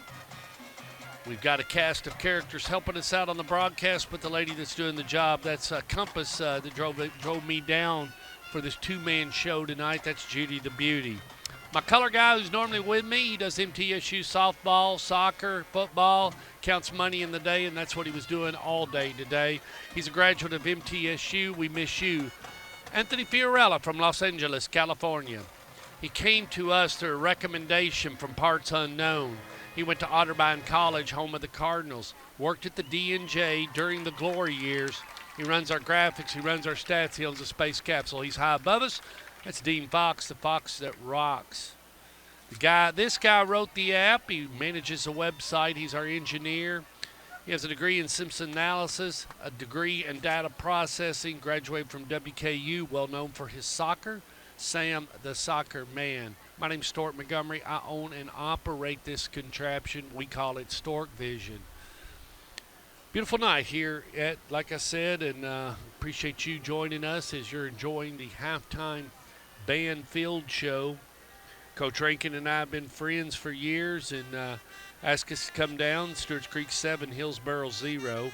We've got a cast of characters helping us out on the broadcast, but the lady that's doing the job, that's Compass that drove me down for this two-man show tonight. That's Judy the Beauty. My color guy who's normally with me, he does MTSU softball, soccer, football, counts money in the day, and that's what he was doing all day today. He's a graduate of MTSU. We miss you. Anthony Fiorella from Los Angeles, California. He came to us through a recommendation from parts unknown. He went to Otterbein College, home of the Cardinals, worked at the D&J during the glory years. He runs our graphics, he runs our stats, he owns a space capsule. He's high above us. That's Dean Fox, the Fox that rocks. This guy wrote the app. He manages a website. He's our engineer. He has a degree in Simpson analysis, a degree in data processing, graduated from WKU, well known for his soccer. Sam, the soccer man. My name's Stuart Montgomery. I own and operate this contraption. We call it Stork Vision. Beautiful night here at, like I said, and appreciate you joining us as you're enjoying the halftime band field show. Coach Rankin and I have been friends for years, and asked us to come down. Stewart's Creek 7, Hillsboro 0.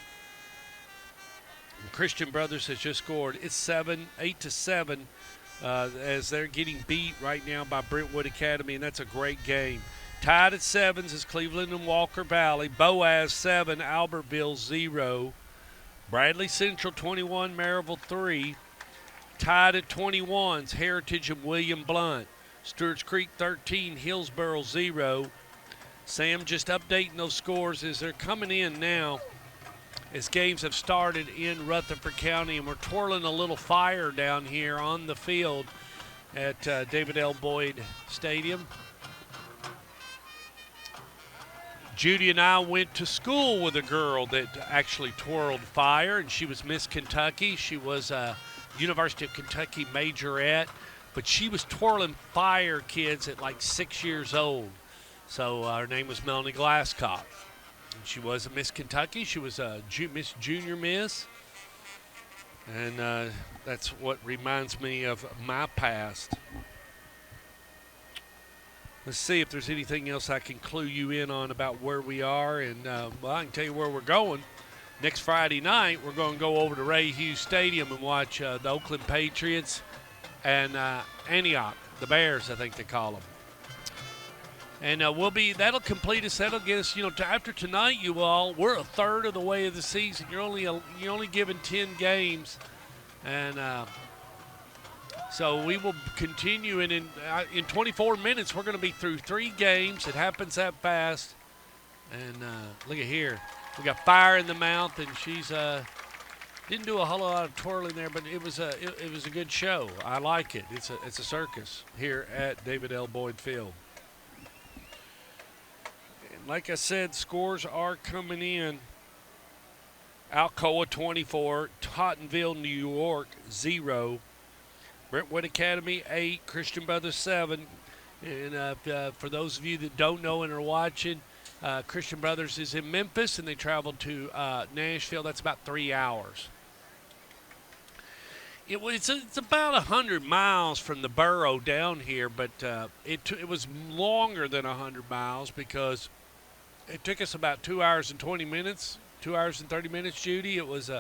And Christian Brothers has just scored. It's 8-7, as they're getting beat right now by Brentwood Academy, and that's a great game. Tied at 7s is Cleveland and Walker Valley. Boaz 7, Albertville 0. Bradley Central 21, Maryville 3. Tied at 21s, Heritage and William Blunt. Stewart's Creek 13, Hillsboro 0. Sam just updating those scores as they're coming in now as games have started in Rutherford County, and we're twirling a little fire down here on the field at David L. Boyd Stadium. Judy and I went to school with a girl that actually twirled fire, and she was Miss Kentucky. She was a University of Kentucky majorette, but she was twirling fire kids at like 6 years old. So her name was Melanie Glasscock. And she was a Miss Kentucky. She was a Miss Junior Miss. And that's what reminds me of my past. Let's see if there's anything else I can clue you in on about where we are. And, well, I can tell you where we're going. Next Friday night, we're going to go over to Ray Hughes Stadium and watch the Oakland Patriots and Antioch, the Bears, I think they call them. And that'll complete us. That'll get us, after tonight, we're a third of the way of the season. You're only given 10 games. And so we will continue, and in 24 minutes, we're going to be through 3 games. It happens that fast. And look at here. We got fire in the mouth, and she's didn't do a whole lot of twirling there, but it was a good show. I like it. It's a circus here at David L. Boyd Field. And like I said, scores are coming in. Alcoa 24, Tottenville, New York 0. Brentwood Academy 8, Christian Brothers 7. And for those of you that don't know and are watching, Christian Brothers is in Memphis, and they traveled to Nashville. That's about 3 hours. It's about 100 miles from the borough down here, but it was longer than 100 miles because it took us about 2 hours and 20 minutes, 2 hours and 30 minutes, Judy. It was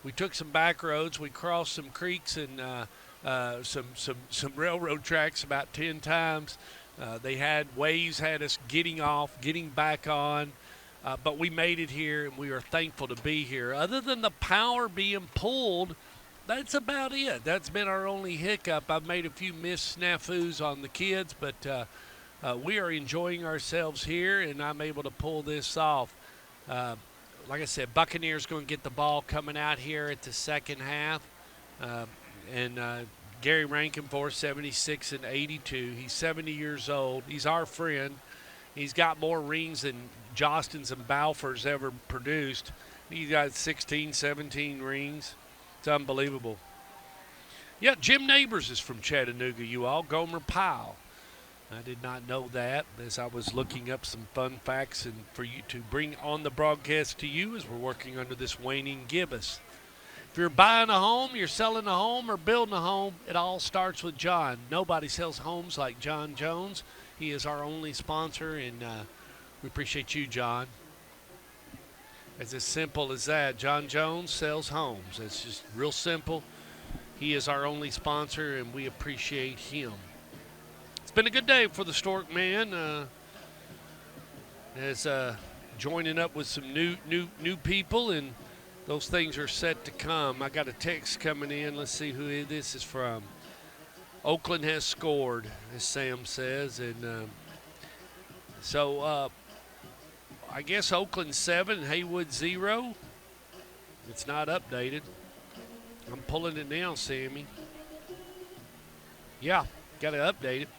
we took some back roads, we crossed some creeks and some railroad tracks about 10 times. Waves had us getting off, getting back on, but we made it here, and we are thankful to be here. Other than the power being pulled, that's about it. That's been our only hiccup. I've made a few missed snafus on the kids, but we are enjoying ourselves here, and I'm able to pull this off. like I said, Buccaneers going to get the ball coming out here at the second half. Uh, and Gary Rankin for 76 and 82. He's 70 years old. He's our friend. He's got more rings than Jostens and Balfour's ever produced. He's got 16, 17 rings. It's unbelievable. Yeah, Jim Neighbors is from Chattanooga, you all. Gomer Pyle. I did not know that as I was looking up some fun facts and for you to bring on the broadcast to you as we're working under this waning gibbous. If you're buying a home, you're selling a home, or building a home, it all starts with John. Nobody sells homes like John Jones. He is our only sponsor, and we appreciate you, John. It's as simple as that. John Jones sells homes. It's just real simple. He is our only sponsor, and we appreciate him. It's been a good day for the Stork Man. As joining up with some new people, and those things are set to come. I got a text coming in. Let's see who this is from. Oakland has scored, as Sam says, and so I guess Oakland 7, Haywood 0. It's not updated. I'm pulling it now, Sammy. Yeah, got to update it.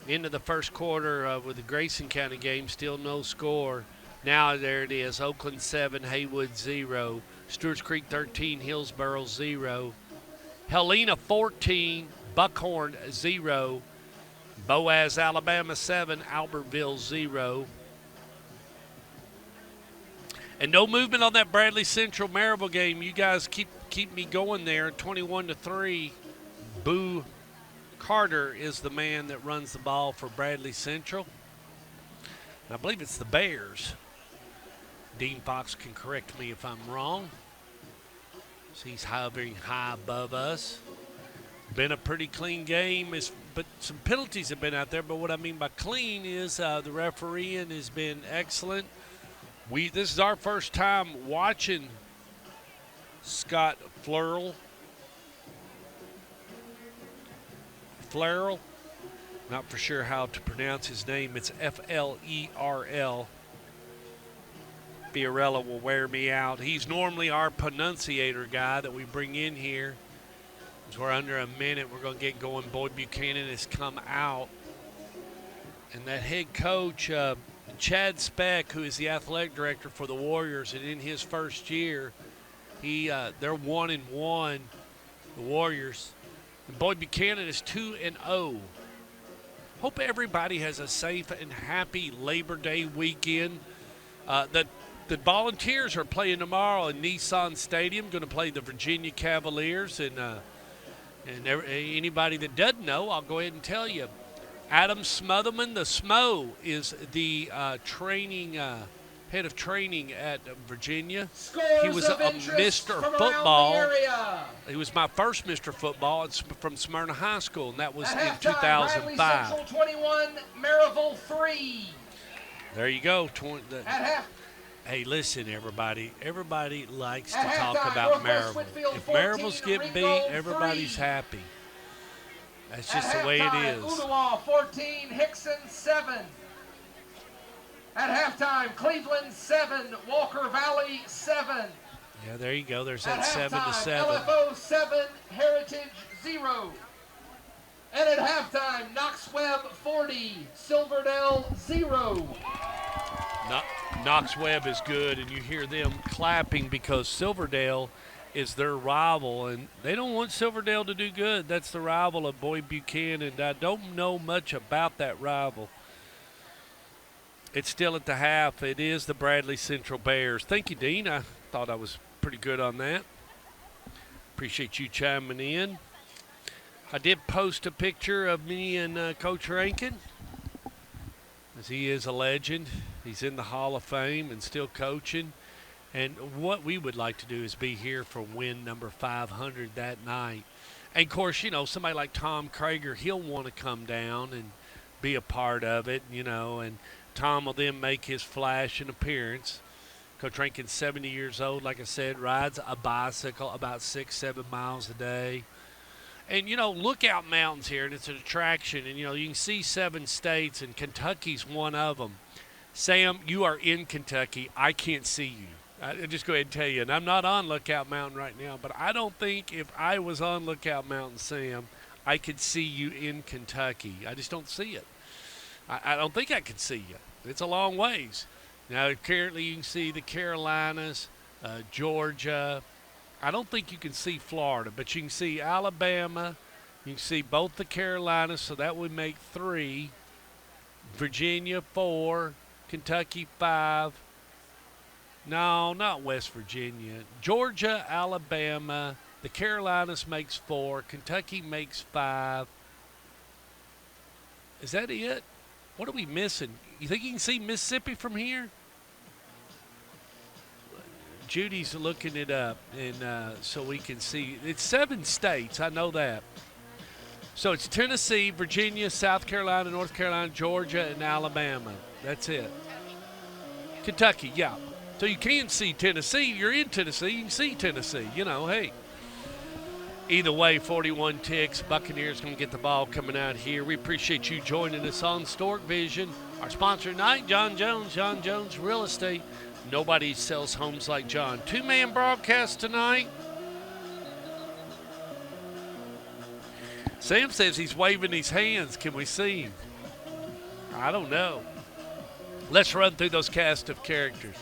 Into the first quarter with the Grayson County game, still no score. Now there it is, Oakland 7, Haywood 0. Stewart's Creek 13, Hillsboro 0. Helena 14, Buckhorn 0. Boaz, Alabama 7, Albertville 0. And no movement on that Bradley Central Maryville game. You guys keep me going there. 21-3. Boo Carter is the man that runs the ball for Bradley Central. And I believe it's the Bears. Dean Fox can correct me if I'm wrong. So he's hovering high above us. Been a pretty clean game, but some penalties have been out there. But what I mean by clean is the refereeing has been excellent. This is our first time watching Scott Flerl. Not for sure how to pronounce his name. It's F-L-E-R-L. Fiorella will wear me out. He's normally our pronunciator guy that we bring in here. As we're under a minute, we're going to get going. Boyd Buchanan has come out. And that head coach, Chad Speck, who is the athletic director for the Warriors, and in his first year, they're 1-1, the Warriors. And Boyd Buchanan is 2-0. Hope everybody has a safe and happy Labor Day weekend. The Volunteers are playing tomorrow in Nissan Stadium, going to play the Virginia Cavaliers. And anybody that doesn't know, I'll go ahead and tell you. Adam Smotherman, the Smo, is the head of training at Virginia. He was a Mr. Football. He was my first Mr. Football. It's from Smyrna High School, and that was in 2005. Bradley Central 21, Maryville 3. There you go. Hey, listen, everybody. Everybody likes to talk about Maryville. If Maryville's getting beat, everybody's happy. That's just the way it is. Ooltewah 14, Hickson 7. At halftime, Cleveland 7, Walker Valley 7. Yeah, there you go. There's At that 7-7. LFO 7, Heritage 0. And at halftime, Knox Webb 40, Silverdale 0. Knox Webb is good, and you hear them clapping because Silverdale is their rival, and they don't want Silverdale to do good. That's the rival of Boyd Buchanan. I don't know much about that rival. It's still at the half. It is the Bradley Central Bears. Thank you, Dean. I thought I was pretty good on that. Appreciate you chiming in. I did post a picture of me and Coach Rankin, as he is a legend. He's in the Hall of Fame and still coaching. And what we would like to do is be here for win number 500 that night. And, of course, you know, somebody like Tom Krager, he'll want to come down and be a part of it, you know, and Tom will then make his flash and appearance. Coach Rankin's 70 years old, like I said, rides a bicycle about 6-7 miles a day. And, you know, Lookout Mountain's here, and it's an attraction. And, you know, you can see 7 states, and Kentucky's one of them. Sam, you are in Kentucky. I can't see you. I just go ahead and tell you, and I'm not on Lookout Mountain right now, but I don't think if I was on Lookout Mountain, Sam, I could see you in Kentucky. I just don't see it. I don't think I could see you. It's a long ways. Now, currently you can see the Carolinas, Georgia. I don't think you can see Florida, but you can see Alabama. You can see both the Carolinas, so that would make 3. Virginia, 4. Kentucky, 5. No, not West Virginia. Georgia, Alabama. The Carolinas makes 4. Kentucky makes 5. Is that it? What are we missing? You think you can see Mississippi from here? Judy's looking it up, and so we can see. It's 7 states. I know that. So it's Tennessee, Virginia, South Carolina, North Carolina, Georgia, and Alabama. That's it. Kentucky, yeah. So you can see Tennessee. You're in Tennessee. You can see Tennessee. You know, hey. Either way, 41 ticks. Buccaneers going to get the ball coming out here. We appreciate you joining us on Stork Vision. Our sponsor tonight, John Jones Real Estate. Nobody sells homes like John. 2-man broadcast tonight. Sam says he's waving his hands. Can we see him? I don't know. Let's run through those cast of characters.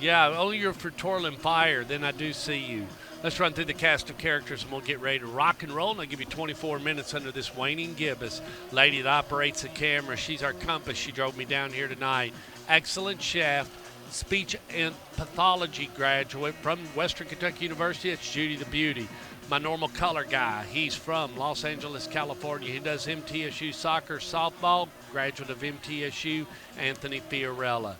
Yeah, only you're for Twirling Fire, then I do see you. Let's run through the cast of characters and we'll get ready to rock and roll. And I'll give you 24 minutes under this waning gibbous. Lady that operates the camera, she's our compass. She drove me down here tonight. Excellent chef, speech and pathology graduate from Western Kentucky University. It's Judy the Beauty. My normal color guy, he's from Los Angeles, California. He does MTSU soccer, softball, graduate of MTSU, Anthony Fiorella.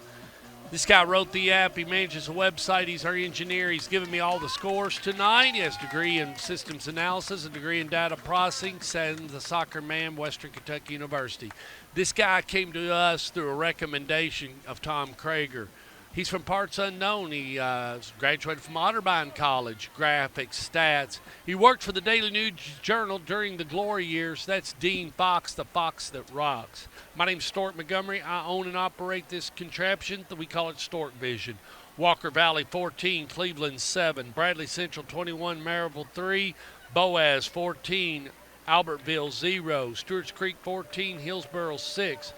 This guy wrote the app. He manages a website. He's our engineer. He's giving me all the scores tonight. He has a degree in systems analysis, a degree in data processing, and the soccer man, Western Kentucky University. This guy came to us through a recommendation of Tom Krager. He's from parts unknown. He graduated from Otterbein College, graphics, stats. He worked for the Daily News Journal during the glory years. That's Dean Fox, the fox that rocks. My name's Stork Montgomery. I own and operate this contraption. We call it Stork Vision. Walker Valley 14, Cleveland 7, Bradley Central 21, Maryville 3, Boaz 14, Albertville 0, Stewart's Creek 14, Hillsboro 6.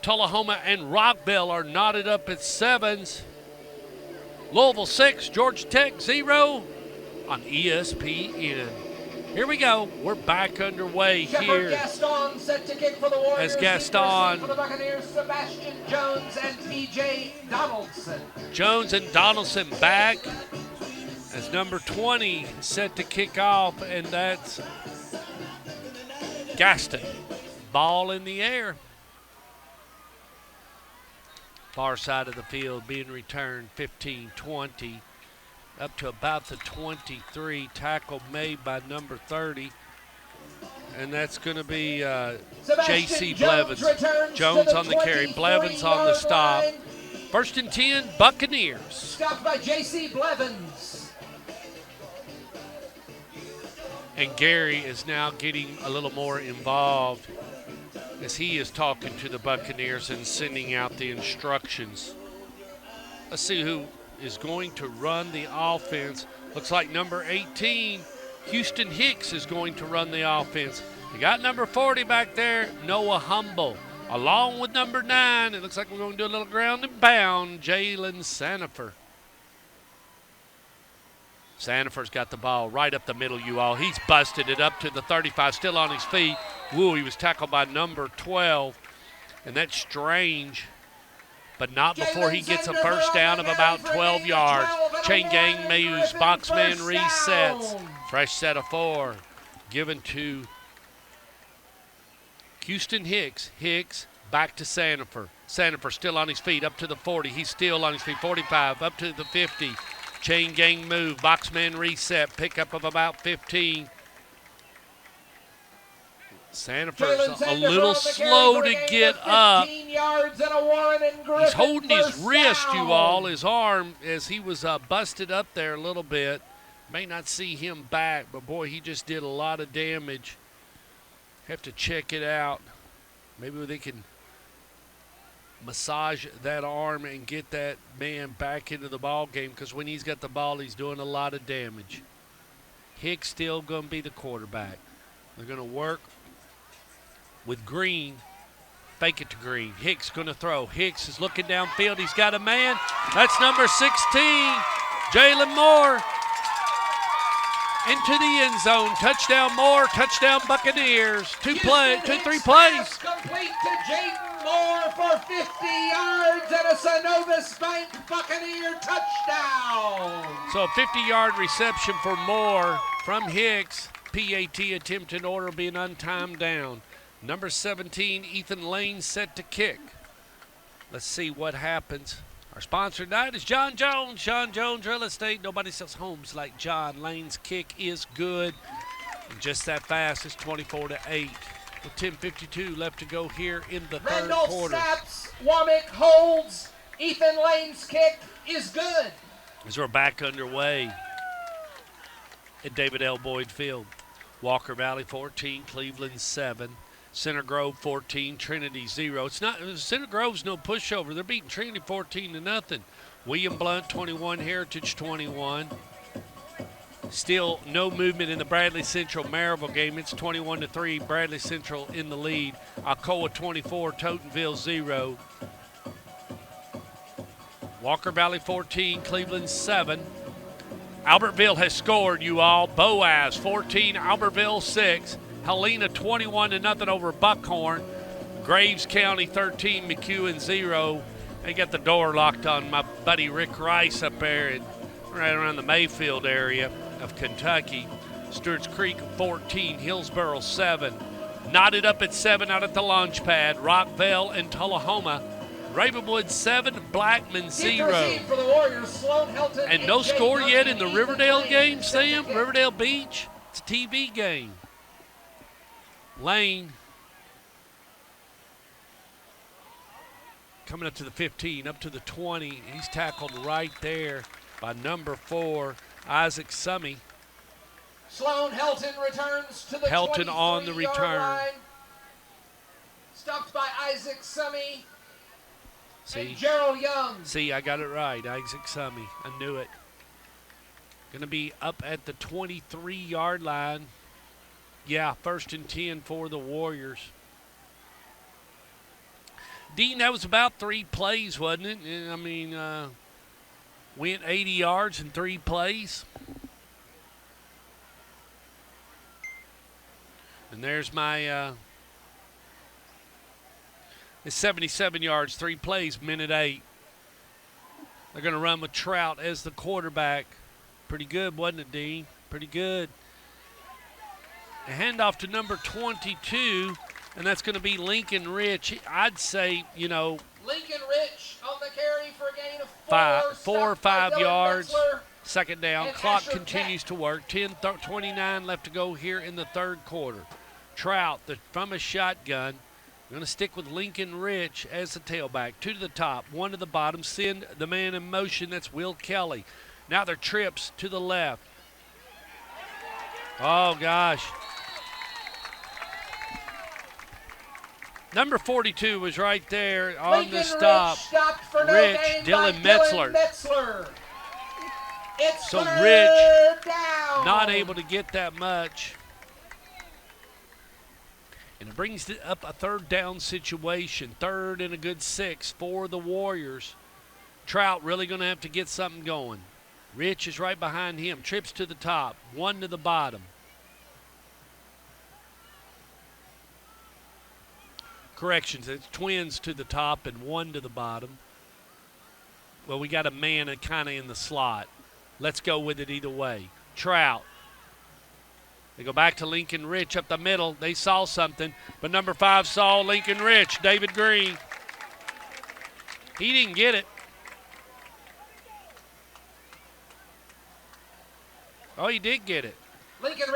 Tullahoma and Rockville are knotted up at 7s. Louisville 6, Georgia Tech 0 on ESPN. Here we go. We're back underway here. Gaston set to kick for the Warriors. As Gaston. For the Buccaneers, Sebastian Jones and P.J. Donaldson. Jones and Donaldson back as number 20 set to kick off, and that's Gaston. Ball in the air. Far side of the field being returned 15-20 up to about the 23. Tackle made by number 30. And that's going to be J.C. Blevins. Jones on the carry. Blevins on the stop. Line. 1st and 10, Buccaneers. Stopped by J.C. Blevins. And Gary is now getting a little more involved as he is talking to the Buccaneers and sending out the instructions. Let's see who is going to run the offense. Looks like number 18, Houston Hicks, is going to run the offense. You got number 40 back there, Noah Humble. Along with number 9, it looks like we're going to do a little ground and pound, Jalen Sanifer. Sanifer's got the ball right up the middle, you all. He's busted it up to the 35, still on his feet. Woo, he was tackled by number 12, and that's strange, but not before he gets a first down of about 12 yards. Chain gang moves, boxman resets. Fresh set of 4 given to Houston Hicks. Hicks back to Sanifer. Sanifer still on his feet, up to the 40. He's still on his feet, 45, up to the 50. Chain gang move, boxman reset, pickup of about 15. Sanifer's a little slow to get up. He's holding his wrist, you all, his arm, as he was busted up there a little bit. May not see him back, but boy, he just did a lot of damage. Have to check it out. Maybe they can massage that arm and get that man back into the ball game, because when he's got the ball, he's doing a lot of damage. Hicks still going to be the quarterback. They're going to work with Green. Fake it to Green. Hicks going to throw. Hicks is looking downfield. He's got a man. That's number 16, Jalen Moore. Into the end zone. Touchdown Moore. Touchdown Buccaneers. Three plays. Complete to Jaden Moore for 50 yards and a Synovus Bank Buccaneer touchdown. So a 50-yard reception for Moore from Hicks. PAT attempted order will be an untimed down. Number 17, Ethan Lane, set to kick. Let's see what happens. Our sponsor tonight is John Jones. John Jones Real Estate. Nobody sells homes like John. Lane's kick is good. And just that fast. It's 24-8. With 10:52 left to go here in the third quarter. Snaps. Womack holds. Ethan Lane's kick is good. As we're back underway at David L. Boyd Field. Walker Valley 14, Cleveland 7. Center Grove 14, Trinity 0. It's not Center Grove's no pushover. They're beating Trinity 14-0. William Blount 21, Heritage 21. Still no movement in the Bradley Central Maryville game. It's 21-3. Bradley Central in the lead. Alcoa 24, Totenville 0. Walker Valley 14, Cleveland 7. Albertville has scored, you all. Boaz 14, Albertville 6. Helena 21-0 over Buckhorn. Graves County 13, McEwen 0. They got the door locked on my buddy Rick Rice up there right around the Mayfield area of Kentucky. Stewart's Creek 14, Hillsboro 7. Knotted up at 7 out at the launch pad. Rockville and Tullahoma. Ravenwood 7, Blackman 0. For the Warriors, Sloan Helton and no score yet in the Riverdale game, Sam. Riverdale Beach. It's a TV game. Lane coming up to the 15, up to the 20. He's tackled right there by number 4, Isaac Summey. Sloan Helton returns to the Helton on the return. Line. Stopped by Isaac Summey. See, and Gerald Young. See, I got it right. Isaac Summey. I knew it. Going to be up at the 23-yard line. Yeah, 1st and 10 for the Warriors. Dean, that was about 3 plays, wasn't it? I mean, went 80 yards in 3 plays. And there's my it's 77 yards, 3 plays, minute 8. They're going to run with Trout as the quarterback. Pretty good, wasn't it, Dean? Pretty good. A handoff to number 22, and that's going to be Lincoln Rich. I'd say, Lincoln Rich on the carry for a gain of 4 or 5 yards. Metzler. Second down. Clock continues to work. 10:29 left to go here in the third quarter. Trout from a shotgun. Going to stick with Lincoln Rich as the tailback. 2 to the top, 1 to the bottom. Send the man in motion. That's Will Kelly. Now they're trips to the left. Oh, gosh. Number 42 was right there on Lincoln the stop. Rich, Dylan Metzler. It's so Rich down. not able to get that much. And it brings it up a 3rd down situation. 3rd and a good 6 for the Warriors. Trout really going to have to get something going. Rich is right behind him. Trips to the top, 1 to the bottom. Corrections, it's twins to the top and 1 to the bottom. Well, we got a man kind of in the slot. Let's go with it either way. Trout. They go back to Lincoln Rich up the middle. They saw something, but number 5 saw Lincoln Rich, David Green. He didn't get it. Oh, he did get it.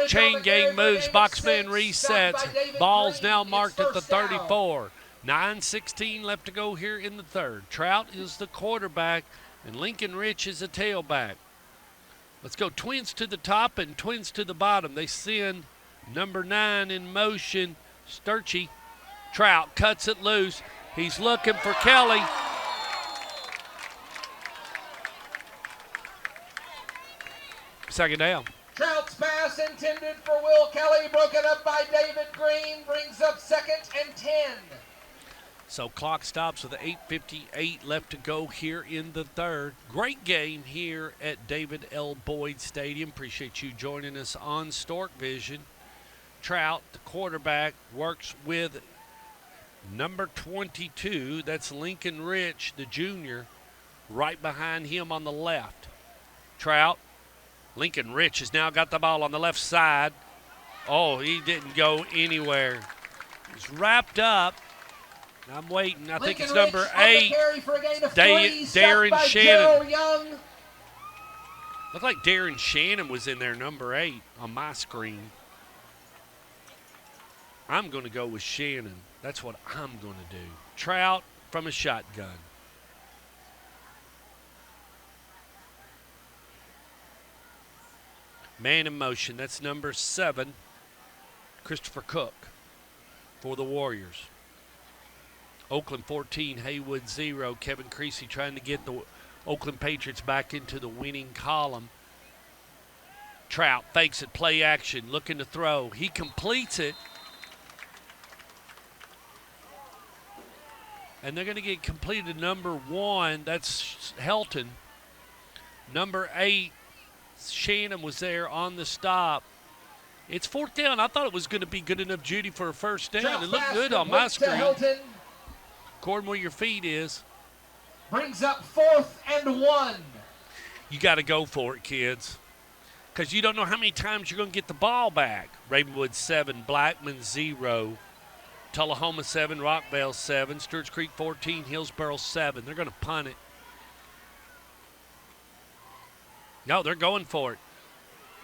Chain gang moves, boxman resets. Ball's now marked at the 34. 9:16 left to go here in the third. Trout is the quarterback, and Lincoln Rich is the tailback. Let's go twins to the top and twins to the bottom. They send number 9 in motion, Sturchy. Trout cuts it loose, He's looking for Kelly. Second down. Trout's pass intended for Will Kelly, broken up by David Green, brings up 2nd and 10. So clock stops with 8:58 left to go here in the third. Great game here at David L. Boyd Stadium. Appreciate you joining us on Stork Vision. Trout, the quarterback, works with number 22. That's Lincoln Rich, the junior, right behind him on the left. Trout. Lincoln Rich has now got the ball on the left side. Oh, he didn't go anywhere. He's wrapped up. I'm waiting. I think it's number 8, Darren Shannon. Looked like Darren Shannon was in there, number 8, on my screen. I'm going to go with Shannon. That's what I'm going to do. Trout from a shotgun. Man in motion, that's number 7, Christopher Cook for the Warriors. Oakland 14, Haywood 0. Kevin Creasy trying to get the Oakland Patriots back into the winning column. Trout fakes it, play action, looking to throw. He completes it. And they're going to get completed number 1. That's Helton. Number 8. Shannon was there on the stop. It's 4th down. I thought it was going to be good enough, Judy, for a first down. It looked good on my screen. According where your feed is. Brings up 4th and 1. You got to go for it, kids, because you don't know how many times you're going to get the ball back. Ravenwood 7, Blackman 0, Tullahoma 7, Rockvale 7, Stewart's Creek 14, Hillsboro 7. They're going to punt it. No, they're going for it.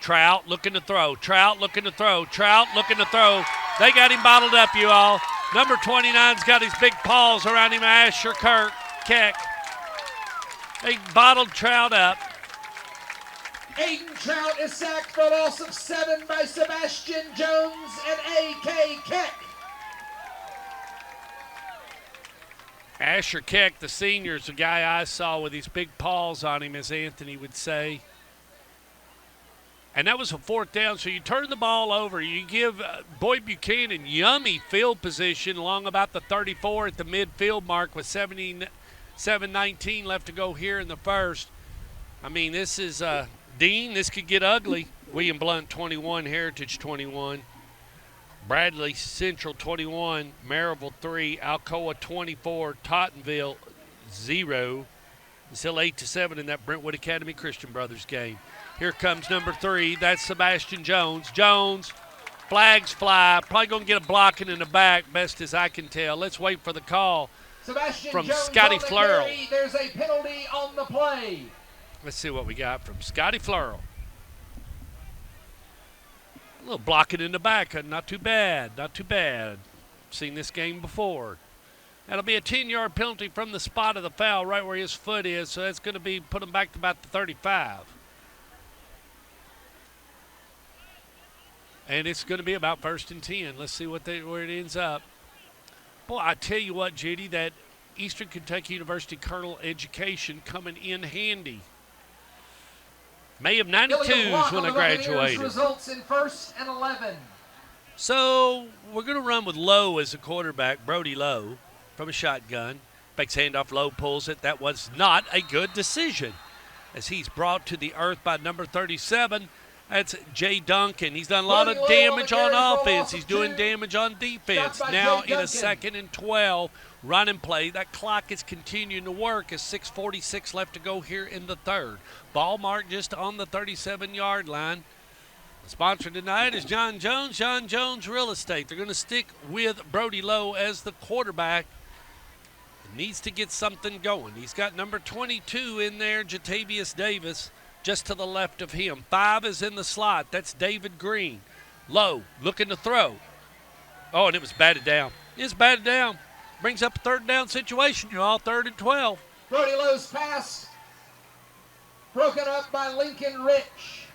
Trout looking to throw. Trout looking to throw. Trout looking to throw. They got him bottled up, you all. Number 29's got his big paws around him, Asher CAK. They bottled Trout up. Aiden Trout is sacked for a loss of 7 by Sebastian Jones and CAK. Asher CAK, the senior, is the guy I saw with his big paws on him, as Anthony would say. And that was a 4th down, so you turn the ball over. You give Boyd Buchanan yummy field position along about the 34 at the midfield mark with 7:19 left to go here in the first. I mean, this is Dean. This could get ugly. William Blount 21, Heritage 21. Bradley Central 21, Maryville 3, Alcoa 24, Tottenville 0. It's still 8-7 in that Brentwood Academy Christian Brothers game. Here comes number 3. That's Sebastian Jones. Jones, flags fly. Probably going to get a blocking in the back, best as I can tell. Let's wait for the call from Scotty Flurl. There's a penalty on the play. Let's see what we got from Scotty Flurl. A little blocking in the back. Not too bad. Not too bad. Seen this game before. That'll be a 10-yard penalty from the spot of the foul right where his foot is, so that's going to be put him back to about the 35. And it's going to be about 1st and 10. Let's see where it ends up. Boy, I tell you what, Judy, that Eastern Kentucky University Colonel education coming in handy. May of 92 is when I graduated. Results in 1st and 11. So we're going to run with Lowe as a quarterback, Brody Lowe, from a shotgun. Fakes handoff, Lowe pulls it. That was not a good decision as he's brought to the earth by number 37. That's Jay Duncan. He's done a lot of damage on offense. He's doing damage on defense. Now in a 2nd and 12, running play. That clock is continuing to work as 6:46 left to go here in the third. Ball marked just on the 37-yard line. The sponsor tonight is John Jones, John Jones Real Estate. They're going to stick with Brody Lowe as the quarterback. Needs to get something going. He's got number 22 in there, Jatavius Davis, just to the left of him. 5 is in the slot. That's David Green. Lowe looking to throw. Oh, and it was batted down. It's batted down. Brings up a 3rd down situation. You're all 3rd and 12. Brody Lowe's pass broken up by Lincoln Rich.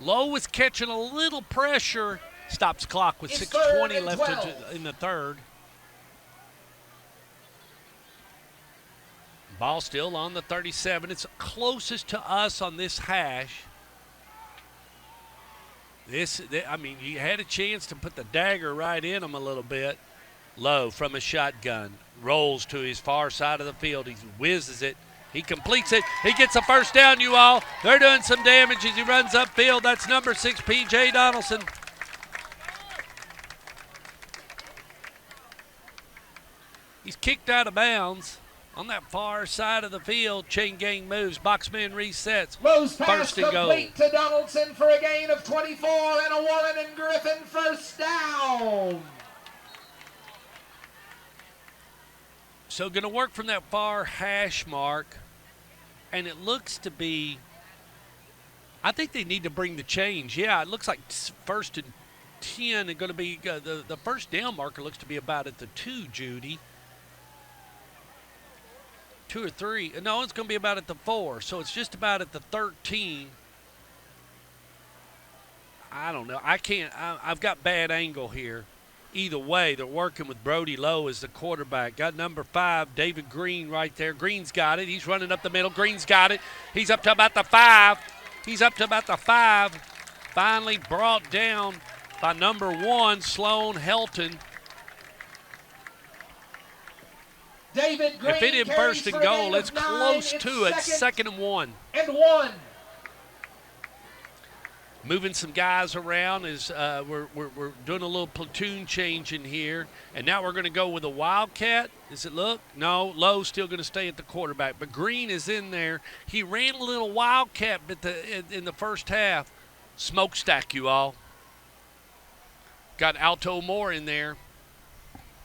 Lowe was catching a little pressure. Stops clock with 6:20 left in the third. Ball still on the 37. It's closest to us on this hash. I mean, you had a chance to put the dagger right in him a little bit. Low from a shotgun. Rolls to his far side of the field. He whizzes it. He completes it. He gets a first down, you all. They're doing some damage as he runs upfield. That's number 6, P.J. Donaldson. He's kicked out of bounds on that far side of the field. Chain gang moves. Boxman resets. Lowe's pass First and goal. complete to Donaldson for a gain of 24 and a Warren and Griffin first down. So going to work from that far hash mark. And it looks to be, I think they need to bring the change. Yeah, it looks like first and 10 and going to be, the first down marker looks to be about at the 2, Judy. 2 or 3. No, it's going to be about at the 4. So it's just about at the 13. I don't know. I've got bad angle here. Either way, they're working with Brody Lowe as the quarterback. Got number 5, David Green right there. Green's got it. He's running up the middle. Green's got it. He's up to about the 5. Finally brought down by number 1, Sloan Helton. David Green if it in first and goal, it's close to it. Second and 1. Moving some guys around as we're doing a little platoon change in here. And now we're going to go with a Wildcat. Does it look? No, Lowe's still going to stay at the quarterback. But Green is in there. He ran a little Wildcat in the first half. Smokestack, you all. Got Alto Moore in there.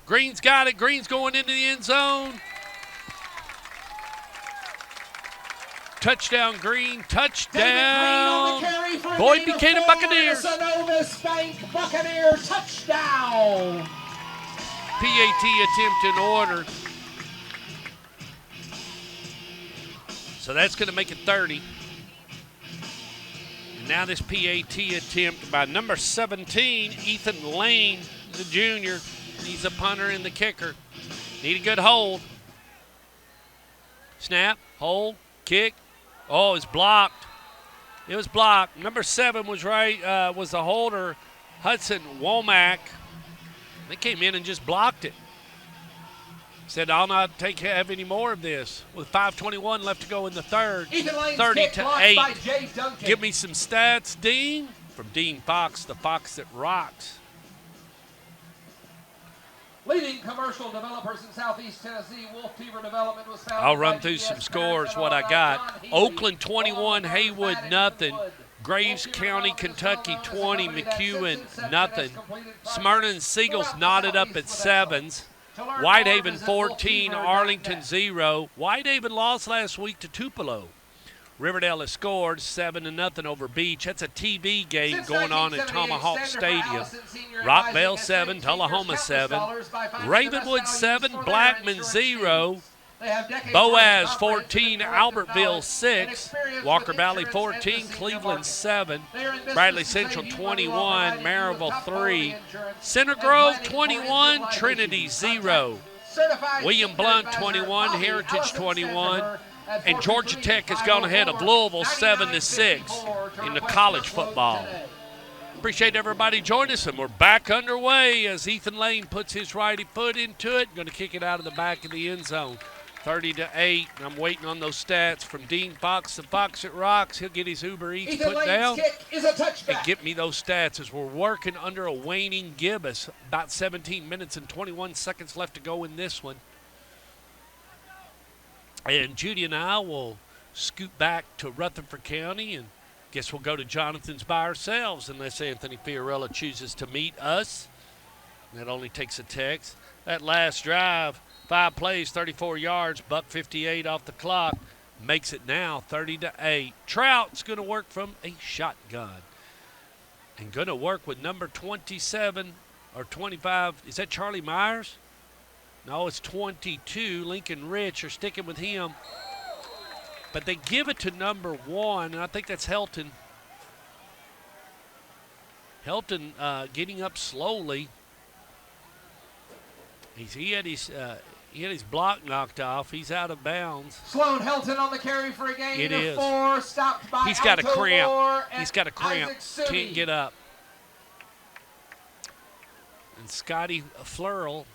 Green's got it. Green's going into the end zone. Touchdown, Green. Touchdown. Boyd Buchanan Buccaneers. Bank Buccaneer touchdown. PAT attempt in order. So that's going to make it 30. And now this PAT attempt by number 17, Ethan Lane, the junior. He's a punter and the kicker. Need a good hold. Snap, hold, kick. Oh, it's blocked. It was blocked. Number 7 was right, was the holder, Hudson Womack. They came in and just blocked it. Said, I'll not have any more of this. With 5:21 left to go in the third. 30-8. Give me some stats, Dean. From Dean Fox, the Fox that rocks. Leading commercial developers in Southeast Tennessee, Wolf Fever Development was founded. I'll run through some scores, what I got. Oakland 21, Haywood nothing. Graves County, Kentucky 20, McEwen nothing. Smyrna and Seagulls knotted up at 7s. Whitehaven 14, Arlington 0. Whitehaven lost last week to Tupelo. Riverdale has scored 7-0 over Beach. That's a TV game going on at Tomahawk Stadium. Rockvale 7, Tullahoma 7. Ravenwood 7, Blackman 0. Boaz 14, Albertville 6. Walker Valley 14, Cleveland 7. Bradley Central 21, Maryville 3. Center Grove 21, Trinity 0. William Blount 21, Heritage 21. And Georgia Tech has gone ahead of Louisville 7-6 in the college football. Appreciate everybody joining us, and we're back underway as Ethan Lane puts his righty foot into it. Going to kick it out of the back of the end zone. 30-8. I'm waiting on those stats from Dean Fox, the Fox that rocks. He'll get his Uber Eats put down and get me those stats as we're working under a waning gibbous. About 17 minutes and 21 seconds left to go in this one. And Judy and I will scoot back to Rutherford County, and guess we'll go to Jonathan's by ourselves unless Anthony Fiorella chooses to meet us. That only takes a text. That last drive, 5 plays, 34 yards, $158 off the clock, makes it now 30-8. Trout's going to work from a shotgun and going to work with number 27 or 25. Is that Charlie Myers? No, it's 22. Lincoln Rich are sticking with him. But they give it to number 1, and I think that's Helton. Helton getting up slowly. He had his He had his block knocked off. He's out of bounds. Sloan Helton on the carry for a gain It of is. 4. Stopped by He's got a Alto cramp. Moore and He's got a cramp. Isaac Suni. Can't get up. And Scotty Flurl,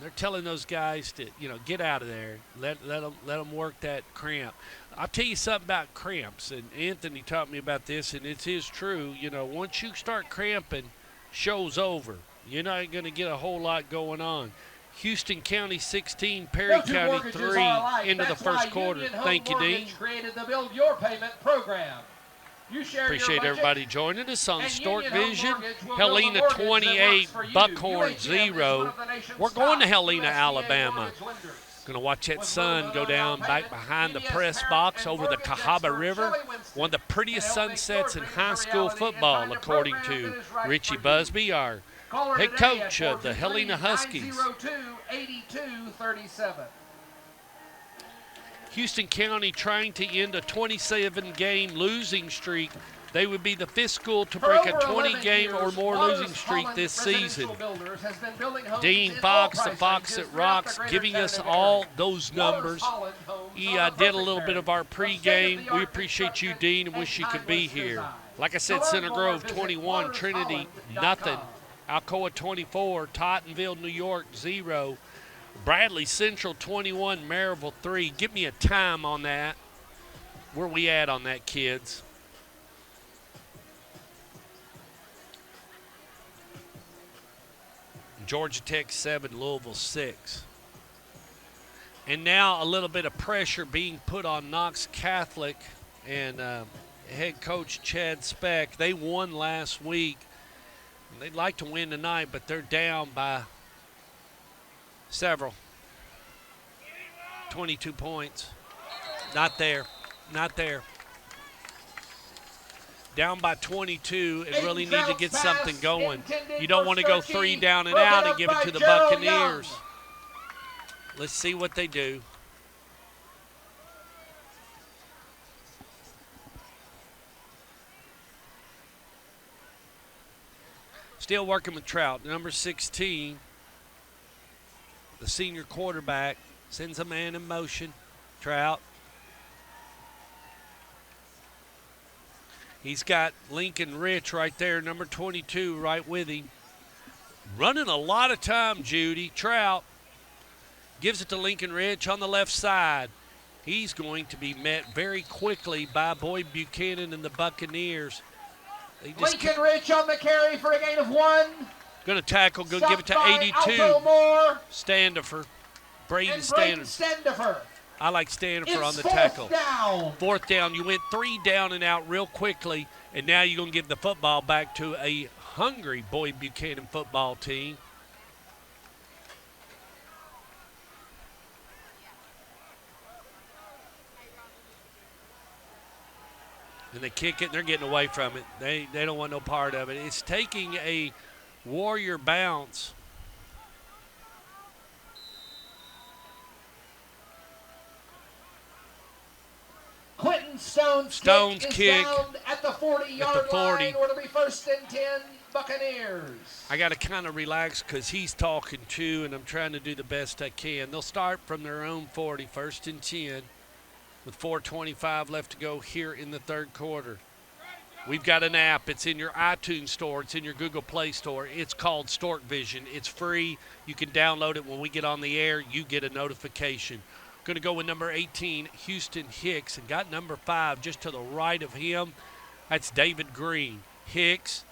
they're telling those guys to, get out of there. Let them work that cramp. I'll tell you something about cramps, and Anthony taught me about this, and it is true. Once you start cramping, show's over. You're not going to get a whole lot going on. Houston County 16, Perry County 3 into the first quarter. Thank you, Dean. Created the Build Your Payment program. You share Appreciate your everybody joining us on Stork Union Home Vision. Mortgage will Helena build a mortgage that 28, works for you. Buckhorn UHM is 0. one of the nation's We're going to top Helena, USDA Alabama. mortgage lenders. Going to watch that With sun Blue go Moon down on back payment, behind the PBS press parent box and over the mortgage Cahaba expert River. Shelley Winston One of the prettiest can help make sunsets your in dreams high a school reality and football, find a according program to that is right Richie for you. Busby, our Call her head today coach at of the Helena Huskies. 423-902-8237. Houston County trying to end a 27-game losing streak. They would be the fifth school to break a 20-game or more losing streak this season. Dean Fox, the Fox that rocks, giving us all those numbers. He did a little bit of our pregame. We appreciate you, Dean, and wish you could be here. Like I said, Center Grove 21, Trinity nothing. Alcoa 24, Tottenville, New York 0. Bradley Central 21, Maryville 3. Give me a time on that. Where we at on that, kids? Georgia Tech 7, Louisville 6. And now a little bit of pressure being put on Knox Catholic and head coach Chad Speck. They won last week. They'd like to win tonight, but they're down by several. 22 points. Not there. Not there. Down by 22 and really need to get something going. You don't want to go 3 down and out and give it to the Buccaneers. Let's see what they do. Still working with Trout. Number 16, the senior quarterback, sends a man in motion. Trout. He's got Lincoln Rich right there, number 22, right with him. Running a lot of time, Judy. Trout gives it to Lincoln Rich on the left side. He's going to be met very quickly by Boyd Buchanan and the Buccaneers. Lincoln Rich on the carry for a gain of 1. Going to tackle, going to give it to 82. Standifer. Braden Standifer. I like Standifer on the tackle. Down. Fourth down. You went 3 down and out real quickly, and now you're going to give the football back to a hungry Boyd Buchanan football team. And they kick it, and they're getting away from it. They don't want no part of it. It's taking a Warrior bounce. Quentin Stone's kick is down at the 40-yard line. It'll be 1st and 10, Buccaneers. I got to kind of relax because he's talking too, and I'm trying to do the best I can. They'll start from their own 40, 1st and 10. With 4:25 left to go here in the third quarter. We've got an app. It's in your iTunes store. It's in your Google Play store. It's called Stork Vision. It's free. You can download it. When we get on the air, you get a notification. Going to go with number 18, Houston Hicks, and got number 5 just to the right of him. That's David Green. Hicks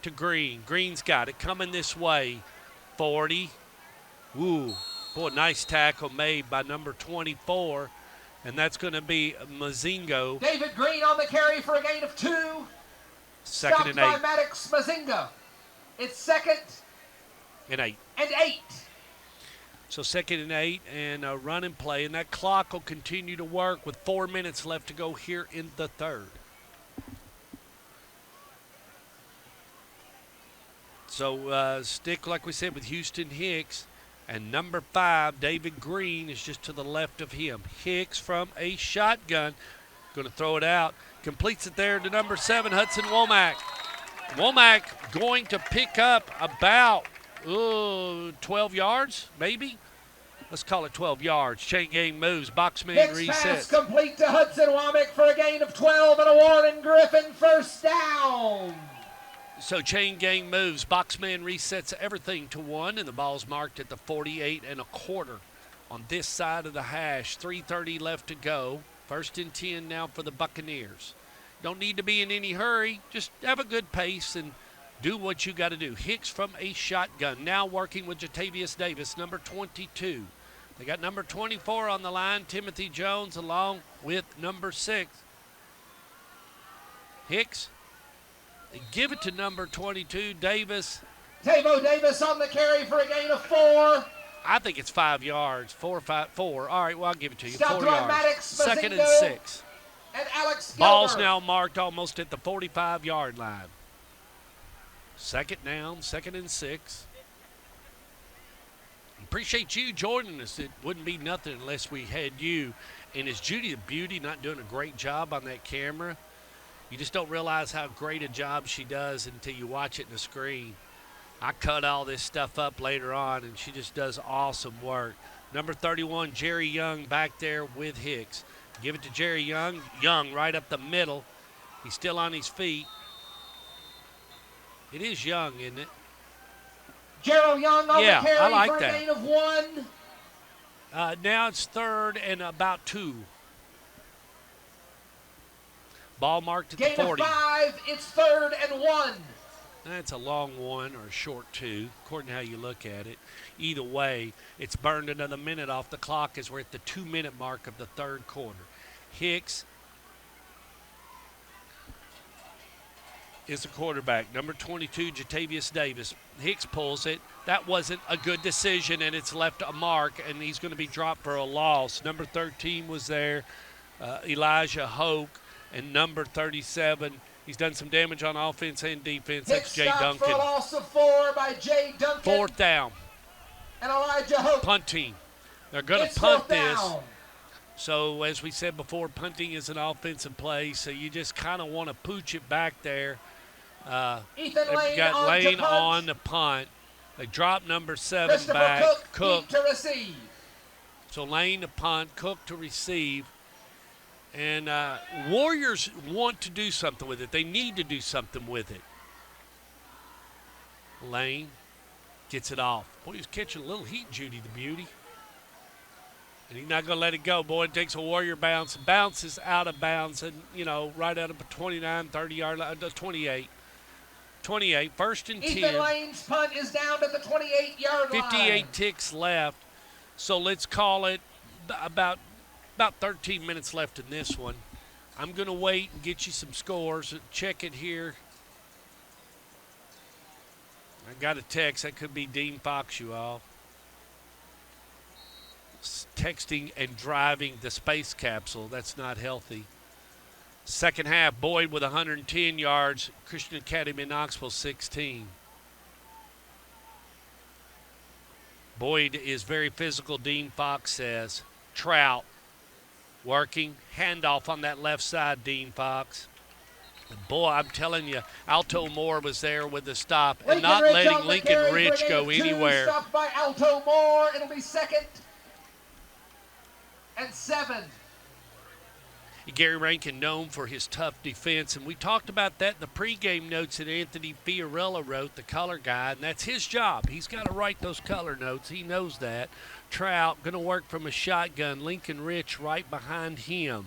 to Green. Green's got it coming this way. 40. Woo. Boy, nice tackle made by number 24. And that's going to be Mazingo. David Green on the carry for a gain of 2. Second and 8. Stopped by Maddox Mazingo. It's 2nd and 8. And 8. So 2nd and 8 and a run and play. And that clock will continue to work with 4 minutes left to go here in the third. So stick, like we said, with Houston Hicks. And number 5, David Green, is just to the left of him. Hicks from a shotgun. Going to throw it out. Completes it there to number 7, Hudson Womack. Womack going to pick up about 12 yards, maybe. Let's call it 12 yards. Chain gang moves. Boxman Hicks pass resets. complete to Hudson Womack for a gain of 12 and a Warren Griffin first down. So chain gang moves. Boxman resets everything to 1, and the ball's marked at the 48 1/4 on this side of the hash. 3:30 left to go. 1st and 10 now for the Buccaneers. Don't need to be in any hurry. Just have a good pace and do what you got to do. Hicks from a shotgun. Now working with Jatavius Davis, number 22. They got number 24 on the line, Timothy Jones, along with number 6. Hicks. They give it to number 22, Davis. Tavo Davis on the carry for a gain of 4. I think it's 5 yards. 4, 5, 4. All right, well, I'll give it to you. Stopped 4 by yards. Maddox, 2nd and Mazingo, 6. And Alex Gilbert. Ball's now marked almost at the 45-yard line. 2nd down, 2nd and 6. Appreciate you joining us. It wouldn't be nothing unless we had you. And is Judy the Beauty not doing a great job on that camera? You just don't realize how great a job she does until you watch it in the screen. I cut all this stuff up later on, and she just does awesome work. Number 31, Jerry Young back there with Hicks. Give it to Jerry Young. Young right up the middle. He's still on his feet. It is Young, isn't it? Gerald Young on the carry I like for a that. gain of 1. Now it's 3rd and about 2. Ball marked at the Gain 40. of 5. It's 3rd and 1. That's a long 1 or a short 2, according to how you look at it. Either way, it's burned another minute off the clock as we're at the 2-minute mark of the 3rd quarter. Hicks is the quarterback. Number 22, Jatavius Davis. Hicks pulls it. That wasn't a good decision, and it's left a mark, and he's going to be dropped for a loss. Number 13 was there, Elijah Hoke, and number 37. He's done some damage on offense and defense. That's Jay Duncan. For a loss of 4 by Jay Duncan. 4th down. And Elijah Hope. Punting. They're going to punt this. So, as we said before, punting is an offensive play, so you just kind of want to pooch it back there. Ethan Lane got Lane on the punt. They drop number 7 back. Cook to receive. So Lane to punt, Cook to receive. And Warriors want to do something with it. They need to do something with it. Lane gets it off. Boy, he's catching a little heat, Judy the Beauty. And he's not going to let it go. Boy, it takes a Warrior bounce. Bounces out of bounds and, right out of a 29, 30-yard line, 28. 28, 1st and 10. Ethan Lane's punt is down to the 28-yard line. 58 ticks left. So let's call it about 13 minutes left in this one. I'm going to wait and get you some scores. Check it here. I got a text. That could be Dean Fox, you all. Texting and driving the space capsule. That's not healthy. Second half, Boyd with 110 yards. Christian Academy Knoxville 16. Boyd is very physical, Dean Fox says. Trout working. Handoff on that left side, Dean Fox. Boy, I'm telling you, Alto Moore was there with the stop and not letting Lincoln Rich go anywhere. Stopped by Alto Moore. It'll be 2nd and 7. Gary Rankin known for his tough defense, and we talked about that in the pregame notes that Anthony Fiorella wrote, the color guy, and that's his job. He's got to write those color notes. He knows that. Trout going to work from a shotgun. Lincoln Rich right behind him.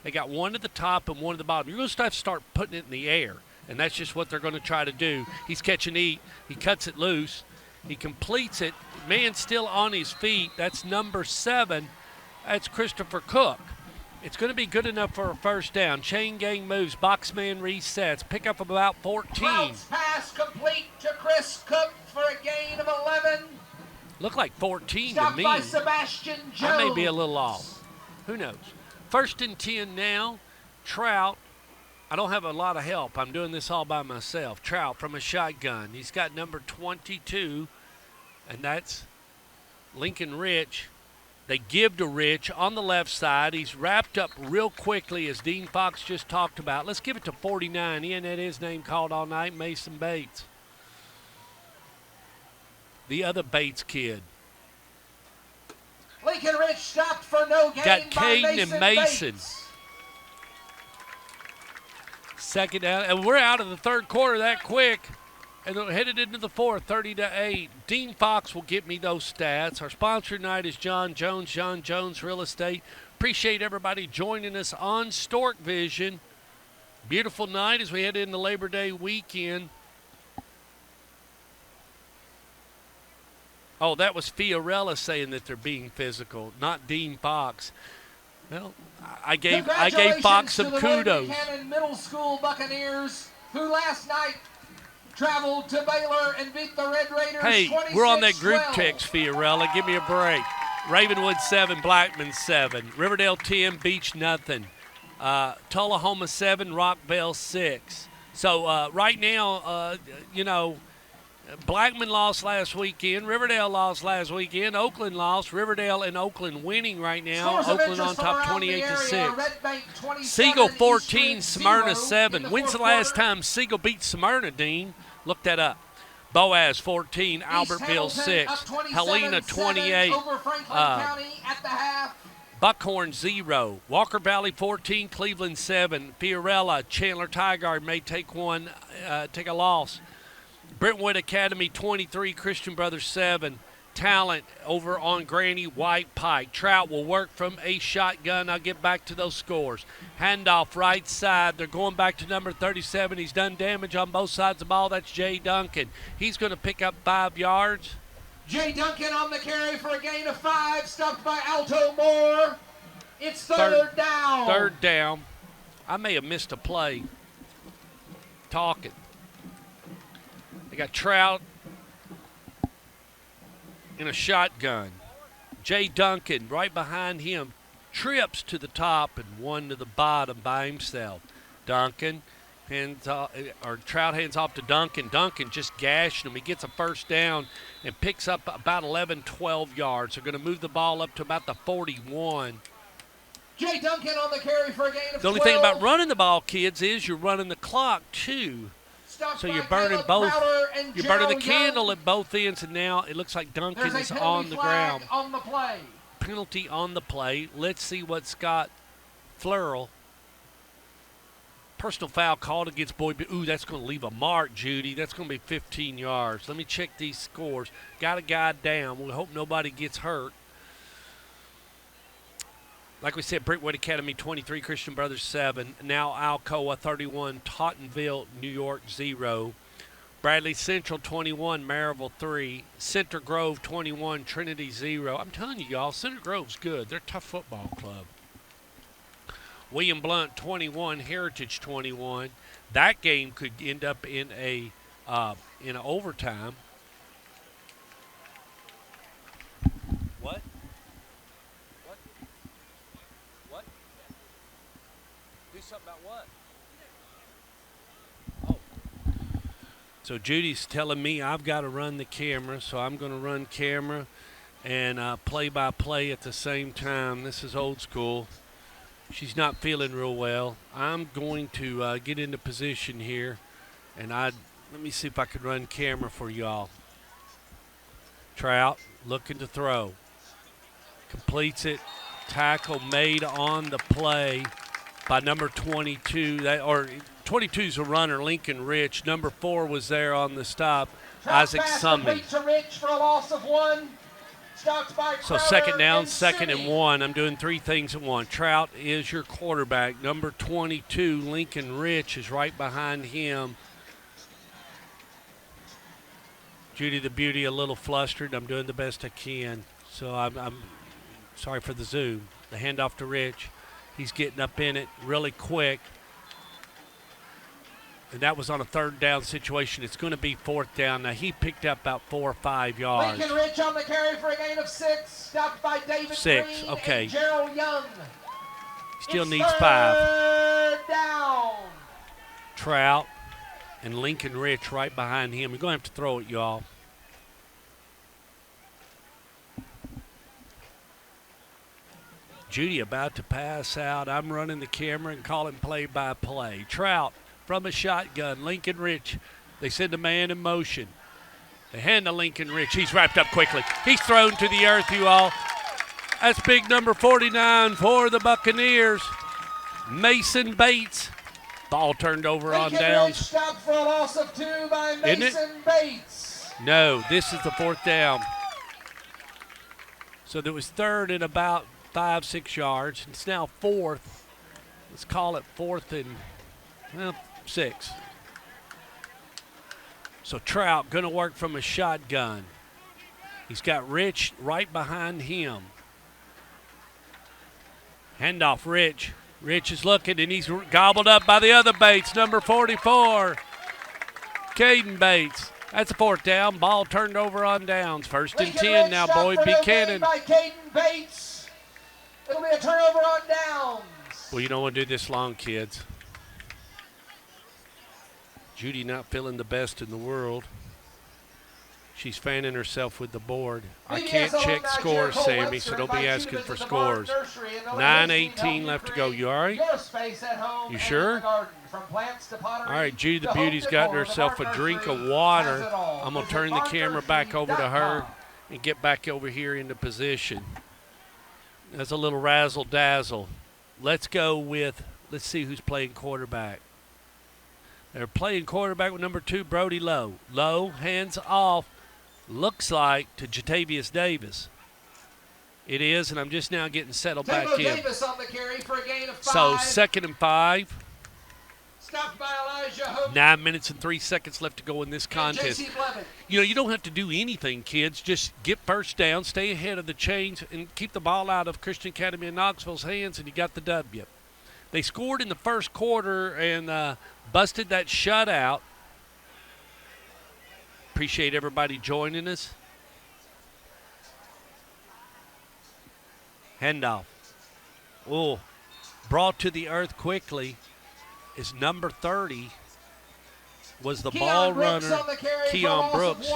They got one at the top and one at the bottom. You're going to have to start putting it in the air, and that's just what they're going to try to do. He's catch and eat. He cuts it loose. He completes it. Man's still on his feet. That's number 7. That's Christopher Cook. It's going to be good enough for a first down. Chain gang moves. Boxman resets. Pick up about 14. Bounce pass complete to Chris Cook for a gain of 11. Look like 14 Stopped to me. by Sebastian Jones. I may be a little off. Who knows? 1st and 10 now. Trout. I don't have a lot of help. I'm doing this all by myself. Trout from a shotgun. He's got number 22, and that's Lincoln Rich. They give to Rich on the left side. He's wrapped up real quickly, as Dean Fox just talked about. Let's give it to 49. He ain't had his name called all night, Mason Bates. The other Bates kid. Lincoln Rich stopped for no gain Got by Caden and Mason. Bates. Second down, and we're out of the third quarter that quick. And they're headed into the fourth, 30-8. Dean Fox will get me those stats. Our sponsor tonight is John Jones Real Estate. Appreciate everybody joining us on Stork Vision. Beautiful night as we head into Labor Day weekend. Oh, that was Fiorella saying that they're being physical, not Dean Fox. Well, I gave Fox some kudos. Buchanan Middle School Buccaneers, who last night traveled to Baylor and beat the Red Raiders. Hey, we're on that group text, Fiorella. Give me a break. Ravenwood 7, Blackman 7. Riverdale 10, Beach nothing. Tullahoma 7, Rockville 6. So right now, Blackman lost last weekend. Riverdale lost last weekend. Oakland lost. Riverdale and Oakland winning right now. Oakland on top 28-6. Siegel 14, Smyrna 7. When's the last time Siegel beat Smyrna, Dean? Look that up. Boaz 14, Albertville 6. Helena 28. Buckhorn 0. Walker Valley 14, Cleveland 7. Fiorella, Chandler Tigard may take a loss. Brentwood Academy 23, Christian Brothers 7. Talent over on Granny White Pike. Trout will work from a shotgun. I'll get back to those scores. Handoff right side. They're going back to number 37. He's done damage on both sides of the ball. That's Jay Duncan. He's going to pick up 5 yards. Jay Duncan on the carry for a gain of 5. Stopped by Alto Moore. It's third down. Third down. I may have missed a play. Talking. They got Trout in a shotgun. Jay Duncan right behind him trips to the top and one to the bottom by himself. Duncan Trout hands off to Duncan. Duncan just gashing him. He gets a first down and picks up about 11, 12 yards. They're going to move the ball up to about the 41. Jay Duncan on the carry for a gain of 12. The only thing about running the ball, kids, is you're running the clock too. So you're burning both. You're burning the candle at both ends, and now it looks like Duncan is on the ground. On the play. Penalty on the play. Let's see what Scott Flurl. Personal foul called against Boyd. Ooh, that's going to leave a mark, Judy. That's going to be 15 yards. Let me check these scores. Got a guy down. We hope nobody gets hurt. Like we said, Brentwood Academy 23, Christian Brothers 7. Now Alcoa 31, Tottenville, New York 0. Bradley Central 21, Maryville 3. Center Grove 21, Trinity 0. I'm telling you, y'all, Center Grove's good. They're a tough football club. William Blount 21, Heritage 21. That game could end up in an overtime. What? Do something about what? Oh. So Judy's telling me I've got to run the camera, so I'm going to run camera and play-by-play at the same time. This is old school. She's not feeling real well. I'm going to get into position here, and let me see if I can run camera for y'all. Trout looking to throw. Completes it. Tackle made on the play by number 22. 22 is a runner, Lincoln Rich. Number 4 was there on the stop, Isaac Summey. To Rich for a loss of 1. So second down, second and 1. I'm doing 3 things at once. Trout is your quarterback. Number 22, Lincoln Rich, is right behind him. Judy the Beauty a little flustered. I'm doing the best I can. So I'm sorry for the zoom. The handoff to Rich. He's getting up in it really quick. And that was on a third down situation. It's going to be fourth down. Now, he picked up about 4 or 5 yards. Lincoln Rich on the carry for a gain of 6. Stopped by David 6, Green okay. and Gerald Young. Still needs 5. Third down. Trout and Lincoln Rich right behind him. You're going to have to throw it, y'all. Judy about to pass out. I'm running the camera and calling play-by-play. Trout from a shotgun. Lincoln Rich. They send a man in motion. They hand to Lincoln Rich. He's wrapped up quickly. He's thrown to the earth, you all. That's big number 49 for the Buccaneers. Mason Bates. Ball turned over on downs. Stop for a loss of 2 by Mason Bates. No, this is the 4th down. So there was 3rd and about 5-6 yards. It's now 4th. Let's call it 4th and 6. So Trout going to work from a shotgun. He's got Rich right behind him. Handoff, Rich. Rich is looking, and he's gobbled up by the other Bates, number 44, Caden Bates. That's a 4th down. Ball turned over on downs. 1st and 10 now, Boyd Buchanan. By Caden Bates. It'll be a turnover on downs. Well, you don't want to do this long, kids. Judy not feeling the best in the world. She's fanning herself with the board. I can't check scores, Sammy, so don't be asking for scores. 9:18 left to go. You all right? You sure? All right, Judy the Beauty's gotten herself a drink of water. I'm going to turn the camera back over to her and get back over here into position. That's a little razzle-dazzle. Let's go with, let's see who's playing quarterback. They're playing quarterback with number 2, Brody Lowe. Lowe, hands off. Looks like to Jatavius Davis. It is, and I'm just now getting settled back in. Davis on the carry for a gain of 5. So 2nd and 5. Stopped by Elijah Hope. 9 minutes and 3 seconds left to go in this contest. You know, you don't have to do anything, kids. Just get first down, stay ahead of the chains, and keep the ball out of Christian Academy of Knoxville's hands, and you got the W. They scored in the first quarter and busted that shutout. Appreciate everybody joining us. Handoff. Oh, brought to the earth quickly is number 30. Was the ball runner, Keon Brooks.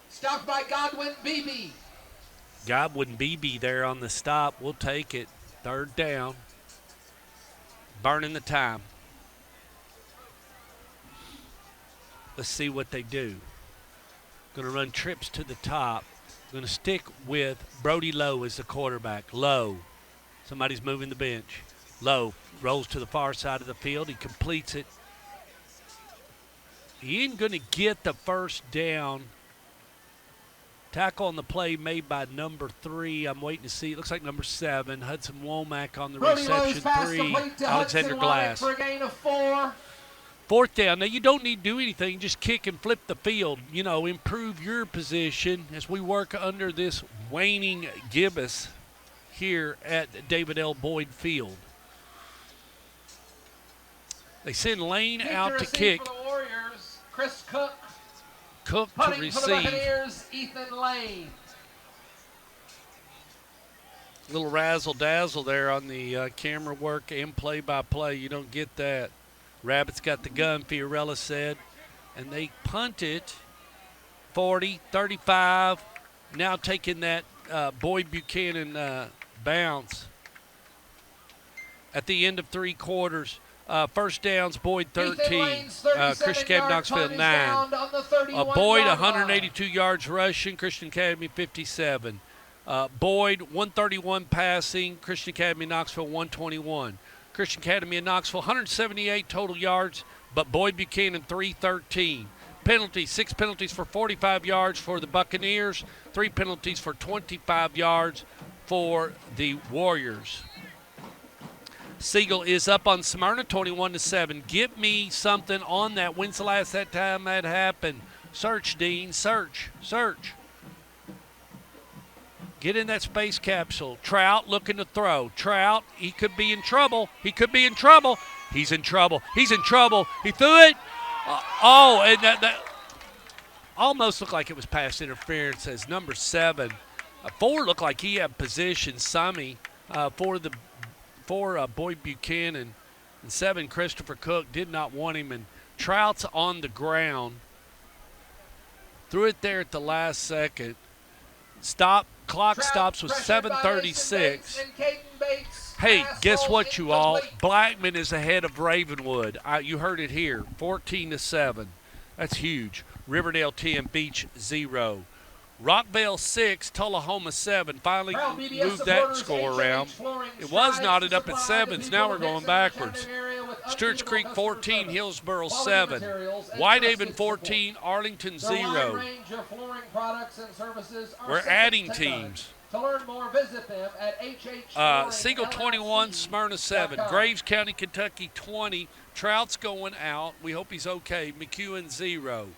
Stopped by Godwin Beebe. Godwin Beebe there on the stop. We'll take it. 3rd down. Burning the time. Let's see what they do. Going to run trips to the top. Going to stick with Brody Lowe as the quarterback. Lowe. Somebody's moving the bench. Lowe rolls to the far side of the field. He completes it. He ain't going to get the first down. Tackle on the play made by number 3. I'm waiting to see. It looks like number 7. Hudson Womack on the reception. 3. Alexander Glass. For a gain of 4. 4th down. Now, you don't need to do anything. Just kick and flip the field. You know, improve your position as we work under this waning gibbous here at David L. Boyd Field. They send Lane out to kick. For the Warriors, Chris Cook. Cook to Punting receive. for the Buccaneers, Ethan Lane. Little razzle-dazzle there on the camera work and play-by-play. You don't get that. Rabbits got the gun, Fiorella said. And they punt it 40, 35. Now taking that Boyd Buchanan bounce. At the end of 3 quarters, first downs, Boyd 13. Christian Academy Knoxville 9. Boyd 182 yards rushing, Christian Academy 57. Boyd 131 passing, Christian Academy Knoxville 121. Christian Academy of Knoxville, 178 total yards, but Boyd Buchanan, 313. Penalties, 6 penalties for 45 yards for the Buccaneers, 3 penalties for 25 yards for the Warriors. Siegel is up on Smyrna, 21-7. Get me something on that. When's the last time that happened? Search, Dean, search. Get in that space capsule. Trout looking to throw. Trout, he could be in trouble. He's in trouble. He threw it. And that almost looked like it was pass interference as number 7. 4 looked like he had position. Summy for Boyd Buchanan. And 7, Christopher Cook did not want him. And Trout's on the ground. Threw it there at the last second. Clock stops with 7:36. Hey, guess what, you all? Blackman is ahead of Ravenwood. You heard it here, 14-7. That's huge. Riverdale 10, Beach 0. Rockville 6, Tullahoma 7. Finally Proud BBS moved that supporters, score H&H around. Flooring It was strives knotted to up at supply the 7s. people Now of we're going Dixon and backwards. Chattanooga area with Stewart's unbeatable Creek customer 14, service, Hillsboro quality 7. materials, and Whitehaven trusted 14, Arlington support. Their wide 0. range of flooring products and services are We're second adding to none. teams. To learn more, visit them at HH Siegel 21, Smyrna 7. Graves County, Kentucky 20. Trout's going out. We hope he's okay. McEwen 0.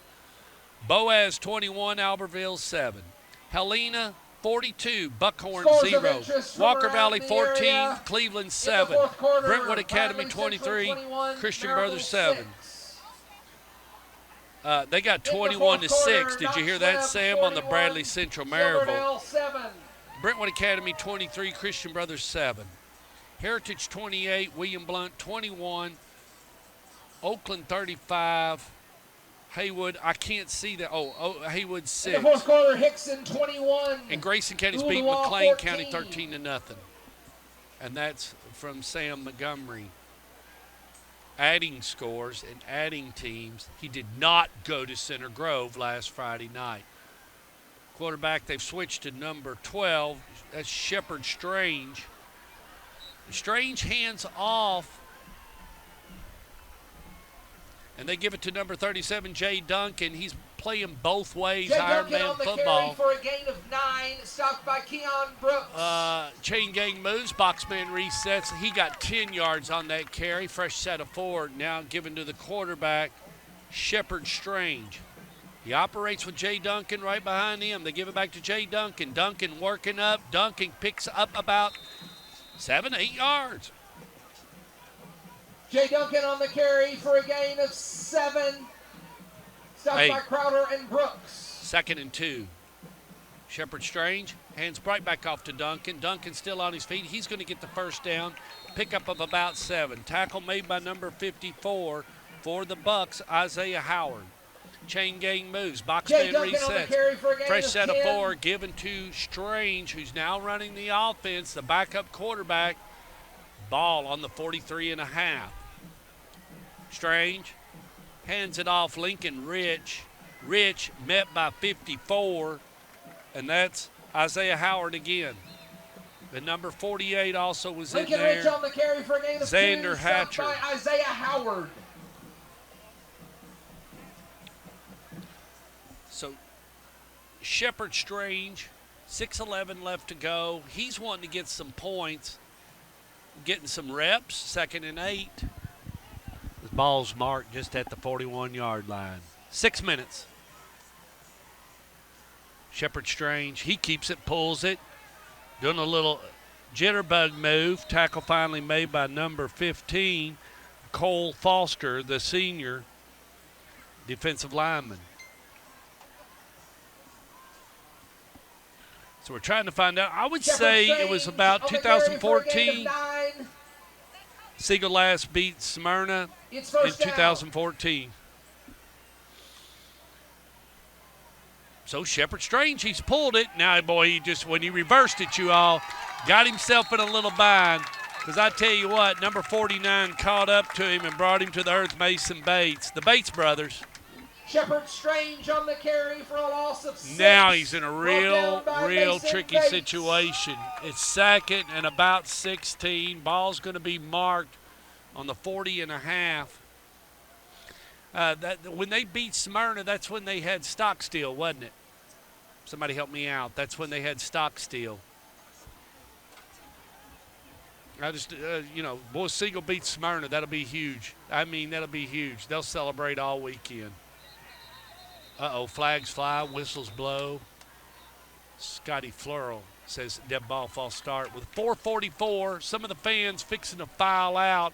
Boaz 21, Albertville 7. Helena 42, Buckhorn Scores of 0. interest from Walker around Valley the 14, area. Cleveland In 7. the fourth quarter, Brentwood Academy Bradley 23, Central 21, Christian Miracle Brothers 7. 6. They got In the 21 to fourth 6. quarter, Did you hear Knox that, Webb Sam, on the 41, Bradley Central Maryville? Silverdale 7. Brentwood Academy 23, Christian Brothers 7. Heritage 28, William Blount 21, Oakland 35, Haywood, I can't see that. Haywood 6. In the fourth quarter, Hickson 21. And Grayson County's beat Ooltewah McLean 14. County 13 to nothing. And that's from Sam Montgomery. Adding scores and adding teams. He did not go to Center Grove last Friday night. Quarterback, they've switched to number 12. That's Shepard Strange. Strange hands off. And they give it to number 37, Jay Duncan. He's playing both ways, Jay Iron Duncan Man on the football. carry for a gain of 9, stopped by Keon Brooks. Chain gang moves, boxman resets. He got 10 yards on that carry. Fresh set of 4 now given to the quarterback, Shepard Strange. He operates with Jay Duncan right behind him. They give it back to Jay Duncan. Duncan working up. Duncan picks up about 7, 8 yards. Jay Duncan on the carry for a gain of 7. Stopped by Crowder and Brooks. 2nd and 2. Shepard Strange hands right back off to Duncan. Duncan still on his feet. He's going to get the first down. Pickup of about 7. Tackle made by number 54 for the Bucks, Isaiah Howard. Chain gang moves. Boxman resets. Fresh set of 4 given to Strange, who's now running the offense. The backup quarterback. Ball on the 43.5. Strange hands it off Lincoln Rich. Rich met by 54, and that's Isaiah Howard again. The number 48 also was Lincoln in there. Rich on the carry for a gain of Xander 2, Hatcher. by Isaiah Howard. So Shepard Strange, 6:11 left to go. He's wanting to get some points, getting some reps, 2nd and 8. The ball's marked just at the 41-yard line. 6 minutes. Shepard Strange, he keeps it, pulls it, doing a little jitterbug move. Tackle finally made by number 15, Cole Foster, the senior defensive lineman. So we're trying to find out. I would say it was about 2014. Siegel last beat Smyrna in 2014. So Shepard Strange, he's pulled it. Now, boy, when he reversed it, you all, got himself in a little bind. Because I tell you what, number 49 caught up to him and brought him to the earth, Mason Bates. The Bates brothers. Shepard Strange on the carry for a loss of 6. Now he's in a real tricky Bates. situation. It's 2nd and about 16. Ball's going to be marked on the 40.5. When they beat Smyrna, that's when they had Stockstill, wasn't it? Somebody help me out. That's when they had Stockstill. I just, boy, Siegel beats Smyrna. That'll be huge. I mean, that'll be huge. They'll celebrate all weekend. Flags fly, whistles blow. Scotty Flurl says dead ball false start with 4:44. Some of the fans fixing to file out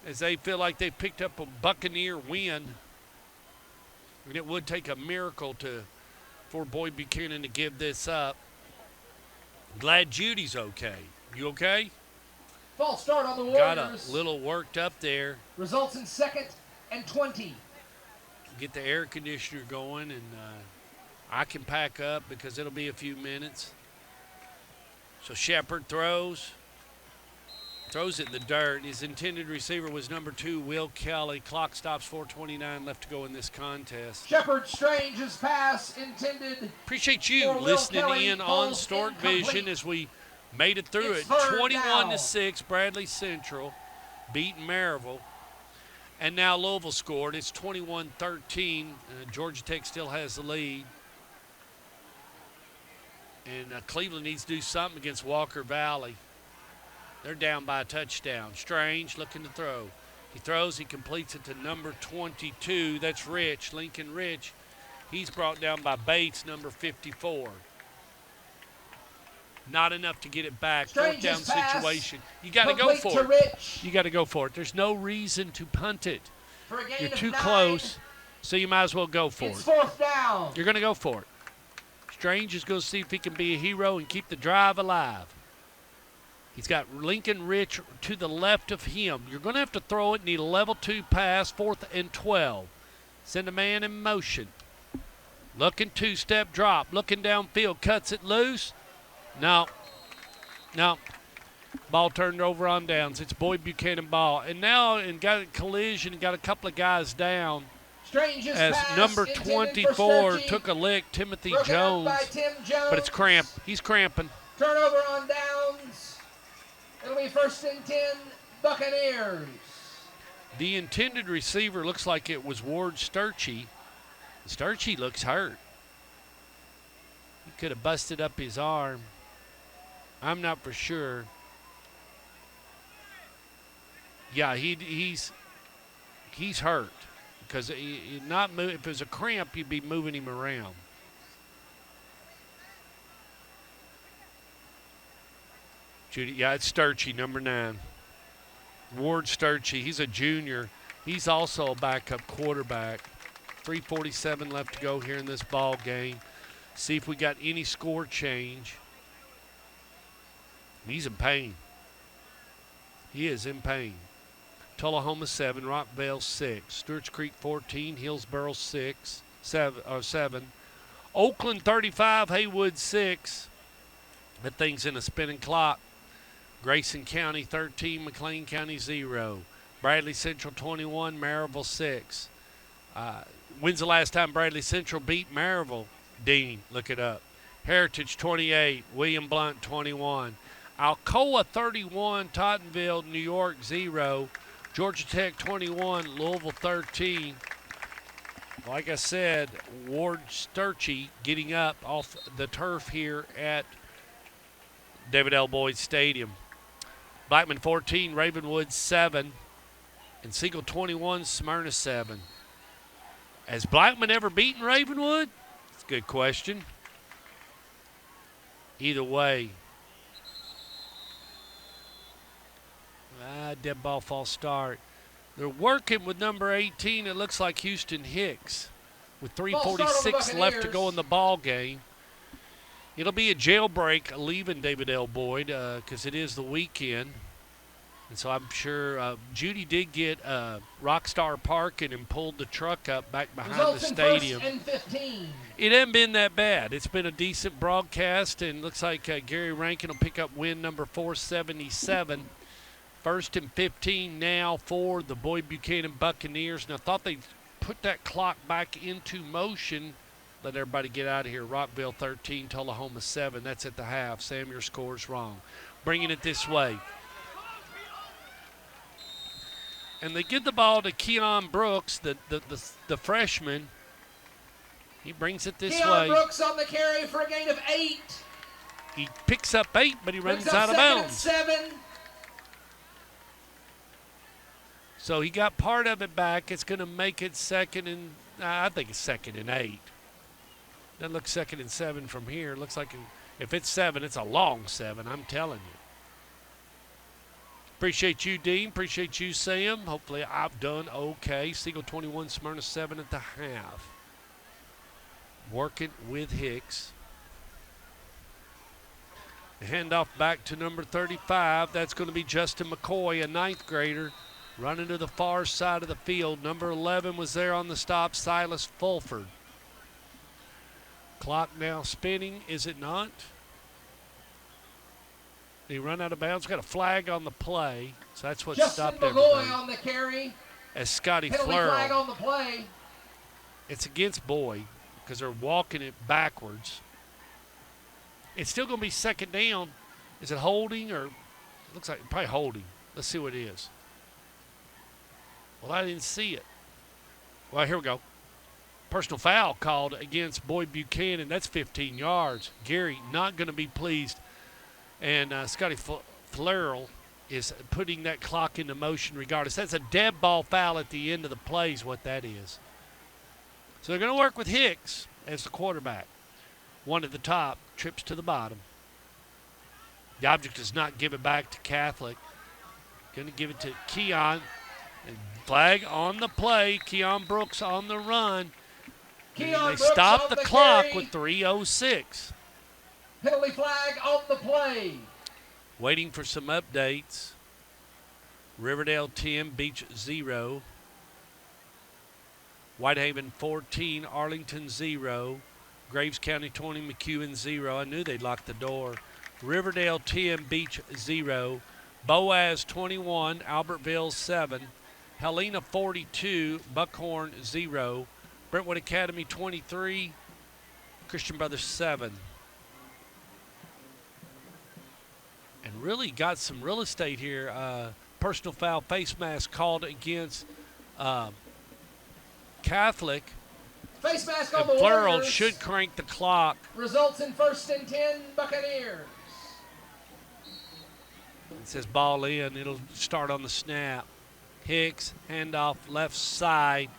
as they feel like they picked up a Buccaneer win. And it would take a miracle for Boyd Buchanan to give this up. Glad Judy's okay. You okay? False start on the Warriors. Got a little worked up there. Results in 2nd and 20. Get the air conditioner going, and I can pack up because it'll be a few minutes. So Shepard throws. Throws it in the dirt. His intended receiver was number 2, Will Kelly. Clock stops, 4:29 left to go in this contest. Shepard Strange's pass intended. Appreciate you for Will listening Kelly, in on falls Stork incomplete. Vision as we made it through It's it. third 21-6, Bradley Central beating Maryville. And now Louisville scored. It's 21-13. Georgia Tech still has the lead. And Cleveland needs to do something against Walker Valley. They're down by a touchdown. Strange looking to throw. He throws, he completes it to number 22. That's Rich, Lincoln Rich. He's brought down by Bates, number 54. Not enough to get it back. Fourth down situation. You got to go for it. You got to go for it. There's no reason to punt it. You're too close, so you might as well go for it. Fourth down. You're going to go for it. Strange is going to see if he can be a hero and keep the drive alive. He's got Lincoln Rich to the left of him. You're going to have to throw it. Need a level 2 pass, 4th and 12. Send a man in motion. Looking 2-step drop. Looking downfield. Cuts it loose. No. Ball turned over on downs. It's Boyd Buchanan ball. And now got a collision and got a couple of guys down. As number 24 took a lick, Timothy Jones. But it's cramp. He's cramping. Turnover on downs. It'll be 1st and 10, Buccaneers. The intended receiver looks like it was Ward Sturchy. Sturchy looks hurt. He could have busted up his arm. I'm not for sure. Yeah, he's hurt because if it was a cramp, you'd be moving him around. Judy, yeah, it's Sturchy, number 9. Ward Sturchy, he's a junior. He's also a backup quarterback. 3:47 left to go here in this ball game. See if we got any score change. He's in pain. He is in pain. Tullahoma 7, Rockvale 6, Stewart's Creek 14, Hillsboro 7. Oakland 35, Haywood 6. That thing's in a spinning clock. Grayson County 13, McLean County 0. Bradley Central 21, Maryville 6. When's the last time Bradley Central beat Maryville? Dean, look it up. Heritage 28, William Blount 21. Alcoa 31, Tottenville, New York 0. Georgia Tech 21, Louisville 13. Like I said, Ward Sturchy getting up off the turf here at David L. Boyd Stadium. Blackman 14, Ravenwood 7. And Siegel 21, Smyrna 7. Has Blackman ever beaten Ravenwood? That's a good question. Either way. Dead ball false start. They're working with number 18. It looks like Houston Hicks with 3:46 left to go in the ball game. It'll be a jailbreak leaving David L. Boyd because it is the weekend. And so I'm sure Judy did get Rockstar parking and pulled the truck up back behind the stadium. 1st and 15. It hasn't been that bad. It's been a decent broadcast, and looks like Gary Rankin will pick up win number 477. 1st and 15 now for the Boyd Buchanan Buccaneers. And I thought they put that clock back into motion. Let everybody get out of here. Rockville 13, Tullahoma 7. That's at the half. Sam, your score's wrong. Bringing it this way. And they give the ball to Keon Brooks, the freshman. He brings it this way. Keon Brooks on the carry for a gain of 8. He picks up 8, but he runs out of bounds. 7. So he got part of it back. It's going to make it 2nd and, I think it's 2nd and 8. Doesn't look 2nd and 7 from here. Looks like if it's 7, it's a long 7, I'm telling you. Appreciate you, Dean. Appreciate you, Sam. Hopefully I've done okay. Siegel 21, Smyrna 7 at the half. Working with Hicks. The handoff back to number 35. That's going to be Justin McCoy, a 9th grader, running to the far side of the field. Number 11 was there on the stop, Silas Fulford. Clock now spinning, is it not? He run out of bounds. Got a flag on the play, so that's what Justin stopped McGoy everything. on the carry. As Scotty Penalty flag Flurl, on the play. it's against Boyd because they're walking it backwards. It's still going to be second down. Is it holding or it looks like probably holding? Let's see what it is. Well, I didn't see it. Well, here we go. Personal foul called against Boyd Buchanan. That's 15 yards. Gary not going to be pleased. And Scotty Flurl is putting that clock into motion regardless. That's a dead ball foul at the end of the play is what that is. So they're going to work with Hicks as the quarterback. One at the top, trips to the bottom. The object does not give it back to Catholic. Going to give it to Keon. And flag on the play. Keon Brooks on the run. And they stop the clock with 3:06. Penalty flag on the play. Waiting for some updates. Riverdale 10, Beach 0. Whitehaven 14, Arlington 0. Graves County 20, McEwen 0. I knew they'd lock the door. Riverdale 10, Beach 0. Boaz 21, Albertville 7. Helena 42, Buckhorn 0. Brentwood Academy 23, Christian Brothers 7. And really got some real estate here. Personal foul face mask called against Catholic. Face mask on the Flurl Warriors. should crank the clock. Results in 1st and 10, Buccaneers. It says ball in. It'll start on the snap. Hicks, handoff left side.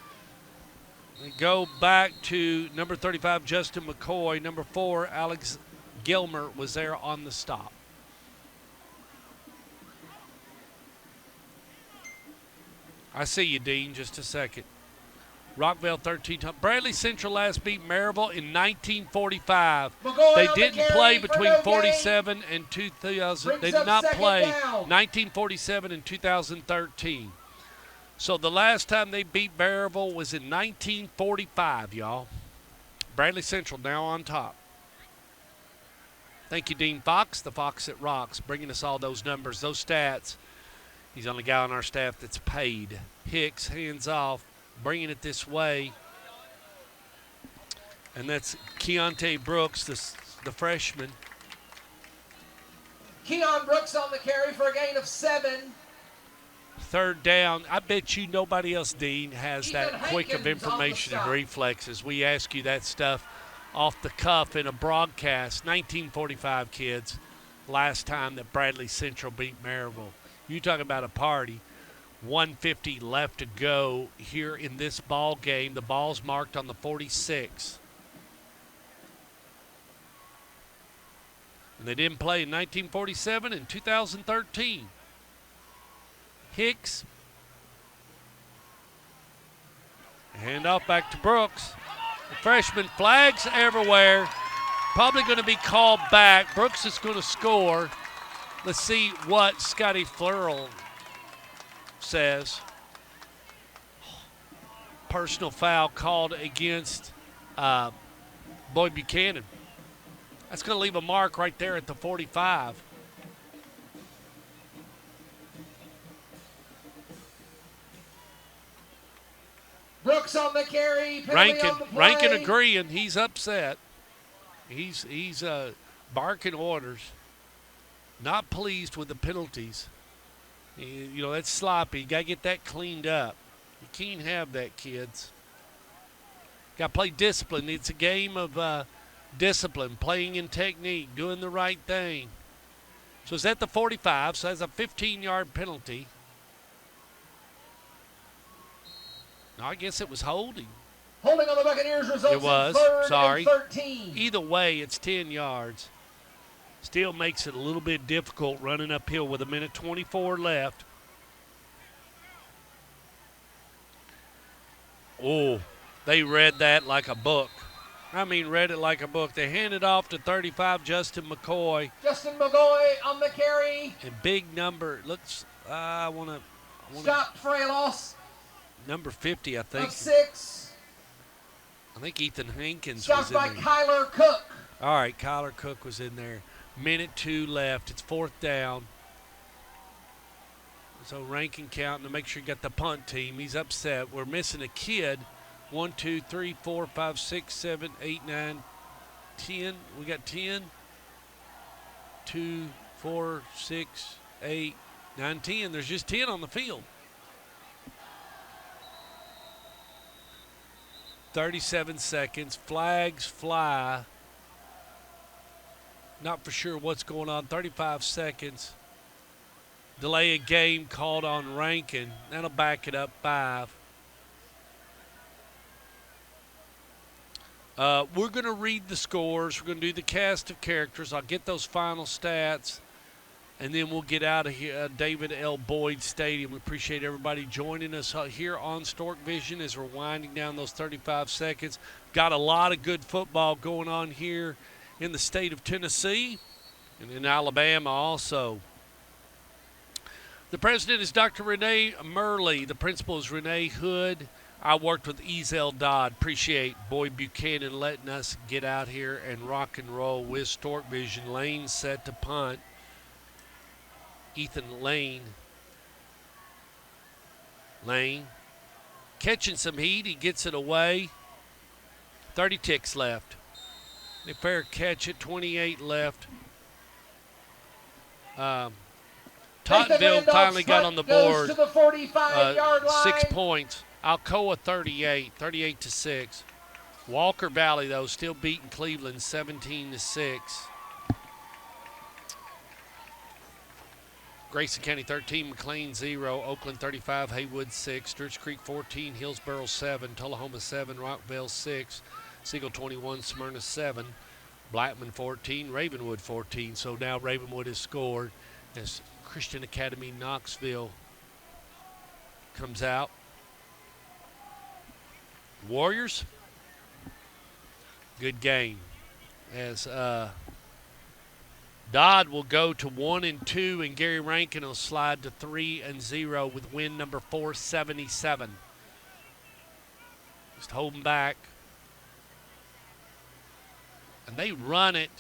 We go back to number 35, Justin McCoy. Number 4, Alex Gilmer was there on the stop. I see you, Dean, just a second. Rockville 13. Bradley Central last beat Maryville in 1945. McCoy They on the didn't carry play for between no 47 and 2000. They Brings did up not second play down. 1947 and 2013. So the last time they beat Maryville was in 1945, y'all. Bradley Central now on top. Thank you, Dean Fox, the Fox that rocks, bringing us all those numbers, those stats. He's the only guy on our staff that's paid. Hicks, hands off, bringing it this way. And that's Keontae Brooks, the freshman. Keon Brooks on the carry for a gain of 7. Third down. I bet you nobody else, Dean, has Ethan that quick of Hankins on the information and stop. reflexes. We ask you that stuff off the cuff in a broadcast. 1945, kids, last time that Bradley Central beat Maryville. You talk about a party. 150 left to go here in this ball game. The ball's marked on the 46. And they didn't play in 1947 and 2013. Hicks. Hand off back to Brooks. The freshman, flags everywhere. Probably going to be called back. Brooks is going to score. Let's see what Scotty Flurl says. Personal foul called against Boyd Buchanan. That's going to leave a mark right there at the 45. Brooks on the carry. Penalty on the play. Rankin agreeing. He's upset. He's barking orders. Not pleased with the penalties. You know, that's sloppy. You got to get that cleaned up. You can't have that, kids. Got to play discipline. It's a game of discipline, playing in technique, doing the right thing. So it's at the 45, so that's a 15-yard penalty. No, I guess it was holding. Holding on the Buccaneers results It was. in 3rd Sorry. and 13. Either way, it's 10 yards. Still makes it a little bit difficult running uphill with 1:24 left. Oh, they read that like a book. I mean, read it like a book. They handed off to 35, Justin McCoy. Justin McCoy on the carry. And big number. Let's. I want to. Stopped for a loss Number 50, I think. of 6. I think Ethan Hankins Stopped was in by there. Kyler Cook. All right, Kyler Cook was in there. Minute 2 left. It's 4th down. So Rankin counting to make sure you got the punt team. He's upset. We're missing a kid. 1, 2, 3, 4, 5, 6, 7, 8, 9, 10. We got 10. 2, 4, 6, 8, 9, 10. There's just 10 on the field. 37 seconds. Flags fly. Not for sure what's going on. 35 seconds. Delay a game called on Rankin. That'll back it up 5. We're going to read the scores. We're going to do the cast of characters. I'll get those final stats, and then we'll get out of here. David L. Boyd Stadium. We appreciate everybody joining us here on Stork Vision as we're winding down those 35 seconds. Got a lot of good football going on here in the state of Tennessee and in Alabama also. The president is Dr. Renee Murley. The principal is Renee Hood. I worked with Ezel Dodd. Appreciate Boyd Buchanan letting us get out here and rock and roll with Stork Vision. Lane set to punt. Ethan Lane. Lane catching some heat. He gets it away. 30 ticks left. A fair catch at 28 left. Tottenville finally got on the board. To the 45-yard line. 6 points. Alcoa 38 to 6. Walker Valley though still beating Cleveland 17 to 6. Grayson County 13, McLean 0, Oakland 35, Haywood 6, Sturge Creek 14, Hillsboro 7, Tullahoma 7, Rockville 6, Siegel 21, Smyrna 7, Blackman 14, Ravenwood 14. So now Ravenwood has scored as Christian Academy Knoxville comes out. Warriors, good game as Dodd will go to 1-2, and Gary Rankin will slide to 3-0 with win number 477. Just holding back. And they run it.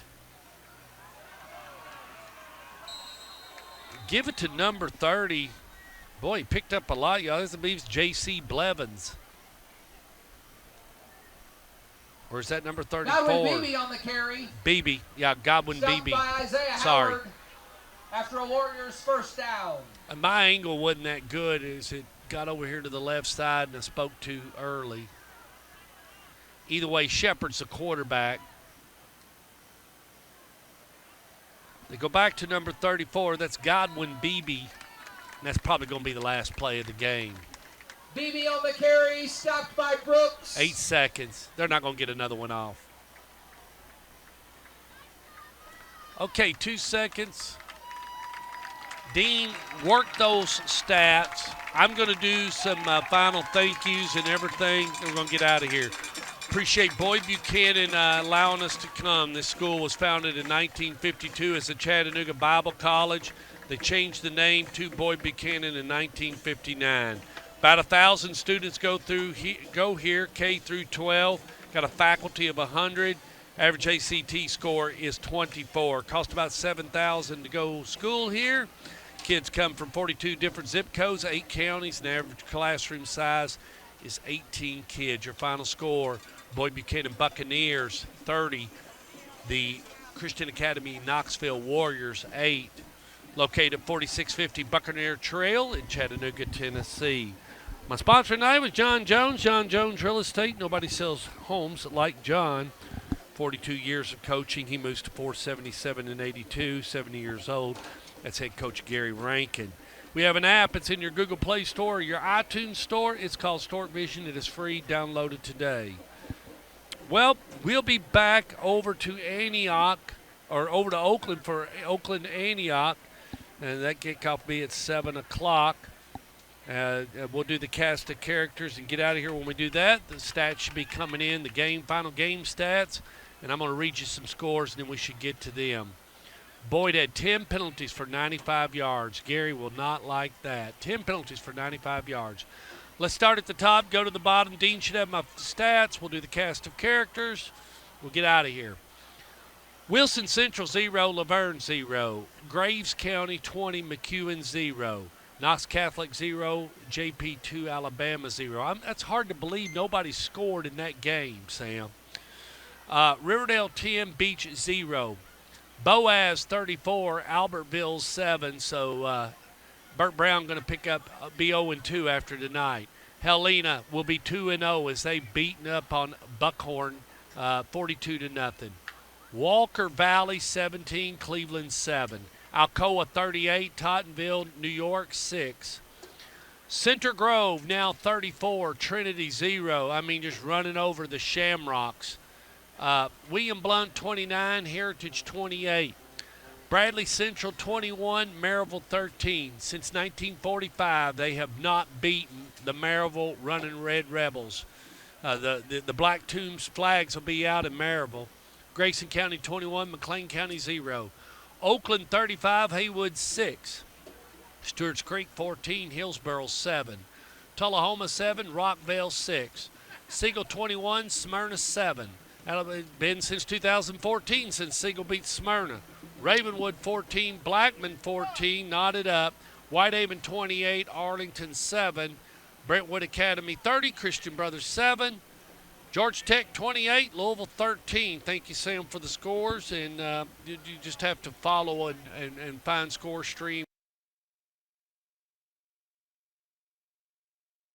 Give it to number 30. Boy, he picked up a lot, y'all. This believes J.C. Blevins. Or is that number 34? Godwin Beebe on the carry. Beebe. Yeah, Godwin Stopped Beebe. by Isaiah Sorry. Howard after a Warriors first down. And my angle wasn't that good as it got over here to the left side and I spoke too early. Either way, Shepard's the quarterback. They go back to number 34. That's Godwin Beebe. And that's probably going to be the last play of the game. Beebe on the carry, stopped by Brooks. 8 seconds. They're not going to get another one off. Okay, 2 seconds. Dean, work those stats. I'm going to do some final thank yous and everything. We're going to get out of here. Appreciate Boyd Buchanan allowing us to come. This school was founded in 1952 as the Chattanooga Bible College. They changed the name to Boyd Buchanan in 1959. About 1,000 students go here, K through 12. Got a faculty of 100. Average ACT score is 24. Cost about $7,000 to go school here. Kids come from 42 different zip codes, 8 counties, and average classroom size is 18 kids. Your final score, Boyd Buchanan Buccaneers 30. The Christian Academy Knoxville Warriors 8. Located 4650 Buccaneer Trail in Chattanooga, Tennessee. My sponsor tonight was John Jones. John Jones Real Estate. Nobody sells homes like John. 42 years of coaching. He moves to 477 and 82, 70 years old. That's head coach Gary Rankin. We have an app. It's in your Google Play Store or your iTunes Store. It's called Stork Vision. It is free. Download it today. Well, we'll be back over to Antioch, or over to Oakland for Oakland Antioch. And that kickoff will be at 7 o'clock. We'll do the cast of characters and get out of here. When we do that, the stats should be coming in, the final game stats. And I'm going to read you some scores, and then we should get to them. Boyd had 10 penalties for 95 yards. Gary will not like that. 10 penalties for 95 yards. Let's start at the top, go to the bottom. Dean should have my stats. We'll do the cast of characters. We'll get out of here. Wilson Central 0, Laverne 0. Graves County 20, McEwen 0. Knox Catholic 0, JP 2, Alabama 0. That's hard to believe nobody scored in that game, Sam. Riverdale 10, Beach 0. Boaz 34, Albertville 7. So Burt Brown going to pick up, be 0-2 after tonight. Helena will be 2-0 as they've beaten up on Buckhorn 42-0. Walker Valley 17, Cleveland 7. Alcoa 38, Tottenville, New York 6. Center Grove now 34, Trinity 0. Just running over the Shamrocks. William Blount 29, Heritage 28. Bradley Central 21, Maryville 13. Since 1945, they have not beaten the Maryville Running Red Rebels. The Black Tombs flags will be out in Maryville. Grayson County 21, McLean County 0. Oakland 35, Haywood 6. Stewart's Creek 14, Hillsboro 7. Tullahoma 7, Rockvale 6. Siegel 21, Smyrna 7. It's been since 2014 since Siegel beat Smyrna. Ravenwood 14, Blackman 14, knotted up. Whitehaven 28, Arlington 7. Brentwood Academy 30, Christian Brothers 7. Georgia Tech 28, Louisville 13. Thank you, Sam, for the scores. And you just have to follow and find score stream.